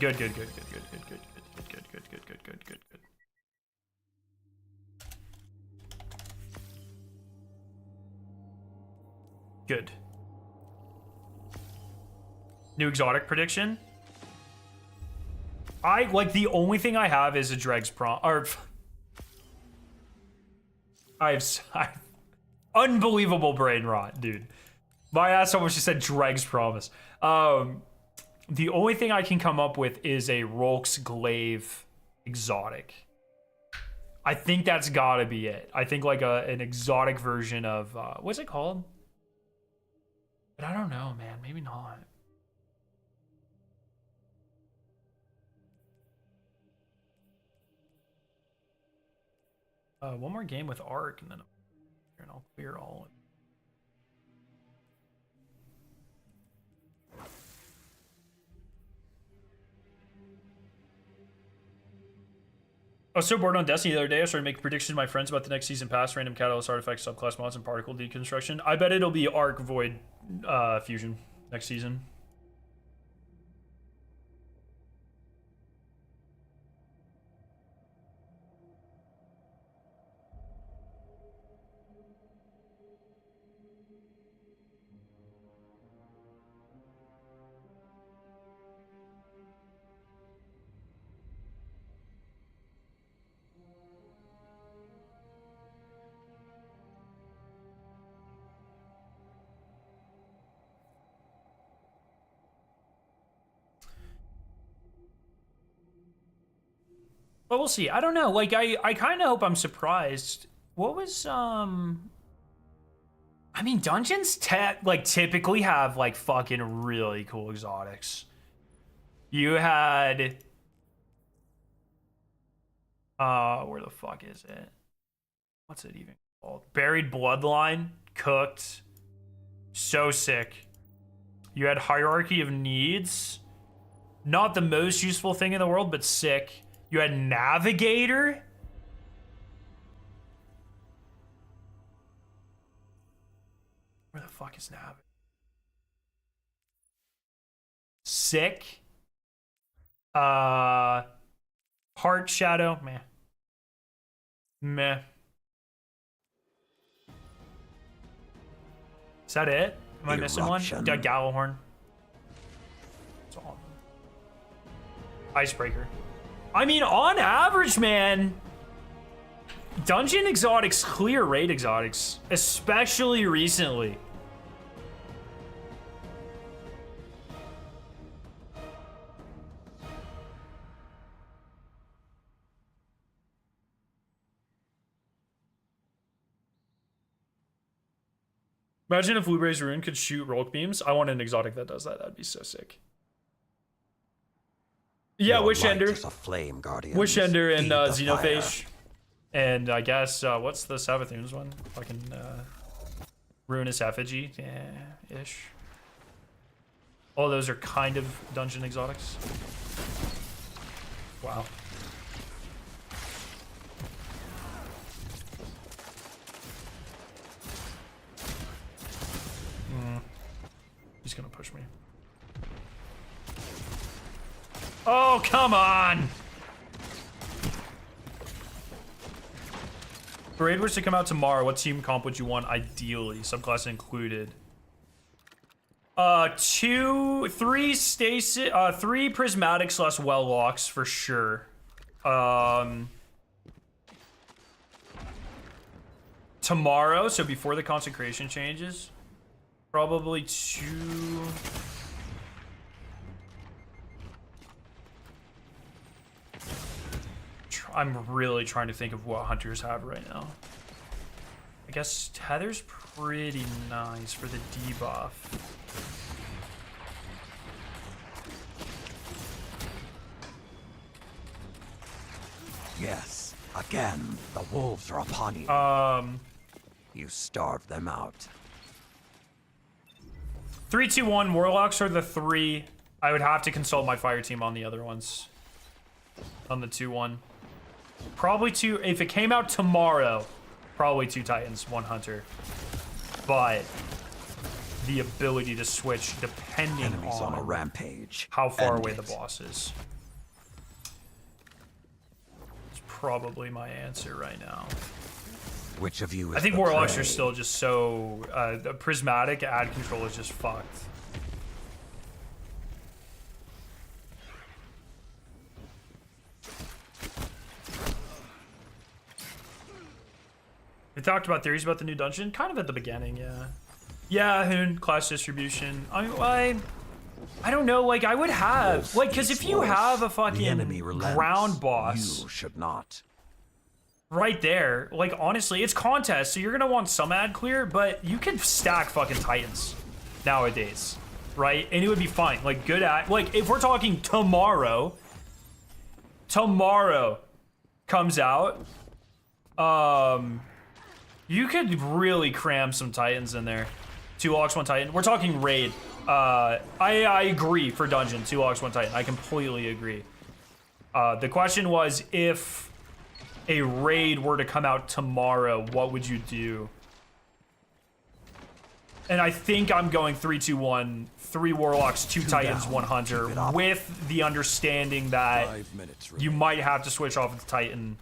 Good. New exotic prediction. The only thing I have is a Dreg's prom, or I have unbelievable brain rot, dude. My ass almost just said Dreg's promise. The only thing I can come up with is a Rolk's Glaive exotic. I think that's gotta be it. I think like an exotic version of what's it called? But I don't know, man. Maybe not. One more game with Arc, and then I'll clear all. I was so bored on Destiny the other day, I started making predictions to my friends about the next season pass, random catalyst artifacts, subclass mods, and particle deconstruction. I bet it'll be Arc Void Fusion next season. But we'll see. I don't know. Like, I kind of hope I'm surprised. What was, I mean, dungeons typically have, like, fucking really cool exotics. You had, where the fuck is it? What's it even called? Buried Bloodline, cooked. So sick. You had Hierarchy of Needs. Not the most useful thing in the world, but sick. You had Navigator. Where the fuck is Navigator? Sick. Heart Shadow. Meh. Is that it? Am I missing one? Gallowhorn. That's all. Icebreaker. I mean, on average, man, dungeon exotics clear raid exotics, especially recently. Imagine if Blueberry's Rune could shoot Rolk beams. I want an exotic that does that. That'd be so sick. Yeah, Wish Ender. Wish Ender and Xenophage. And I guess, what's the Savathun's one? Fucking, Ruinous Effigy. Yeah, ish. All those are kind of dungeon exotics. Wow. He's gonna push me. Oh, come on! If Raid was to come out tomorrow, what team comp would you want ideally? Subclass included. 3 stasis, 3 prismatics less well locks for sure. Tomorrow, so before the consecration changes, probably 2. I'm really trying to think of what hunters have right now. I guess Tether's pretty nice for the debuff. Yes, again, the wolves are upon you. You starved them out. 3, 2, 1 Warlocks are the 3. I would have to consult my fire team on the other ones. on the 2-1. Probably 2, if it came out tomorrow, probably 2 Titans, 1 Hunter. But the ability to switch depending Enemies on a on rampage. how far End away it. the boss is. It's probably my answer right now. Which of you is I think the Warlocks prey? are still just so... the prismatic ad control is just fucked. We talked about theories about the new dungeon, kind of at the beginning, yeah. Yeah, Hoon, class distribution. I don't know, like, I would have... Like, because if you Wolf, have a the enemy fucking relents. ground boss... You should not. right there, like, honestly, it's contest, so you're gonna want some ad clear, but you can stack fucking Titans nowadays, right? And it would be fine. Like, good at, like, if we're talking tomorrow comes out, you could really cram some Titans in there. 2 Logs, 1 Titan. We're talking raid. I agree for dungeon, 2 Logs, 1 Titan. I completely agree. The question was, if a raid were to come out tomorrow, what would you do? And I think I'm going 3-2-1, 3 Warlocks, 2 Titans, down. 1 Hunter, Keep it up. with the understanding that 5 minutes you remaining. might have to switch off the Titan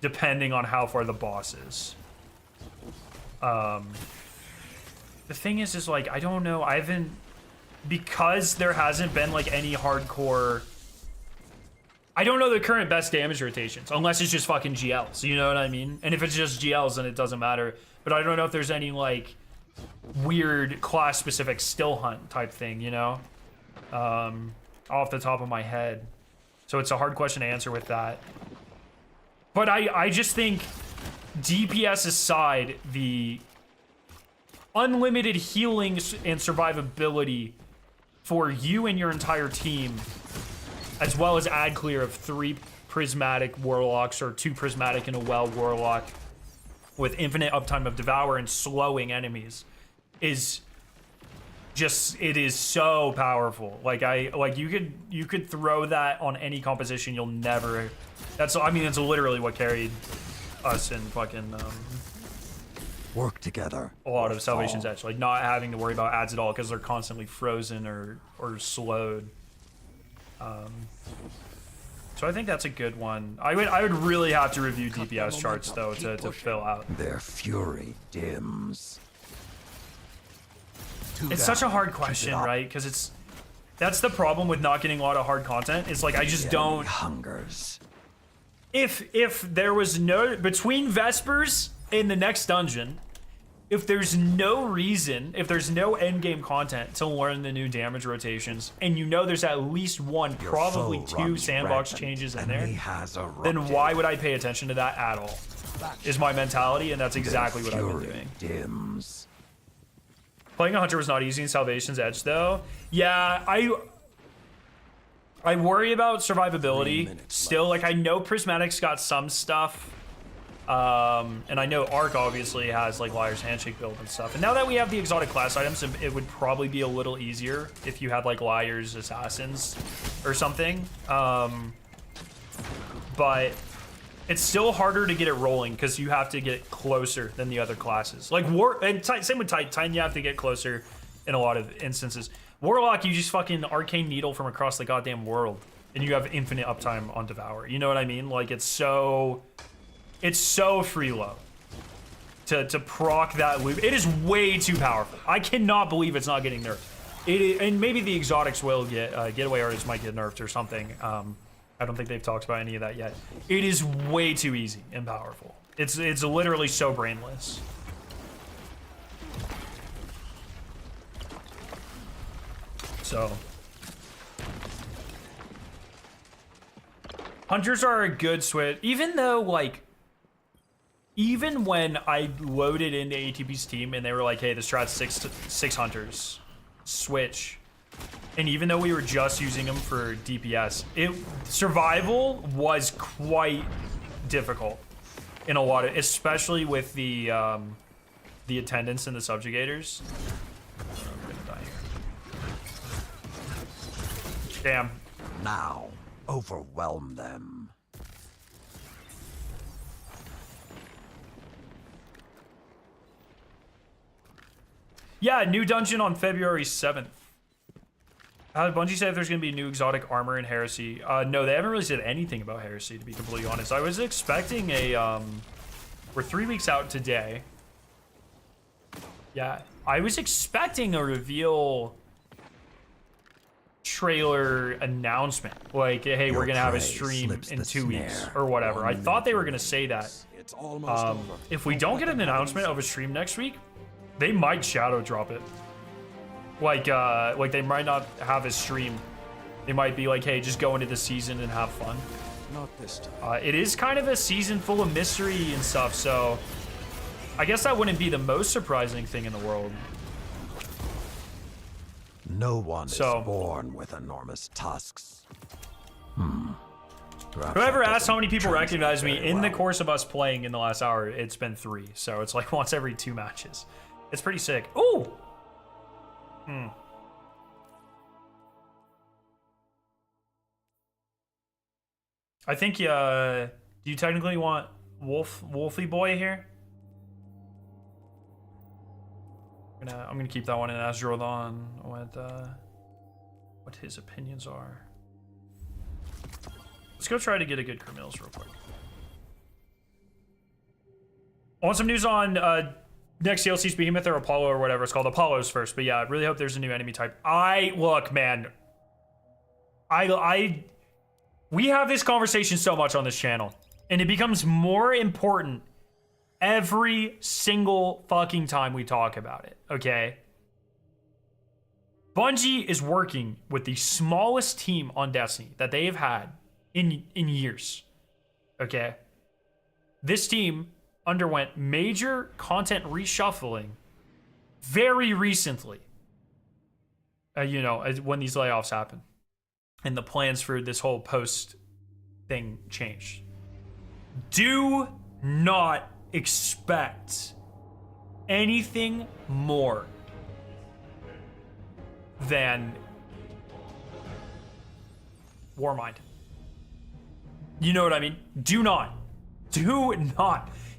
depending on how far the boss is. The thing is like, I don't know, I haven't, because there hasn't been like any hardcore, I don't know the current best damage rotations, unless it's just fucking GLs, you know what I mean? And if it's just GLs, then it doesn't matter. But I don't know if there's any like weird class-specific still hunt type thing, you know? Off the top of my head. So it's a hard question to answer with that. But I just think, DPS aside, the unlimited healing and survivability for you and your entire team, as well as ad clear of 3 prismatic warlocks or 2 prismatic and a well warlock with infinite uptime of devour and slowing enemies, is just, it is so powerful. Like you could throw that on any composition, you'll never, I mean it's literally what carried us in fucking Work together. a lot or of Salvation's fall. Edge, like not having to worry about ads at all because they're constantly frozen or slowed. So I think that's a good one. I would really have to review DPS charts though to fill out. Their fury dims. It's such a hard question, right? Because that's the problem with not getting a lot of hard content. It's like I just don't. Hungers. If there was no, between Vespers and the next dungeon, if there's no reason, if there's no end game content to learn the new damage rotations, and you know there's at least one, Your probably foe 2 runs sandbox rampant, changes in and there, he has then why would I pay attention to that at all? Is my mentality, and that's exactly what I've been fury doing. dims. Playing a Hunter was not easy in Salvation's Edge, though. Yeah, I worry about 3 survivability. minutes Still, like, I know Prismatic's got some stuff. And I know Arc obviously has, like, Liar's Handshake build and stuff. And now that we have the exotic class items, it would probably be a little easier if you had, like, Liar's Assassins or something. But it's still harder to get it rolling because you have to get closer than the other classes. Like same with Titan, you have to get closer in a lot of instances. Warlock, you just fucking arcane needle from across the goddamn world, and you have infinite uptime on Devour. You know what I mean? Like it's so free low to proc that loop. It is way too powerful. I cannot believe it's not getting nerfed. And maybe the exotics will get getaway artists might get nerfed or something. I don't think they've talked about any of that yet. It is way too easy and powerful. It's literally so brainless. So Hunters are a good switch, even though like even when I loaded into ATP's team and they were like, hey, the strat's six Hunters, switch. And even though we were just using them for DPS, survival was quite difficult in a lot of, especially with the attendants and the subjugators. I'm gonna die here. Damn. Now, Overwhelm them. Yeah, new dungeon on February 7th. How did Bungie say if there's going to be new exotic armor in Heresy? No, they haven't really said anything about Heresy, to be completely honest. I was expecting a, we're 3 weeks out today. Yeah, I was expecting a reveal trailer announcement. Like, hey, we're going to have a stream in 2 weeks or whatever. I thought they were going to say that. It's almost over. If we don't get an announcement of a stream next week, they might shadow drop it. Like they might not have a stream. They might be like, hey, just go into the season and have fun. Not this time. It is kind of a season full of mystery and stuff, so I guess that wouldn't be the most surprising thing in the world. No one is born with enormous tusks. Whoever asked how many people recognize me in the course of us playing in the last hour, it's been 3. So it's like once every 2 matches. It's pretty sick. Ooh! I think, do you technically want Wolfie Boy here? I'm gonna keep that one in Azrodon what his opinions are. Let's go try to get a good Kermills real quick. I want some news on next DLC's Behemoth or Apollo or whatever it's called. Apollo's first, but yeah, I really hope there's a new enemy type. Look, man. We have this conversation so much on this channel, and it becomes more important every single fucking time we talk about it, okay? Bungie is working with the smallest team on Destiny that they have had in years, okay? This team underwent major content reshuffling very recently, you know, when these layoffs happened and the plans for this whole post thing changed. Do not expect anything more than Warmind. You know what I mean? Do not.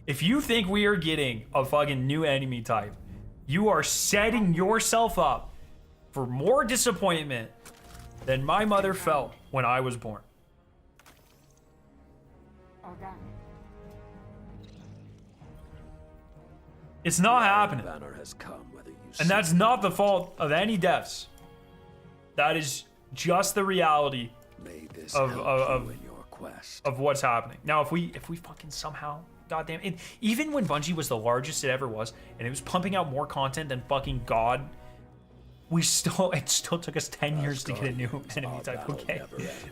If you think we are getting a fucking new enemy type, you are setting yourself up for more disappointment than my mother felt when I was born. All done. It's not happening. Banner has come, whether you And that's not the fault of any devs. That is just the reality may this of in your quest. of what's happening. Now, if we fucking somehow, goddamn it, even when Bungie was the largest it ever was, and it was pumping out more content than fucking God, it still took us 10 years to get a new enemy type. Okay,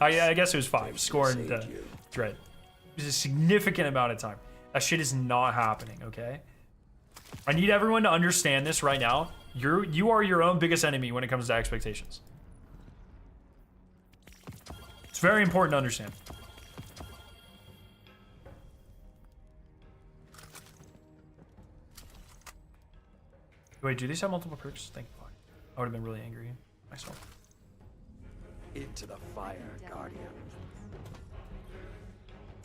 I guess it was 5. Scoring the Dread. It was a significant amount of time. That shit is not happening. Okay, I need everyone to understand this right now. You are your own biggest enemy when it comes to expectations. It's very important to understand. Wait, do these have multiple perks? Thank fuck. I would have been really angry myself. Into the fire, Guardian.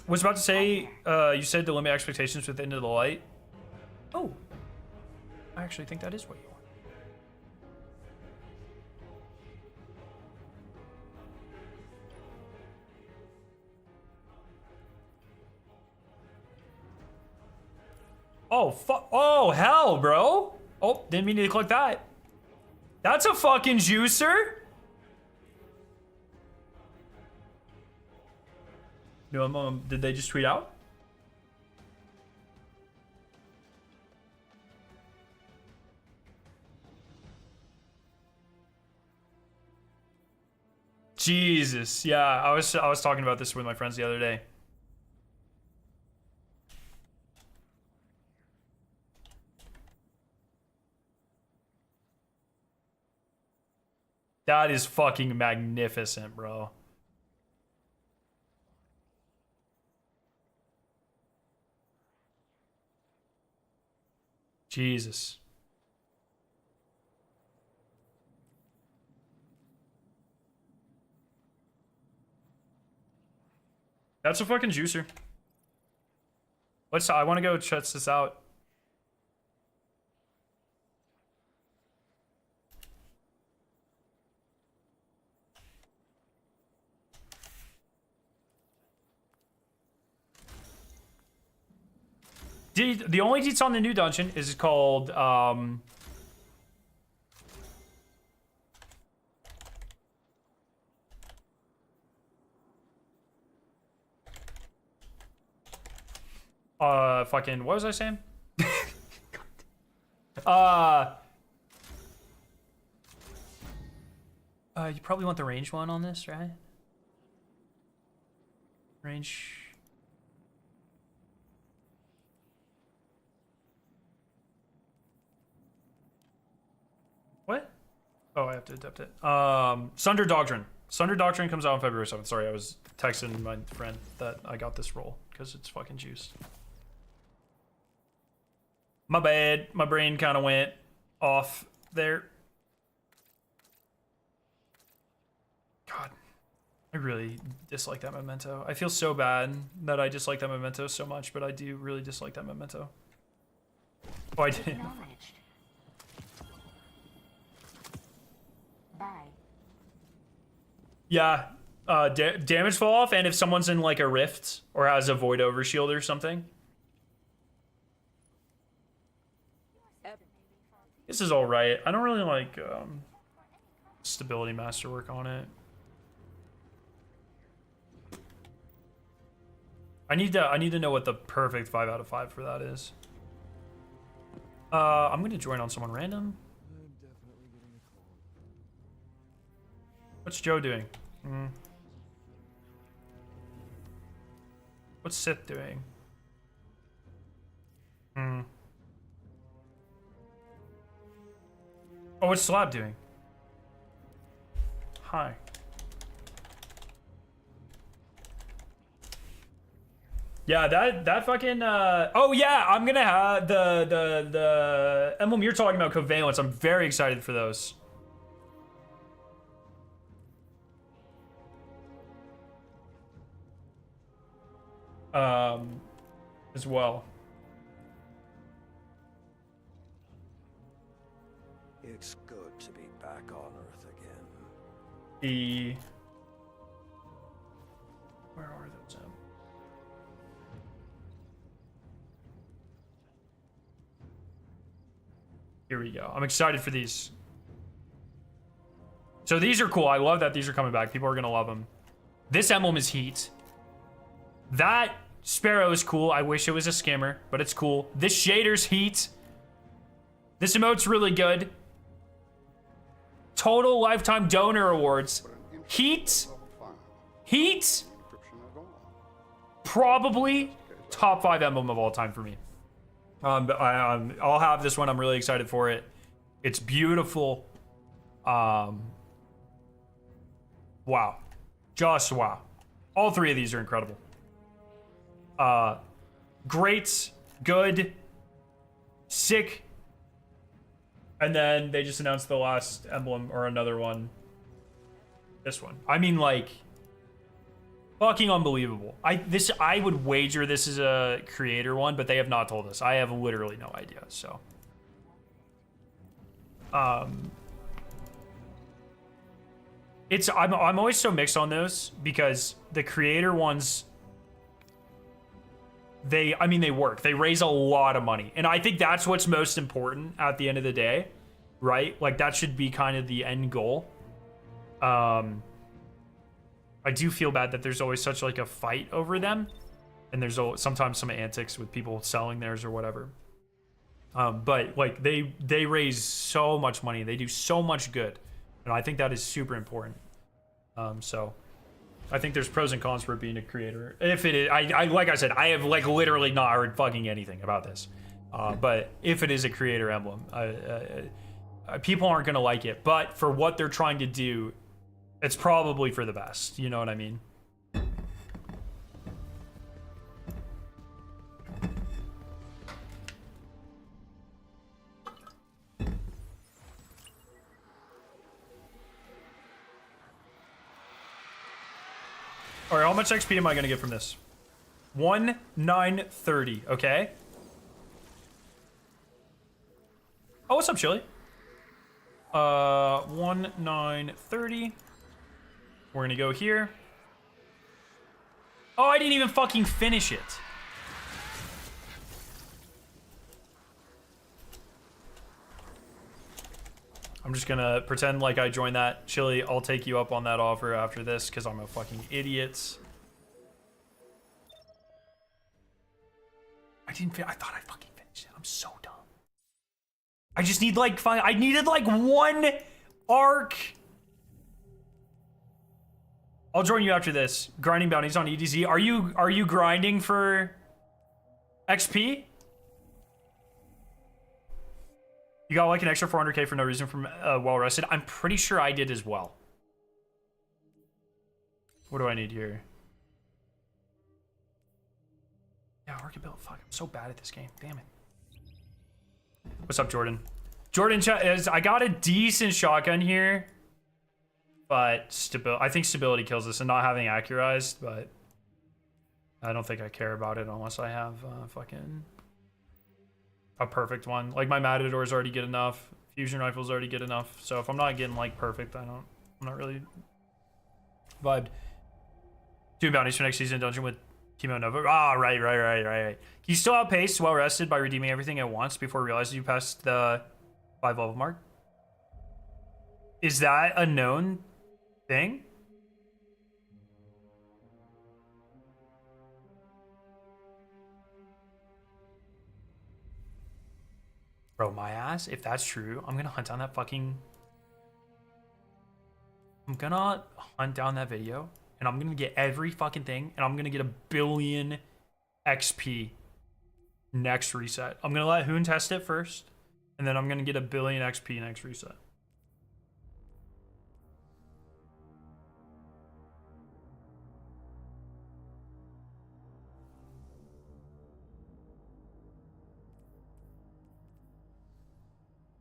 Was about to say, you said to limit expectations with Into the Light. Oh, I actually think that is what you want. Oh, fuck. Oh, hell, bro. Oh, didn't mean to click that. That's a fucking juicer. No, did they just tweet out? Jesus. Yeah, I was talking about this with my friends the other day. That is fucking magnificent, bro. Jesus. That's a fucking juicer. I want to go check this out. The only deets on the new dungeon is called fucking, what was I saying? You probably want the range one on this, right? Range. What? Oh, I have to adapt it. Sundered Doctrine. Sundered Doctrine comes out on February 7th. Sorry, I was texting my friend that I got this roll because it's fucking juiced. My bad. My brain kind of went off there. God, I really dislike that Memento. I feel so bad that I dislike that Memento so much, but I do really dislike that Memento. Oh, I did. Bye. Yeah, damage fall off, and if someone's in like a rift or has a void overshield or something. This is all right. I don't really like stability masterwork on it. I need to know what the perfect 5 out of 5 for that is. I'm gonna join on someone random. What's Joe doing? What's Sith doing? Oh, what's Slab doing? Hi. Yeah, that fucking oh yeah, I'm gonna have the emblem you're talking about, Covalence. I'm very excited for those. As well. It's good to be back on Earth again. Where are those at? Here we go. I'm excited for these. So these are cool. I love that these are coming back. People are gonna love them. This emblem is heat. That Sparrow is cool. I wish it was a skimmer, but it's cool. This shader's heat. This emote's really good. Total lifetime donor awards. Heat. Heat. Probably top 5 emblem of all time for me. I'll have this one. I'm really excited for it. It's beautiful. Wow. Just wow. All 3 of these are incredible. Great, good, sick, and then they just announced the last emblem or another one. This one. I mean, like, fucking unbelievable. I would wager this is a creator one, but they have not told us. I have literally no idea. So, I'm always so mixed on those because the creator ones. They work. They raise a lot of money. And I think that's what's most important at the end of the day, right? Like, that should be kind of the end goal. I do feel bad that there's always such, like, a fight over them. And there's sometimes some antics with people selling theirs or whatever. But, like, they raise so much money. They do so much good. And I think that is super important. So... I think there's pros and cons for it being a creator. If it is, I like I said, I have like literally not heard fucking anything about this. But if it is a creator emblem, people aren't gonna like it. But for what they're trying to do, it's probably for the best. You know what I mean? All right, how much XP am I gonna get from this? 1930. Okay. Oh, what's up, Chili? 1930. We're gonna go here. Oh, I didn't even fucking finish it. I'm just gonna pretend like I joined that. Chili, I'll take you up on that offer after this because I'm a fucking idiot. I thought I fucking finished it. I'm so dumb. I just need like I needed like one arc. I'll join you after this. Grinding bounties on EDZ. Are you grinding for XP? You got like an extra 400k for no reason from well rested. I'm pretty sure I did as well. What do I need here? Yeah, orchid build. Fuck, I'm so bad at this game. Damn it. What's up, Jordan? Jordan, I got a decent shotgun here, but I think stability kills us, and not having accurized, but I don't think I care about it unless I have fucking a perfect one. Like my Matador is already good enough. Fusion rifle is already good enough. So if I'm not getting like perfect, I'm not really vibed. 2 bounties for next season dungeon with Chemo Nova. Ah, right. You still outpaced well rested by redeeming everything at once before realizing you passed the 5 level mark. Is that a known thing? Bro, my ass, if that's true, I'm gonna hunt down that fucking... I'm gonna hunt down that video, and I'm gonna get every fucking thing, and I'm gonna get 1 billion XP next reset. I'm gonna let Hoon test it first, and then I'm gonna get 1 billion XP next reset.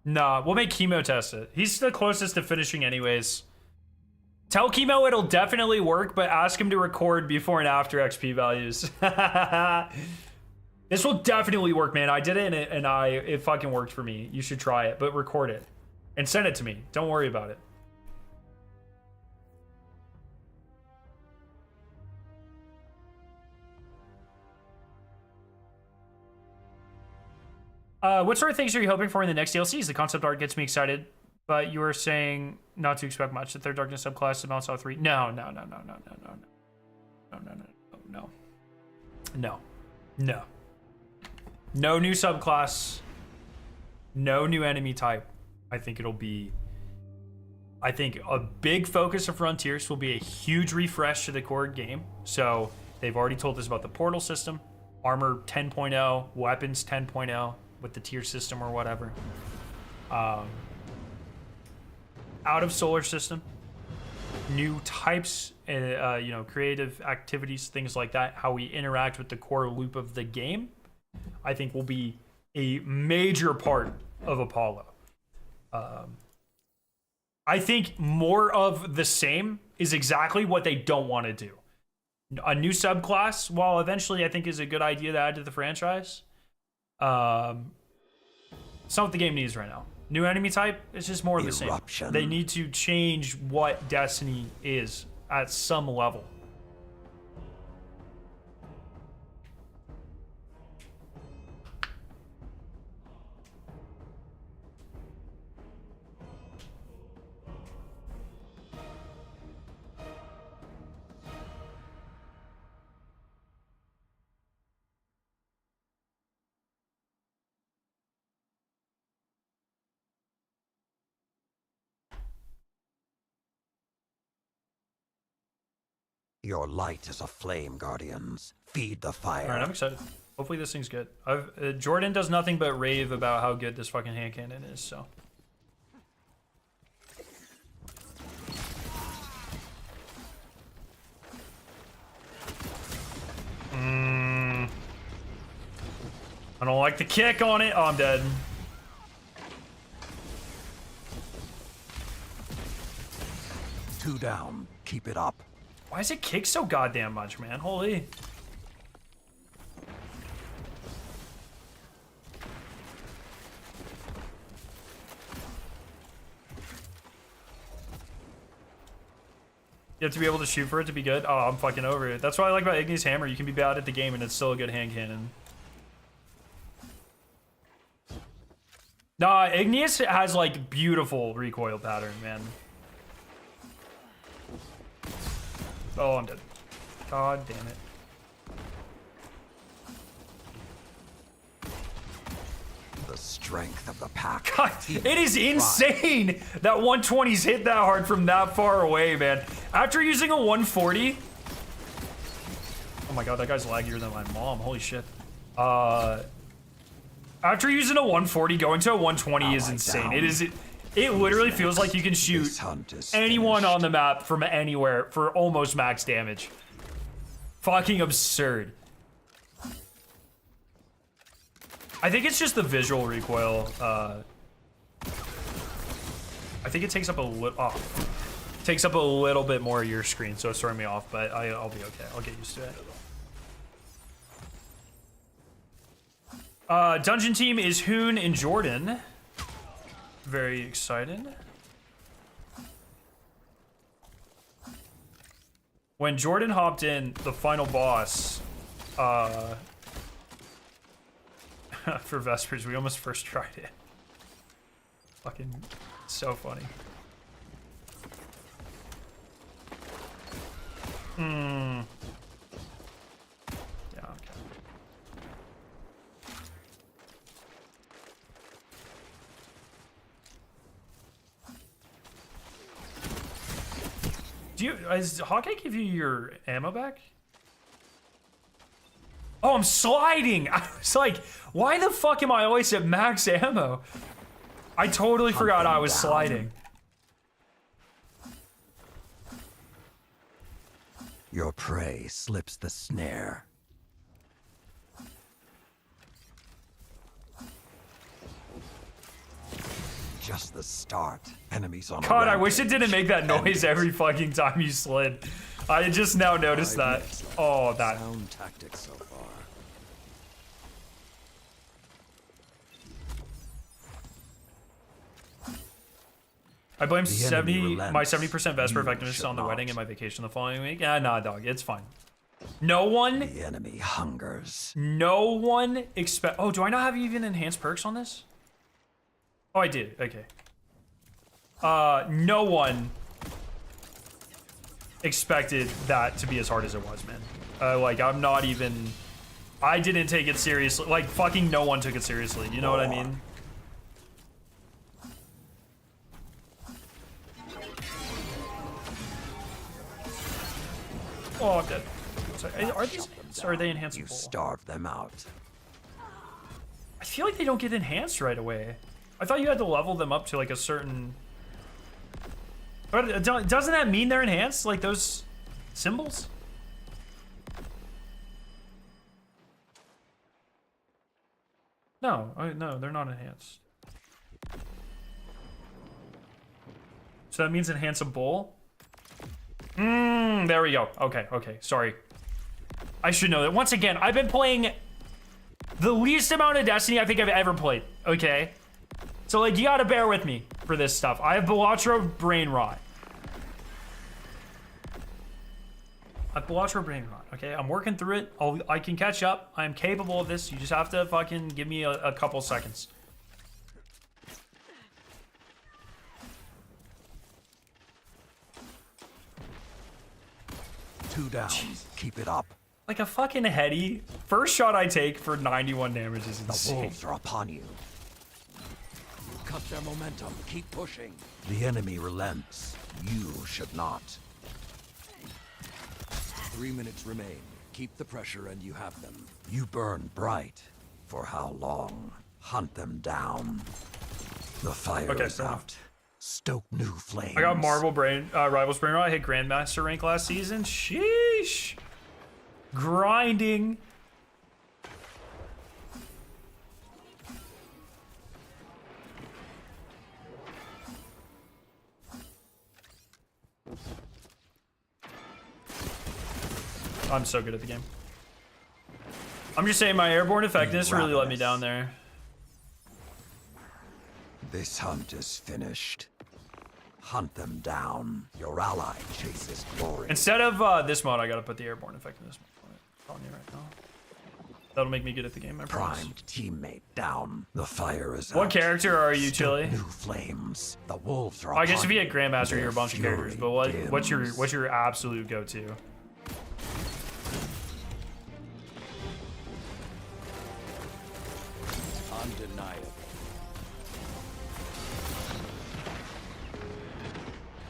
Nah, we'll make Chemo test it. He's the closest to finishing anyways. Tell Chemo it'll definitely work, but ask him to record before and after XP values. This will definitely work, man. I did it and it fucking worked for me. You should try it, but record it and send it to me. Don't worry about it. What sort of things are you hoping for in the next DLCs? The concept art gets me excited, but you were saying not to expect much. The Third Darkness subclass, the Mementos 3. No. No new subclass. No new enemy type. I think a big focus of Frontiers will be a huge refresh to the core game. So they've already told us about the portal system, armor 10.0, weapons 10.0 with the tier system or whatever. Out of solar system, new types, creative activities, things like that. How we interact with the core loop of the game, I think will be a major part of Apollo. I think more of the same is exactly what they don't want to do. A new subclass, while eventually I think is a good idea to add to the franchise, it's not what the game needs right now. New enemy type, it's just more of the same. They need to change what Destiny is at some level. Your light is a flame, Guardians. Feed the fire. All right, I'm excited. Hopefully this thing's good. Jordan does nothing but rave about how good this fucking hand cannon is, so. I don't like the kick on it. Oh, I'm dead. Two down. Keep it up. Why does it kick so goddamn much, man? Holy. You have to be able to shoot for it to be good? Oh, I'm fucking over it. That's what I like about Igni's Hammer. You can be bad at the game and it's still a good hand cannon. Nah, Igneous has like beautiful recoil pattern, man. Oh, I'm dead. God damn it. The strength of the pack. God, it is insane that 120's hit that hard from that far away, man. After using a 140. Oh my god, that guy's laggier than my mom. Holy shit. After using a 140, going to a 120 is insane. It literally feels like you can shoot anyone on the map from anywhere for almost max damage. Fucking absurd. I think it's just the visual recoil. I think it takes up a little. Takes up a little bit more of your screen, so it's throwing me off. But I'll be okay. I'll get used to it. Dungeon team is Hoon and Jordan. Very excited. When Jordan hopped in, the final boss, for Vespers, we almost first tried it. Fucking so funny. Yeah, okay. Does Hawkeye give you your ammo back? Oh, I'm sliding! I was like, why the fuck am I always at max ammo? I totally forgot I was sliding. Your prey slips the snare. Just the start. Enemies on. God, I wish it didn't make that noise every fucking time you slid. I just now noticed that. Oh, that. Sound tactics so far. I blame my 70% Vesper effectiveness on the wedding and my vacation the following week. Yeah, nah, dog, it's fine. No one. The enemy hungers. No one expect. Oh, do I not have even enhanced perks on this? Oh, I did. Okay. No one expected that to be as hard as it was, man. Like, I'm not even. I didn't take it seriously. Like, fucking no one took it seriously. You know what I mean? Oh, I'm dead. Sorry. Are these enhanced, or are they enhanced? You starve them out. I feel like they don't get enhanced right away. I thought you had to level them up to like a certain. But doesn't that mean they're enhanced? Like those symbols? No, no, they're not enhanced. So that means enhanceable. There we go. Okay, okay. Sorry. I should know that. Once again, I've been playing the least amount of Destiny I think I've ever played. Okay? So, like, you gotta bear with me for this stuff. I have Balatro Brain Rot. I have Balatro Brain Rot, okay? I'm working through it. I can catch up. I am capable of this. You just have to fucking give me a couple seconds. Two down. Keep it up. Like a fucking heady. First shot I take for 91 damage is The insane. wolves are upon you. Cut their momentum. Keep pushing. The enemy relents. You should not. 3 minutes remain. Keep the pressure and you have them. You burn bright. For how long? Hunt them down. The fire is fair enough. out. Stoke new flames. I got Rivals Brain Rot. I hit Grandmaster rank last season. Sheesh. Grinding. I'm so good at the game. I'm just saying my airborne effectiveness really let me down there. This hunt is finished. Hunt them down. Your ally chases glory. Instead of this mod, I gotta put the airborne effectiveness on it. I'm telling you right now. That'll make me good at the game, I promise. Primed teammate down. The fire is What out. character are you, Chili? New flames. The wolves are I guess if upon you get Grandmaster, Their you're a bunch of fury characters. But what's your absolute go-to? Undeniable.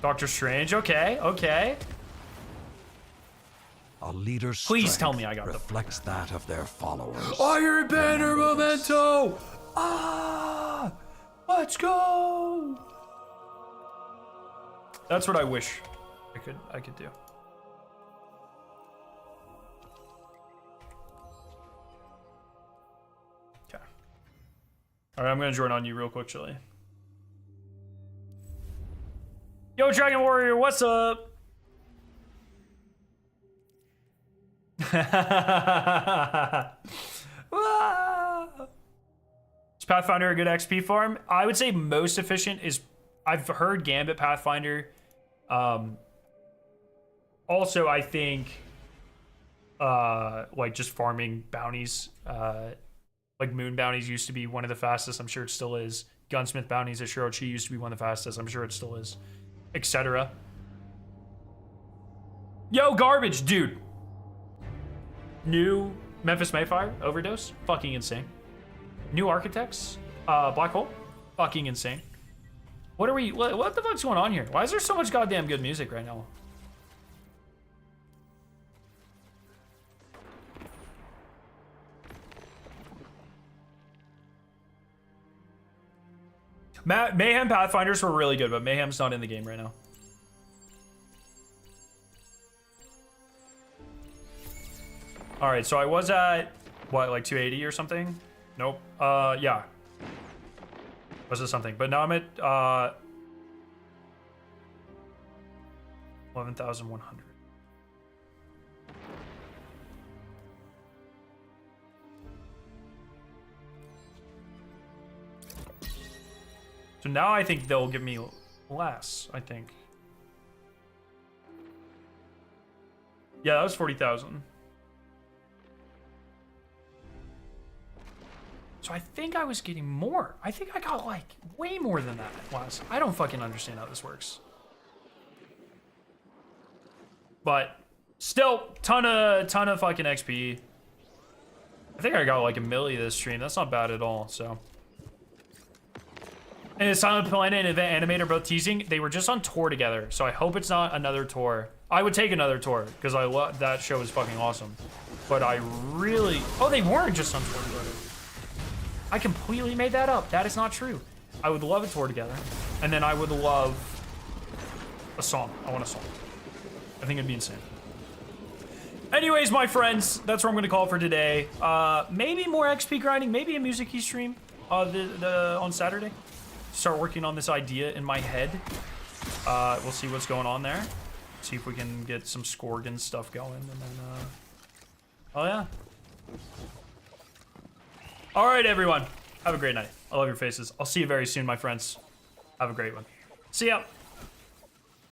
Doctor Strange. Okay, okay. A leader's Please tell strength me I got the- reflects that of their followers. Iron Banner Memento! Ah! Let's go! That's what I wish I could do. Okay. Alright, I'm gonna join on you real quick, Chili. Yo, Dragon Warrior, what's up? Is Pathfinder a good XP farm? I would say most efficient is, I've heard Gambit Pathfinder. Also, I think like just farming bounties, like moon bounties used to be one of the fastest. I'm sure it still is. Gunsmith bounties at Shirochi used to be one of the fastest. I'm sure it still is, etc. Yo, garbage, dude. New Memphis Mayfire overdose, fucking insane. New Architects, Black Hole, fucking insane. What the fuck's going on here? Why is there so much goddamn good music right now? Mayhem Pathfinders were really good, but Mayhem's not in the game right now. All right, so I was at, what, like 280 or something? Nope. Yeah. Was it something? But now I'm at 11,100. So now I think they'll give me less, I think. Yeah, that was 40,000. So I think I was getting more. I think I got like way more than that last. I don't fucking understand how this works. But still, ton of fucking XP. I think I got like a milli this stream. That's not bad at all, so. And Silent Planet and Event Animator both teasing. They were just on tour together, so I hope it's not another tour. I would take another tour, because I love that show is fucking awesome. But I really... Oh, they weren't just on tour together. I completely made that up. That is not true. I would love a tour together. And then I would love a song. I want a song. I think it'd be insane. Anyways, my friends, that's what I'm going to call it for today. Maybe more XP grinding. Maybe a music key stream on Saturday. Start working on this idea in my head. We'll see what's going on there. See if we can get some Skorgan stuff going. And then, oh, yeah. All right, everyone. Have a great night. I love your faces. I'll see you very soon, my friends. Have a great one. See ya.